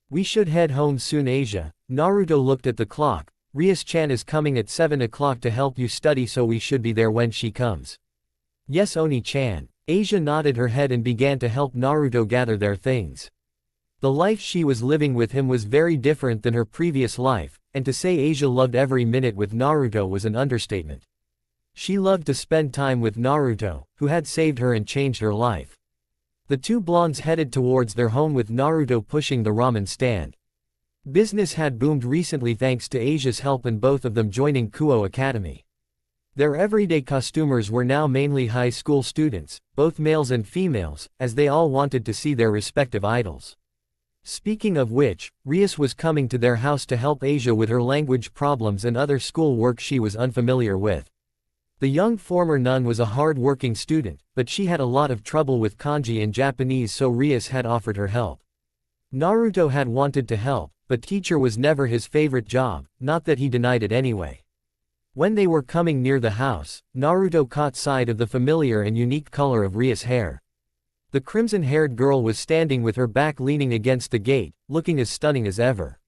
We should head home soon Asia. Naruto looked at the clock. Rias-chan is coming at 7 o'clock to help you study, so we should be there when she comes. Yes Oni-chan. Asia nodded her head and began to help Naruto gather their things. The life she was living with him was very different than her previous life, and to say Asia loved every minute with Naruto was an understatement. She loved to spend time with Naruto, who had saved her and changed her life. The two blondes headed towards their home with Naruto pushing the ramen stand. Business had boomed recently thanks to Asia's help and both of them joining Kuo Academy. Their everyday costumers were now mainly high school students, both males and females, as they all wanted to see their respective idols. Speaking of which, Rias was coming to their house to help Asia with her language problems and other school work she was unfamiliar with. The young former nun was a hard-working student, but she had a lot of trouble with kanji and Japanese, so Rias had offered her help. Naruto had wanted to help, but teacher was never his favorite job, not that he denied it anyway. When they were coming near the house, Naruto caught sight of the familiar and unique color of Rias' hair. The crimson-haired girl was standing with her back leaning against the gate, looking as stunning as ever.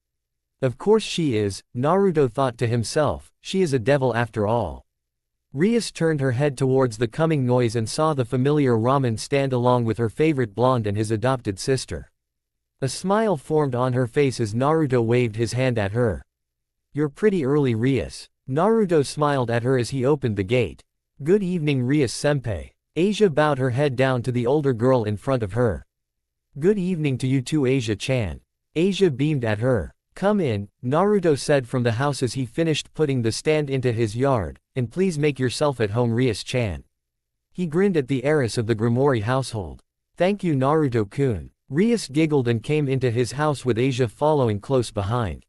Of course she is, Naruto thought to himself, she is a devil after all. Rias turned her head towards the coming noise and saw the familiar ramen stand along with her favorite blonde and his adopted sister. A smile formed on her face as Naruto waved his hand at her. You're pretty early Rias. Naruto smiled at her as he opened the gate. Good evening Rias-senpai. Asia bowed her head down to the older girl in front of her. Good evening to you too Asia-chan. Asia beamed at her. Come in, Naruto said from the house as he finished putting the stand into his yard, and please make yourself at home Rias-chan. He grinned at the heiress of the Grimoire household. Thank you Naruto-kun. Rias giggled and came into his house with Asia following close behind.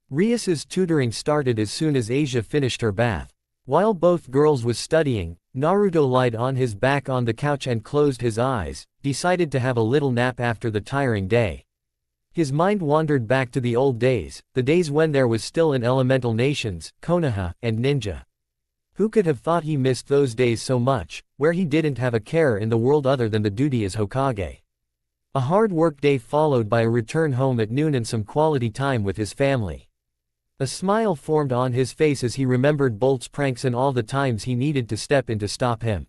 Rias's tutoring started as soon as Asia finished her bath. While both girls was studying, Naruto lied on his back on the couch and closed his eyes, decided to have a little nap after the tiring day. His mind wandered back to the old days, the days when there was still an elemental nations, Konoha, and ninja. Who could have thought he missed those days so much, where he didn't have a care in the world other than the duty as Hokage. A hard work day followed by a return home at noon and some quality time with his family. A smile formed on his face as he remembered Bolt's pranks and all the times he needed to step in to stop him.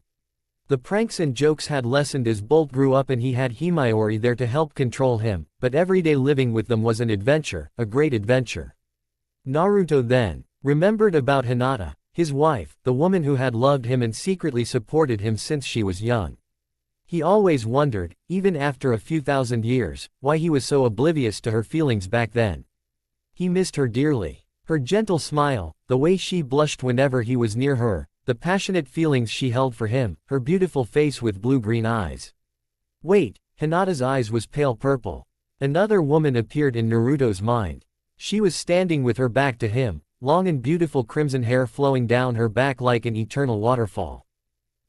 The pranks and jokes had lessened as Bolt grew up and he had Himaiori there to help control him, but everyday living with them was an adventure, a great adventure. Naruto then remembered about Hinata, his wife, the woman who had loved him and secretly supported him since she was young. He always wondered, even after a few thousand years, why he was so oblivious to her feelings back then. He missed her dearly. Her gentle smile, the way she blushed whenever he was near her, the passionate feelings she held for him, her beautiful face with blue-green eyes. Wait, Hinata's eyes was pale purple. Another woman appeared in Naruto's mind. She was standing with her back to him, long and beautiful crimson hair flowing down her back like an eternal waterfall.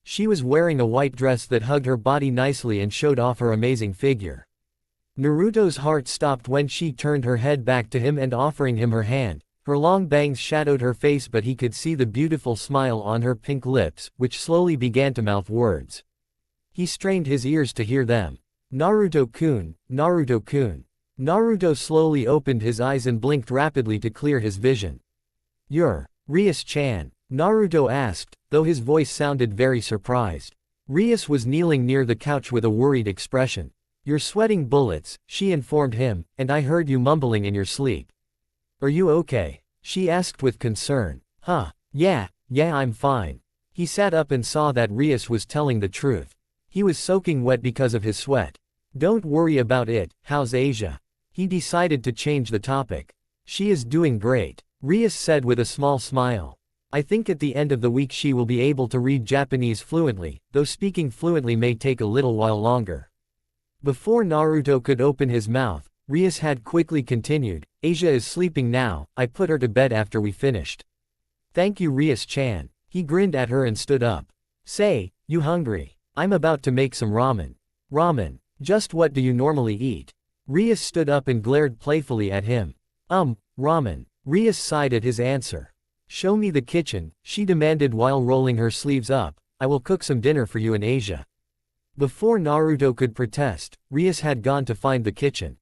She was wearing a white dress that hugged her body nicely and showed off her amazing figure. Naruto's heart stopped when she turned her head back to him and offering him her hand. Her long bangs shadowed her face but he could see the beautiful smile on her pink lips, which slowly began to mouth words. He strained his ears to hear them. Naruto-kun, Naruto-kun. Naruto slowly opened his eyes and blinked rapidly to clear his vision. You're Rias-chan? Naruto asked, though his voice sounded very surprised. Rias was kneeling near the couch with a worried expression. You're sweating bullets, she informed him, and I heard you mumbling in your sleep. Are you okay? She asked with concern. Yeah, I'm fine. He sat up and saw that Rias was telling the truth. He was soaking wet because of his sweat. Don't worry about it, how's Asia? He decided to change the topic. She is doing great, Rias said with a small smile. I think at the end of the week she will be able to read Japanese fluently, though speaking fluently may take a little while longer. Before Naruto could open his mouth, Rias had quickly continued, Asia is sleeping now, I put her to bed after we finished. Thank you Rias-chan. He grinned at her and stood up. Say, you hungry? I'm about to make some ramen. Ramen? Just what do you normally eat? Rias stood up and glared playfully at him. Ramen. Rias sighed at his answer. Show me the kitchen, she demanded while rolling her sleeves up. I will cook some dinner for you in Asia. Before Naruto could protest, Rias had gone to find the kitchen.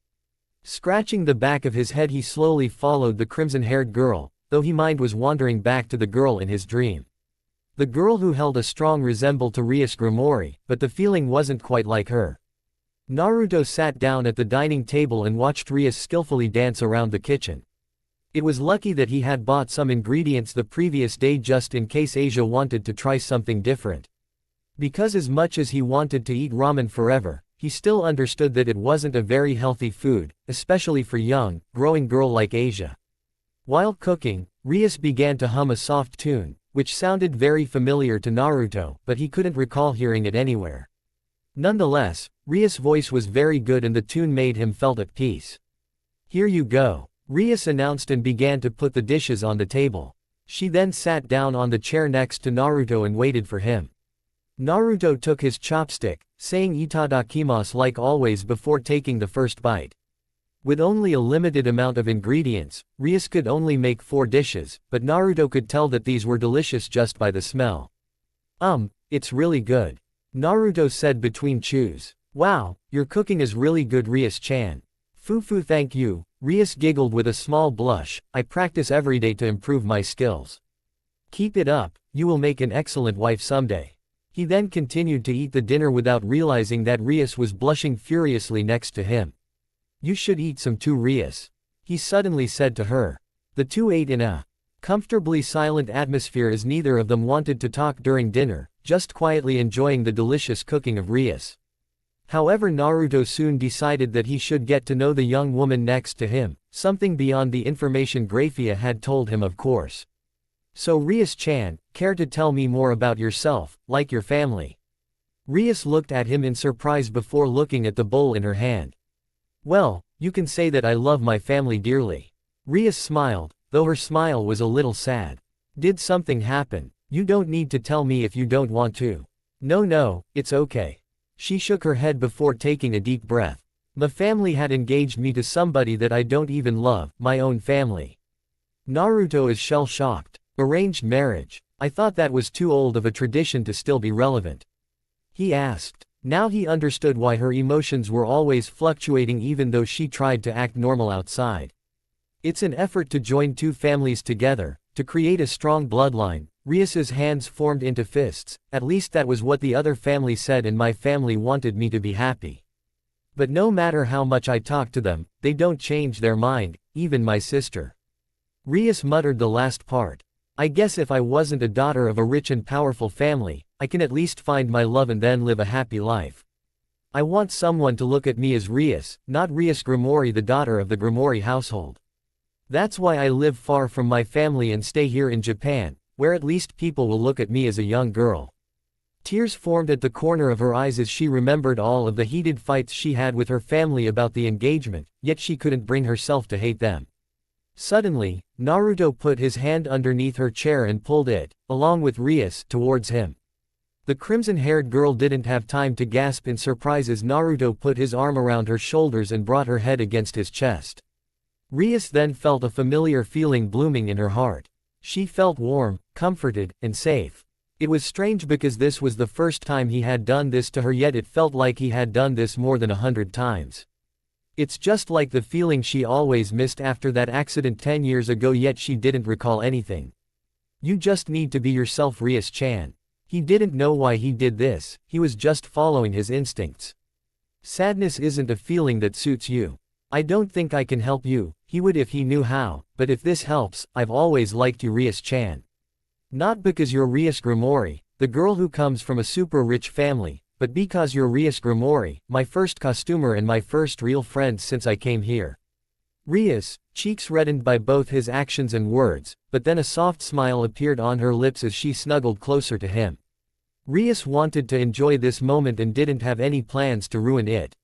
Scratching the back of his head he slowly followed the crimson-haired girl, though his mind was wandering back to the girl in his dream. The girl who held a strong resemblance to Rias Grimori, but the feeling wasn't quite like her. Naruto sat down at the dining table and watched Rias skillfully dance around the kitchen. It was lucky that he had bought some ingredients the previous day just in case Asia wanted to try something different. Because as much as he wanted to eat ramen forever, he still understood that it wasn't a very healthy food, especially for young, growing girl like Asia. While cooking, Rias began to hum a soft tune, which sounded very familiar to Naruto, but he couldn't recall hearing it anywhere. Nonetheless, Rias' voice was very good and the tune made him felt at peace. Here you go, Rias announced and began to put the dishes on the table. She then sat down on the chair next to Naruto and waited for him. Naruto took his chopstick, saying itadakimasu like always before taking the first bite. With only a limited amount of ingredients, Rias could only make 4 dishes, but Naruto could tell that these were delicious just by the smell. It's really good. Naruto said between chews. Wow, your cooking is really good Rias-chan. Fufu thank you, Rias giggled with a small blush, I practice every day to improve my skills. Keep it up, you will make an excellent wife someday. He then continued to eat the dinner without realizing that Rias was blushing furiously next to him. You should eat some too Rias. He suddenly said to her. The two ate in a comfortably silent atmosphere as neither of them wanted to talk during dinner, just quietly enjoying the delicious cooking of Rias. However, Naruto soon decided that he should get to know the young woman next to him, something beyond the information Graphia had told him of course. So Rias-chan, care to tell me more about yourself, like your family? Rias looked at him in surprise before looking at the bowl in her hand. Well, you can say that I love my family dearly. Rias smiled, though her smile was a little sad. Did something happen? You don't need to tell me if you don't want to. No, it's okay. She shook her head before taking a deep breath. My family had engaged me to somebody that I don't even love, my own family. Naruto is shell-shocked. Arranged marriage. I thought that was too old of a tradition to still be relevant. He asked. Now he understood why her emotions were always fluctuating even though she tried to act normal outside. It's an effort to join two families together, to create a strong bloodline, Rias's hands formed into fists. At least that was what the other family said, and my family wanted me to be happy. But no matter how much I talk to them, they don't change their mind, even my sister. Rias muttered the last part. I guess if I wasn't a daughter of a rich and powerful family, I can at least find my love and then live a happy life. I want someone to look at me as Rias, not Rias Grimoire, the daughter of the Grimoire household. That's why I live far from my family and stay here in Japan, where at least people will look at me as a young girl. Tears formed at the corner of her eyes as she remembered all of the heated fights she had with her family about the engagement, yet she couldn't bring herself to hate them. Suddenly, Naruto put his hand underneath her chair and pulled it, along with Rias, towards him. The crimson-haired girl didn't have time to gasp in surprise as Naruto put his arm around her shoulders and brought her head against his chest. Rias then felt a familiar feeling blooming in her heart. She felt warm, comforted, and safe. It was strange because this was the first time he had done this to her, yet it felt like he had done this more than 100 times. It's just like the feeling she always missed after that accident 10 years ago, yet she didn't recall anything. You just need to be yourself, Rias-chan. He didn't know why he did this, he was just following his instincts. Sadness isn't a feeling that suits you. I don't think I can help you, he would if he knew how, but if this helps, I've always liked you, Rias-chan. Not because you're Rias Grimoire, the girl who comes from a super rich family, but because you're Rias Grimoire, my first costumer and my first real friend since I came here. Rias, cheeks reddened by both his actions and words, but then a soft smile appeared on her lips as she snuggled closer to him. Rias wanted to enjoy this moment and didn't have any plans to ruin it.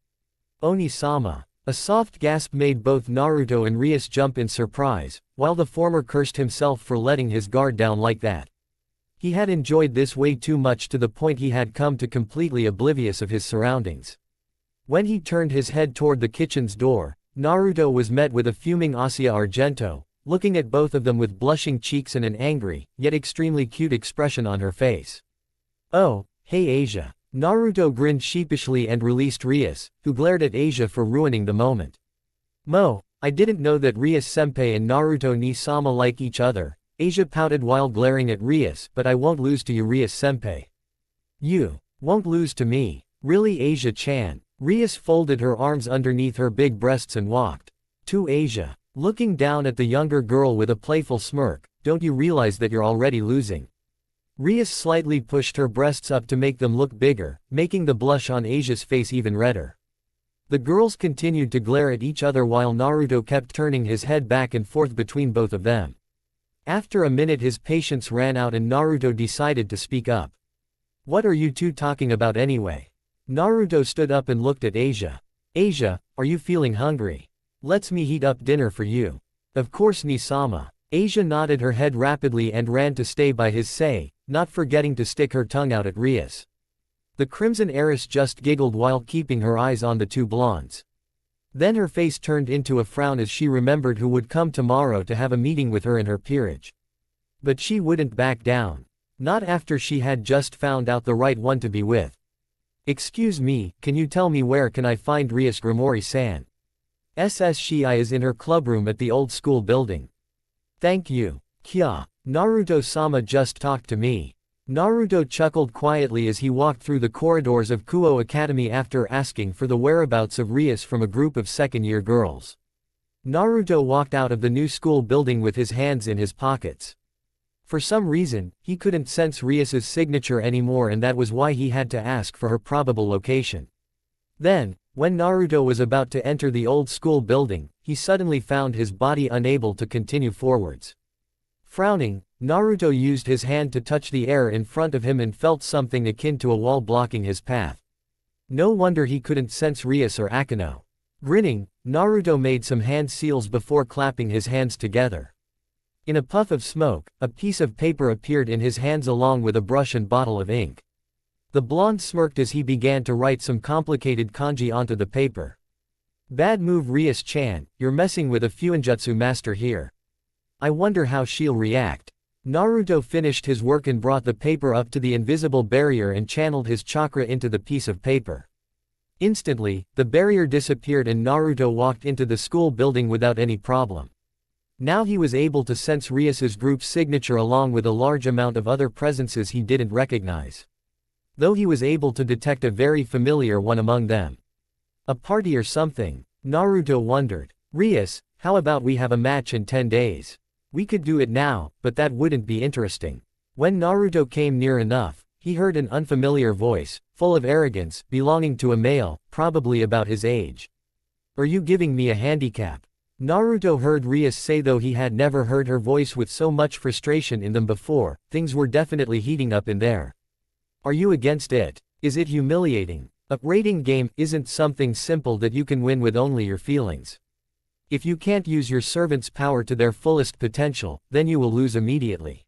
Oni-sama. A soft gasp made both Naruto and Rias jump in surprise, while the former cursed himself for letting his guard down like that. He had enjoyed this way too much to the point he had come to completely oblivious of his surroundings. When he turned his head toward the kitchen's door, Naruto was met with a fuming Asia Argento, looking at both of them with blushing cheeks and an angry, yet extremely cute expression on her face. Oh, hey Asia. Naruto grinned sheepishly and released Rias, who glared at Asia for ruining the moment. I didn't know that Rias-senpai and Naruto-ni-sama like each other. Asia pouted while glaring at Rias, but I won't lose to you, Rias-senpai. You won't lose to me. Really, Asia-chan? Rias folded her arms underneath her big breasts and walked to Asia, looking down at the younger girl with a playful smirk. Don't you realize that you're already losing? Rias slightly pushed her breasts up to make them look bigger, making the blush on Asia's face even redder. The girls continued to glare at each other while Naruto kept turning his head back and forth between both of them. After a minute his patience ran out and Naruto decided to speak up. What are you two talking about anyway? Naruto stood up and looked at Asia. Asia, are you feeling hungry? Let's me heat up dinner for you. Of course, Ni-sama. Asia nodded her head rapidly and ran to stay by his side, not forgetting to stick her tongue out at Rias. The crimson heiress just giggled while keeping her eyes on the two blondes. Then her face turned into a frown as she remembered who would come tomorrow to have a meeting with her in her peerage. But she wouldn't back down. Not after she had just found out the right one to be with. Excuse me, can you tell me where can I find Rias Grimoire-san? She is in her clubroom at the old school building. Thank you. Kya. Naruto-sama just talked to me. Naruto chuckled quietly as he walked through the corridors of Kuo Academy after asking for the whereabouts of Rias from a group of second-year girls. Naruto walked out of the new school building with his hands in his pockets. For some reason, he couldn't sense Rias's signature anymore, and that was why he had to ask for her probable location. Then, when Naruto was about to enter the old school building, he suddenly found his body unable to continue forwards. Frowning, Naruto used his hand to touch the air in front of him and felt something akin to a wall blocking his path. No wonder he couldn't sense Rias or Akeno. Grinning, Naruto made some hand seals before clapping his hands together. In a puff of smoke, a piece of paper appeared in his hands along with a brush and bottle of ink. The blonde smirked as he began to write some complicated kanji onto the paper. Bad move, Rias-chan, you're messing with a fuinjutsu master here. I wonder how she'll react. Naruto finished his work and brought the paper up to the invisible barrier and channeled his chakra into the piece of paper. Instantly, the barrier disappeared and Naruto walked into the school building without any problem. Now he was able to sense Rias's group's signature along with a large amount of other presences he didn't recognize. Though he was able to detect a very familiar one among them. A party or something? Naruto wondered. Rias, how about we have a match in 10 days? We could do it now, but that wouldn't be interesting. When Naruto came near enough, he heard an unfamiliar voice, full of arrogance, belonging to a male, probably about his age. Are you giving me a handicap? Naruto heard Rias say, though he had never heard her voice with so much frustration in them before. Things were definitely heating up in there. Are you against it? Is it humiliating? A rating game isn't something simple that you can win with only your feelings. If you can't use your servant's power to their fullest potential, then you will lose immediately.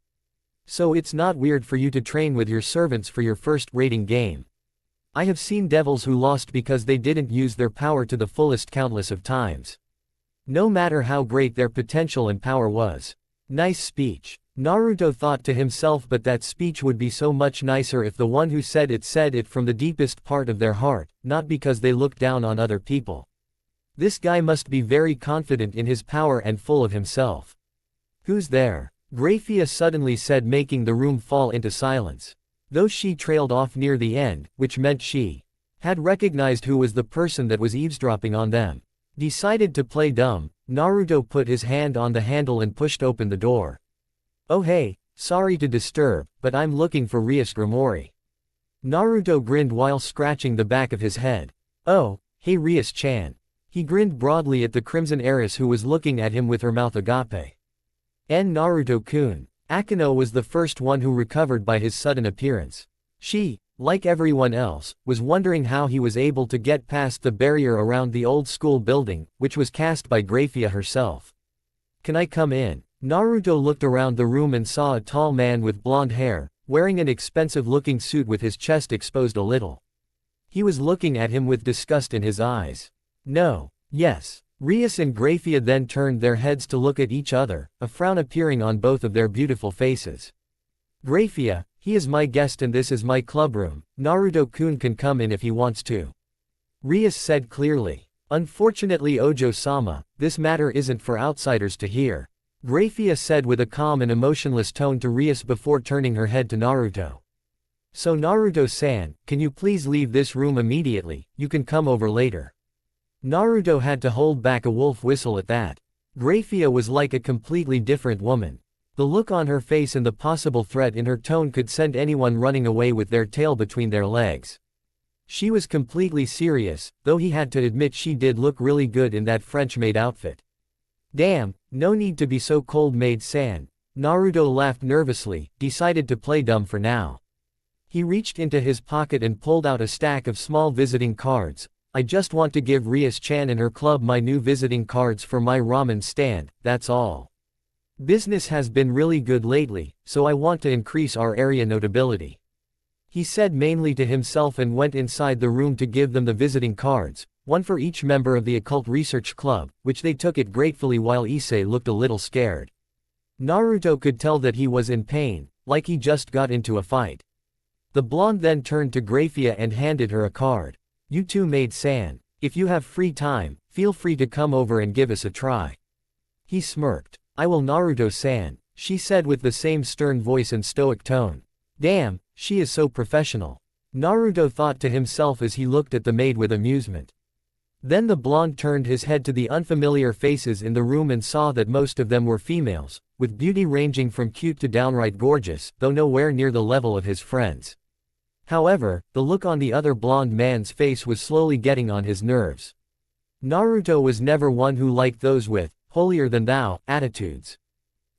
So it's not weird for you to train with your servants for your first rating game. I have seen devils who lost because they didn't use their power to the fullest countless of times. No matter how great their potential and power was. Nice speech. Naruto thought to himself, but that speech would be so much nicer if the one who said it from the deepest part of their heart, not because they looked down on other people. This guy must be very confident in his power and full of himself. Who's there? Graphia suddenly said, making the room fall into silence. Though she trailed off near the end, which meant she had recognized who was the person that was eavesdropping on them. Decided to play dumb, Naruto put his hand on the handle and pushed open the door. Oh hey, sorry to disturb, but I'm looking for Rias Grimori. Naruto grinned while scratching the back of his head. Oh, hey Rias-chan. He grinned broadly at the Crimson Heiress who was looking at him with her mouth agape. Naruto-kun. Akino was the first one who recovered by his sudden appearance. She, like everyone else, was wondering how he was able to get past the barrier around the old school building, which was cast by Graphia herself. Can I come in? Naruto looked around the room and saw a tall man with blonde hair, wearing an expensive-looking suit with his chest exposed a little. He was looking at him with disgust in his eyes. No. Yes. Rias and Graphia then turned their heads to look at each other, a frown appearing on both of their beautiful faces. Graphia, he is my guest and this is my clubroom. Naruto-kun can come in if he wants to. Rias said clearly. Unfortunately Ojo-sama, this matter isn't for outsiders to hear. Graphia said with a calm and emotionless tone to Rias before turning her head to Naruto. So Naruto-san, can you please leave this room immediately? You can come over later. Naruto had to hold back a wolf whistle at that. Graphia was like a completely different woman. The look on her face and the possible threat in her tone could send anyone running away with their tail between their legs. She was completely serious, though he had to admit she did look really good in that French-maid outfit. Damn, no need to be so cold, maid-san. Naruto laughed nervously, decided to play dumb for now. He reached into his pocket and pulled out a stack of small visiting cards. I just want to give Rias-chan and her club my new visiting cards for my ramen stand, that's all. Business has been really good lately, so I want to increase our area notability. He said mainly to himself and went inside the room to give them the visiting cards, one for each member of the Occult Research Club, which they took it gratefully while Issei looked a little scared. Naruto could tell that he was in pain, like he just got into a fight. The blonde then turned to Graphia and handed her a card. You too, maid-san. If you have free time, feel free to come over and give us a try. He smirked. I will, Naruto-san, she said with the same stern voice and stoic tone. Damn, she is so professional. Naruto thought to himself as he looked at the maid with amusement. Then the blonde turned his head to the unfamiliar faces in the room and saw that most of them were females, with beauty ranging from cute to downright gorgeous, though nowhere near the level of his friends. However, the look on the other blonde man's face was slowly getting on his nerves. Naruto was never one who liked those with holier-than-thou attitudes.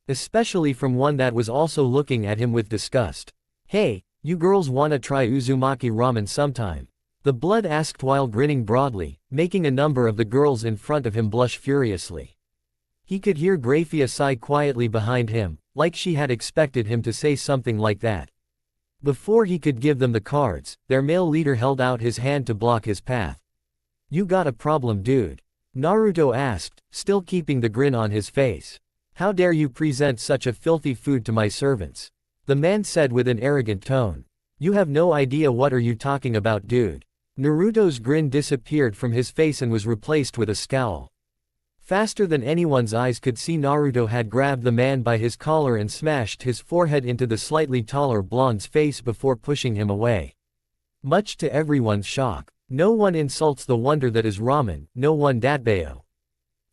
Especially from one that was also looking at him with disgust. Hey, you girls wanna try Uzumaki ramen sometime? The blood asked while grinning broadly, making a number of the girls in front of him blush furiously. He could hear Graphia sigh quietly behind him, like she had expected him to say something like that. Before he could give them the cards, their male leader held out his hand to block his path. You got a problem, dude? Naruto asked, still keeping the grin on his face. How dare you present such a filthy food to my servants? The man said with an arrogant tone. You have no idea what are you talking about, dude. Naruto's grin disappeared from his face and was replaced with a scowl. Faster than anyone's eyes could see, Naruto had grabbed the man by his collar and smashed his forehead into the slightly taller blonde's face before pushing him away. Much to everyone's shock, no one insults the wonder that is ramen, no one datbayo.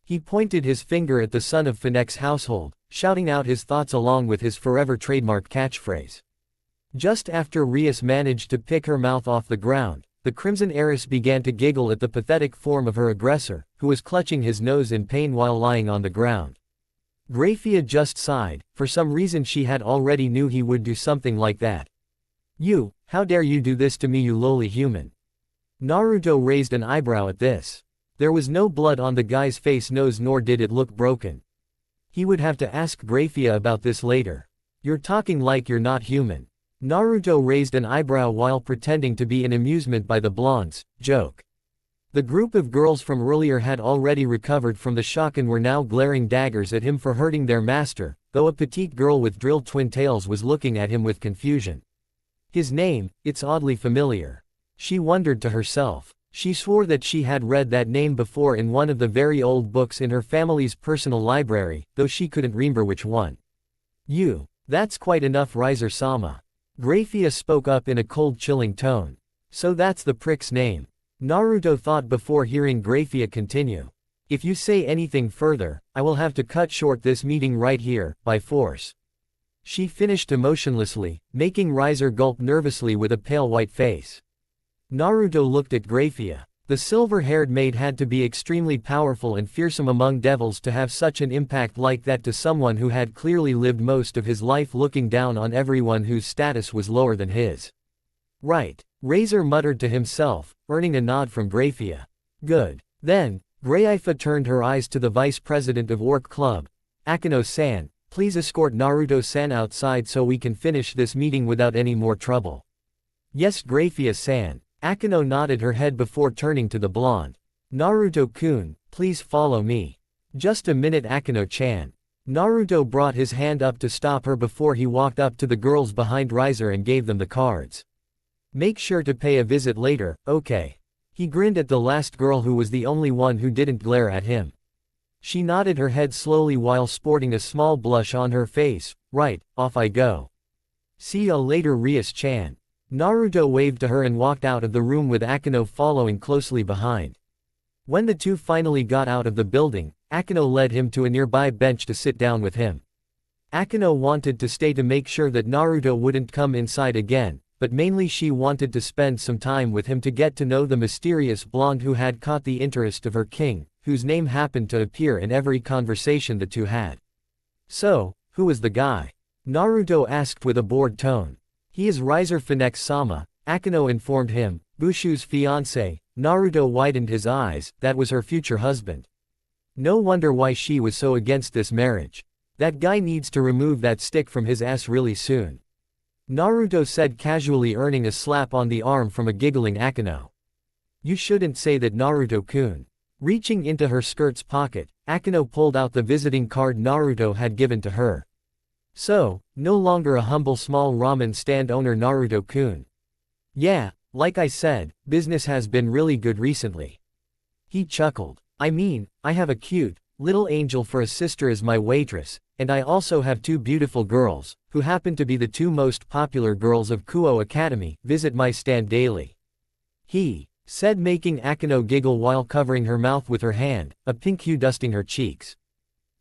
He pointed his finger at the son of Finek's household, shouting out his thoughts along with his forever trademark catchphrase. Just after Rias managed to pick her mouth off the ground, the Crimson Heiress began to giggle at the pathetic form of her aggressor, who was clutching his nose in pain while lying on the ground. Graphia just sighed. For some reason she had already knew he would do something like that. "You, how dare you do this to me, you lowly human?" Naruto raised an eyebrow at this. There was no blood on the guy's face, nor did it look broken. He would have to ask Graphia about this later. "You're talking like you're not human." Naruto raised an eyebrow while pretending to be in amusement by the blonde's joke. The group of girls from earlier had already recovered from the shock and were now glaring daggers at him for hurting their master, though a petite girl with drilled twin tails was looking at him with confusion. His name, it's oddly familiar. She wondered to herself. She swore that she had read that name before in one of the very old books in her family's personal library, though she couldn't remember which one. That's quite enough, Riser-sama. Graphia spoke up in a cold, chilling tone. So that's the prick's name. Naruto thought before hearing Graphia continue. "If you say anything further, I will have to cut short this meeting right here, by force." She finished emotionlessly, making Riser gulp nervously with a pale white face. Naruto looked at Graphia. The silver-haired maid had to be extremely powerful and fearsome among devils to have such an impact like that to someone who had clearly lived most of his life looking down on everyone whose status was lower than his. "Right," Razor muttered to himself, earning a nod from Graphia. "Good." Then, Graifa turned her eyes to the vice president of Orc Club. "Akeno-san, please escort Naruto-san outside so we can finish this meeting without any more trouble." "Yes, Graphia-san." Akeno nodded her head before turning to the blonde. "Naruto-kun, please follow me." "Just a minute, Akeno-chan." Naruto brought his hand up to stop her before he walked up to the girls behind Riser and gave them the cards. "Make sure to pay a visit later, okay?" He grinned at the last girl who was the only one who didn't glare at him. She nodded her head slowly while sporting a small blush on her face. "Right, off I go. See ya later, Rias-chan." Naruto waved to her and walked out of the room with Akeno following closely behind. When the two finally got out of the building, Akeno led him to a nearby bench to sit down with him. Akeno wanted to stay to make sure that Naruto wouldn't come inside again, but mainly she wanted to spend some time with him to get to know the mysterious blonde who had caught the interest of her king, whose name happened to appear in every conversation the two had. "So, who was the guy?" Naruto asked with a bored tone. "He is Riser Fineks-sama," Akeno informed him, "Bushu's fiancé." Naruto widened his eyes. That was her future husband. No wonder why she was so against this marriage. That guy needs to remove that stick from his ass really soon. Naruto said casually, earning a slap on the arm from a giggling Akeno. "You shouldn't say that, Naruto-kun." Reaching into her skirt's pocket, Akeno pulled out the visiting card Naruto had given to her. "So, no longer a humble small ramen stand owner, Naruto-kun." "Yeah, like I said, business has been really good recently." He chuckled. "I mean, I have a cute, little angel for a sister as my waitress, and I also have two beautiful girls, who happen to be the two most popular girls of Kuo Academy, visit my stand daily." He said, making Akeno giggle while covering her mouth with her hand, a pink hue dusting her cheeks.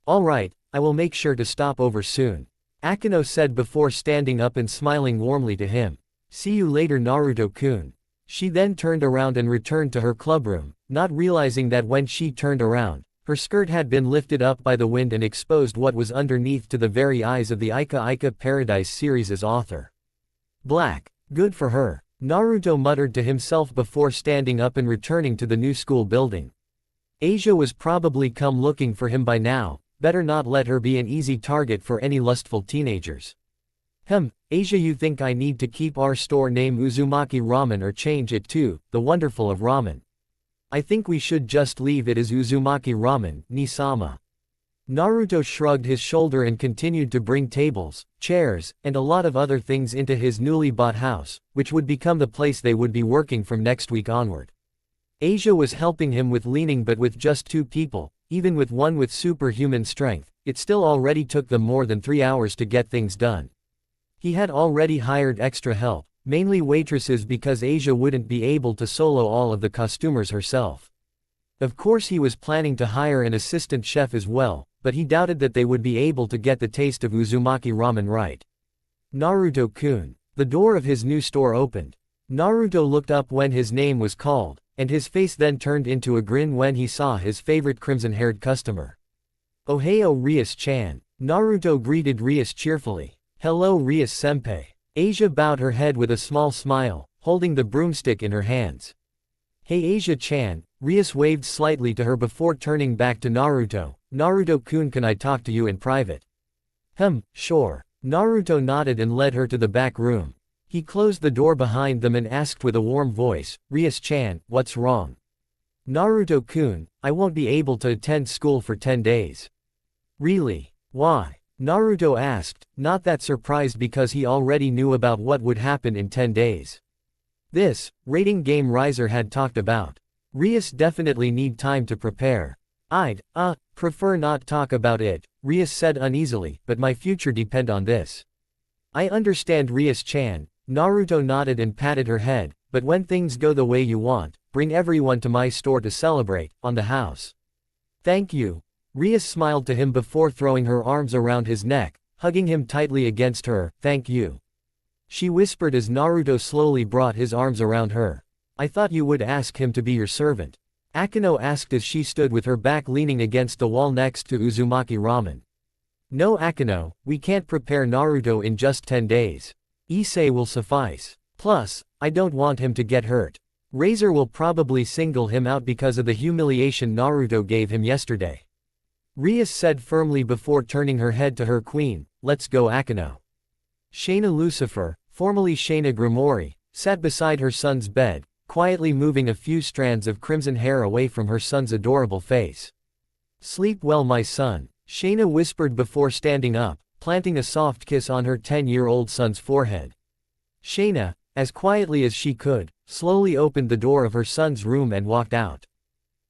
"All right, I will make sure to stop over soon," Akeno said before standing up and smiling warmly to him. "See you later, Naruto-kun." She then turned around and returned to her clubroom, not realizing that when she turned around, her skirt had been lifted up by the wind and exposed what was underneath to the very eyes of the Ika Paradise series' author. Black. Good for her, Naruto muttered to himself before standing up and returning to the new school building. Asia was probably come looking for him by now, better not let her be an easy target for any lustful teenagers. Asia, you think I need to keep our store name Uzumaki Ramen or change it to The Wonderful of Ramen? I think we should just leave it as Uzumaki Ramen, Ni-sama. Naruto shrugged his shoulder and continued to bring tables, chairs, and a lot of other things into his newly bought house, which would become the place they would be working from next week onward. Asia was helping him with leaning, but with just two people, even with one with superhuman strength, it still already took them more than 3 hours to get things done. He had already hired extra help, mainly waitresses because Asia wouldn't be able to solo all of the costumers herself. Of course he was planning to hire an assistant chef as well, but he doubted that they would be able to get the taste of Uzumaki ramen right. Naruto-kun. The door of his new store opened. Naruto looked up when his name was called, and his face then turned into a grin when he saw his favorite crimson-haired customer. Ohayo Rias-chan. Naruto greeted Rias cheerfully. Hello Rias-senpai. Asia bowed her head with a small smile, holding the broomstick in her hands. Hey Asia-chan, Rias waved slightly to her before turning back to Naruto. Naruto-kun, can I talk to you in private? Sure. Naruto nodded and led her to the back room. He closed the door behind them and asked with a warm voice, Rias-chan, what's wrong? Naruto-kun, I won't be able to attend school for 10 days. Really? Why? Naruto asked, not that surprised because he already knew about what would happen in 10 days. This, rating game Riser had talked about. Rias definitely need time to prepare. I'd prefer not talk about it, Rias said uneasily, but my future depend on this. I understand Rias-chan. Naruto nodded and patted her head, but when things go the way you want, bring everyone to my store to celebrate, on the house. Thank you. Rias smiled to him before throwing her arms around his neck, hugging him tightly against her, thank you. She whispered as Naruto slowly brought his arms around her. I thought you would ask him to be your servant. Akino asked as she stood with her back leaning against the wall next to Uzumaki ramen. No Akino, we can't prepare Naruto in just 10 days. Issei will suffice. Plus, I don't want him to get hurt. Razor will probably single him out because of the humiliation Naruto gave him yesterday. Rias said firmly before turning her head to her queen, let's go Akino. Shayna Lucifer, formerly Shayna Grimori, sat beside her son's bed, quietly moving a few strands of crimson hair away from her son's adorable face. Sleep well my son, Shayna whispered before standing up, planting a soft kiss on her 10-year-old son's forehead. Shayna, as quietly as she could, slowly opened the door of her son's room and walked out.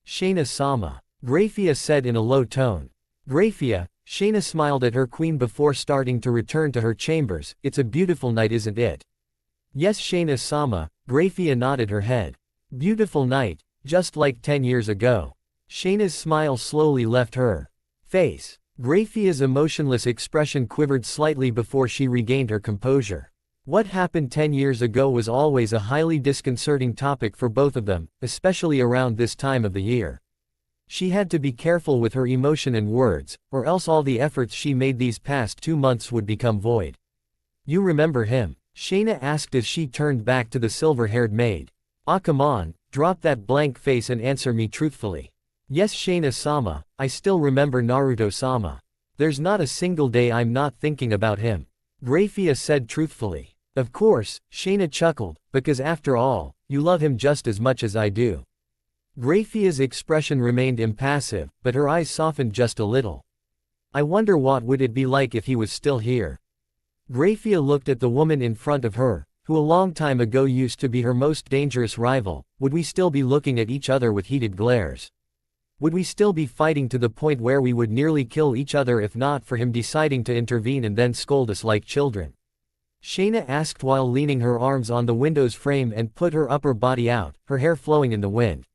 Shayna-sama, Graphia said in a low tone. Graphia, Shayna smiled at her queen before starting to return to her chambers, it's a beautiful night isn't it? Yes Shayna-sama, Graphia nodded her head. Beautiful night, just like 10 years ago. Shayna's smile slowly left her face. Graphia's emotionless expression quivered slightly before she regained her composure. What happened 10 years ago was always a highly disconcerting topic for both of them, especially around this time of the year. She had to be careful with her emotion and words, or else all the efforts she made these past 2 months would become void. You remember him? Shayna asked as she turned back to the silver-haired maid. Ah come on, drop that blank face and answer me truthfully. Yes Shayna-sama, I still remember Naruto-sama. There's not a single day I'm not thinking about him. Graphia said truthfully. Of course, Shayna chuckled, because after all, you love him just as much as I do. Graphia's expression remained impassive, but her eyes softened just a little. I wonder what would it be like if he was still here. Graphia looked at the woman in front of her, who a long time ago used to be her most dangerous rival. Would we still be looking at each other with heated glares? Would we still be fighting to the point where we would nearly kill each other if not for him deciding to intervene and then scold us like children? Shayna asked while leaning her arms on the window's frame and put her upper body out, her hair flowing in the wind.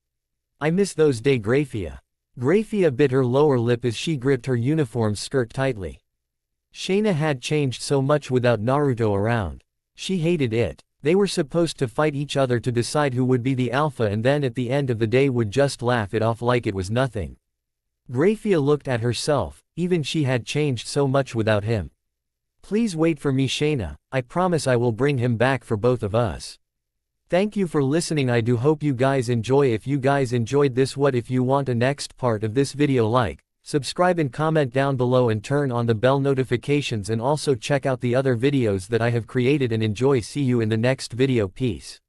I miss those days Graphia. Graphia bit her lower lip as she gripped her uniform skirt tightly. Shayna had changed so much without Naruto around. She hated it. They were supposed to fight each other to decide who would be the alpha and then at the end of the day would just laugh it off like it was nothing. Graphia looked at herself, even she had changed so much without him. Please wait for me Shayna, I promise I will bring him back for both of us. Thank you for listening. I do hope you guys enjoy. If you guys enjoyed this, what if you want a next part of this video, like, subscribe and comment down below and turn on the bell notifications and also check out the other videos that I have created and enjoy. See you in the next video. Peace.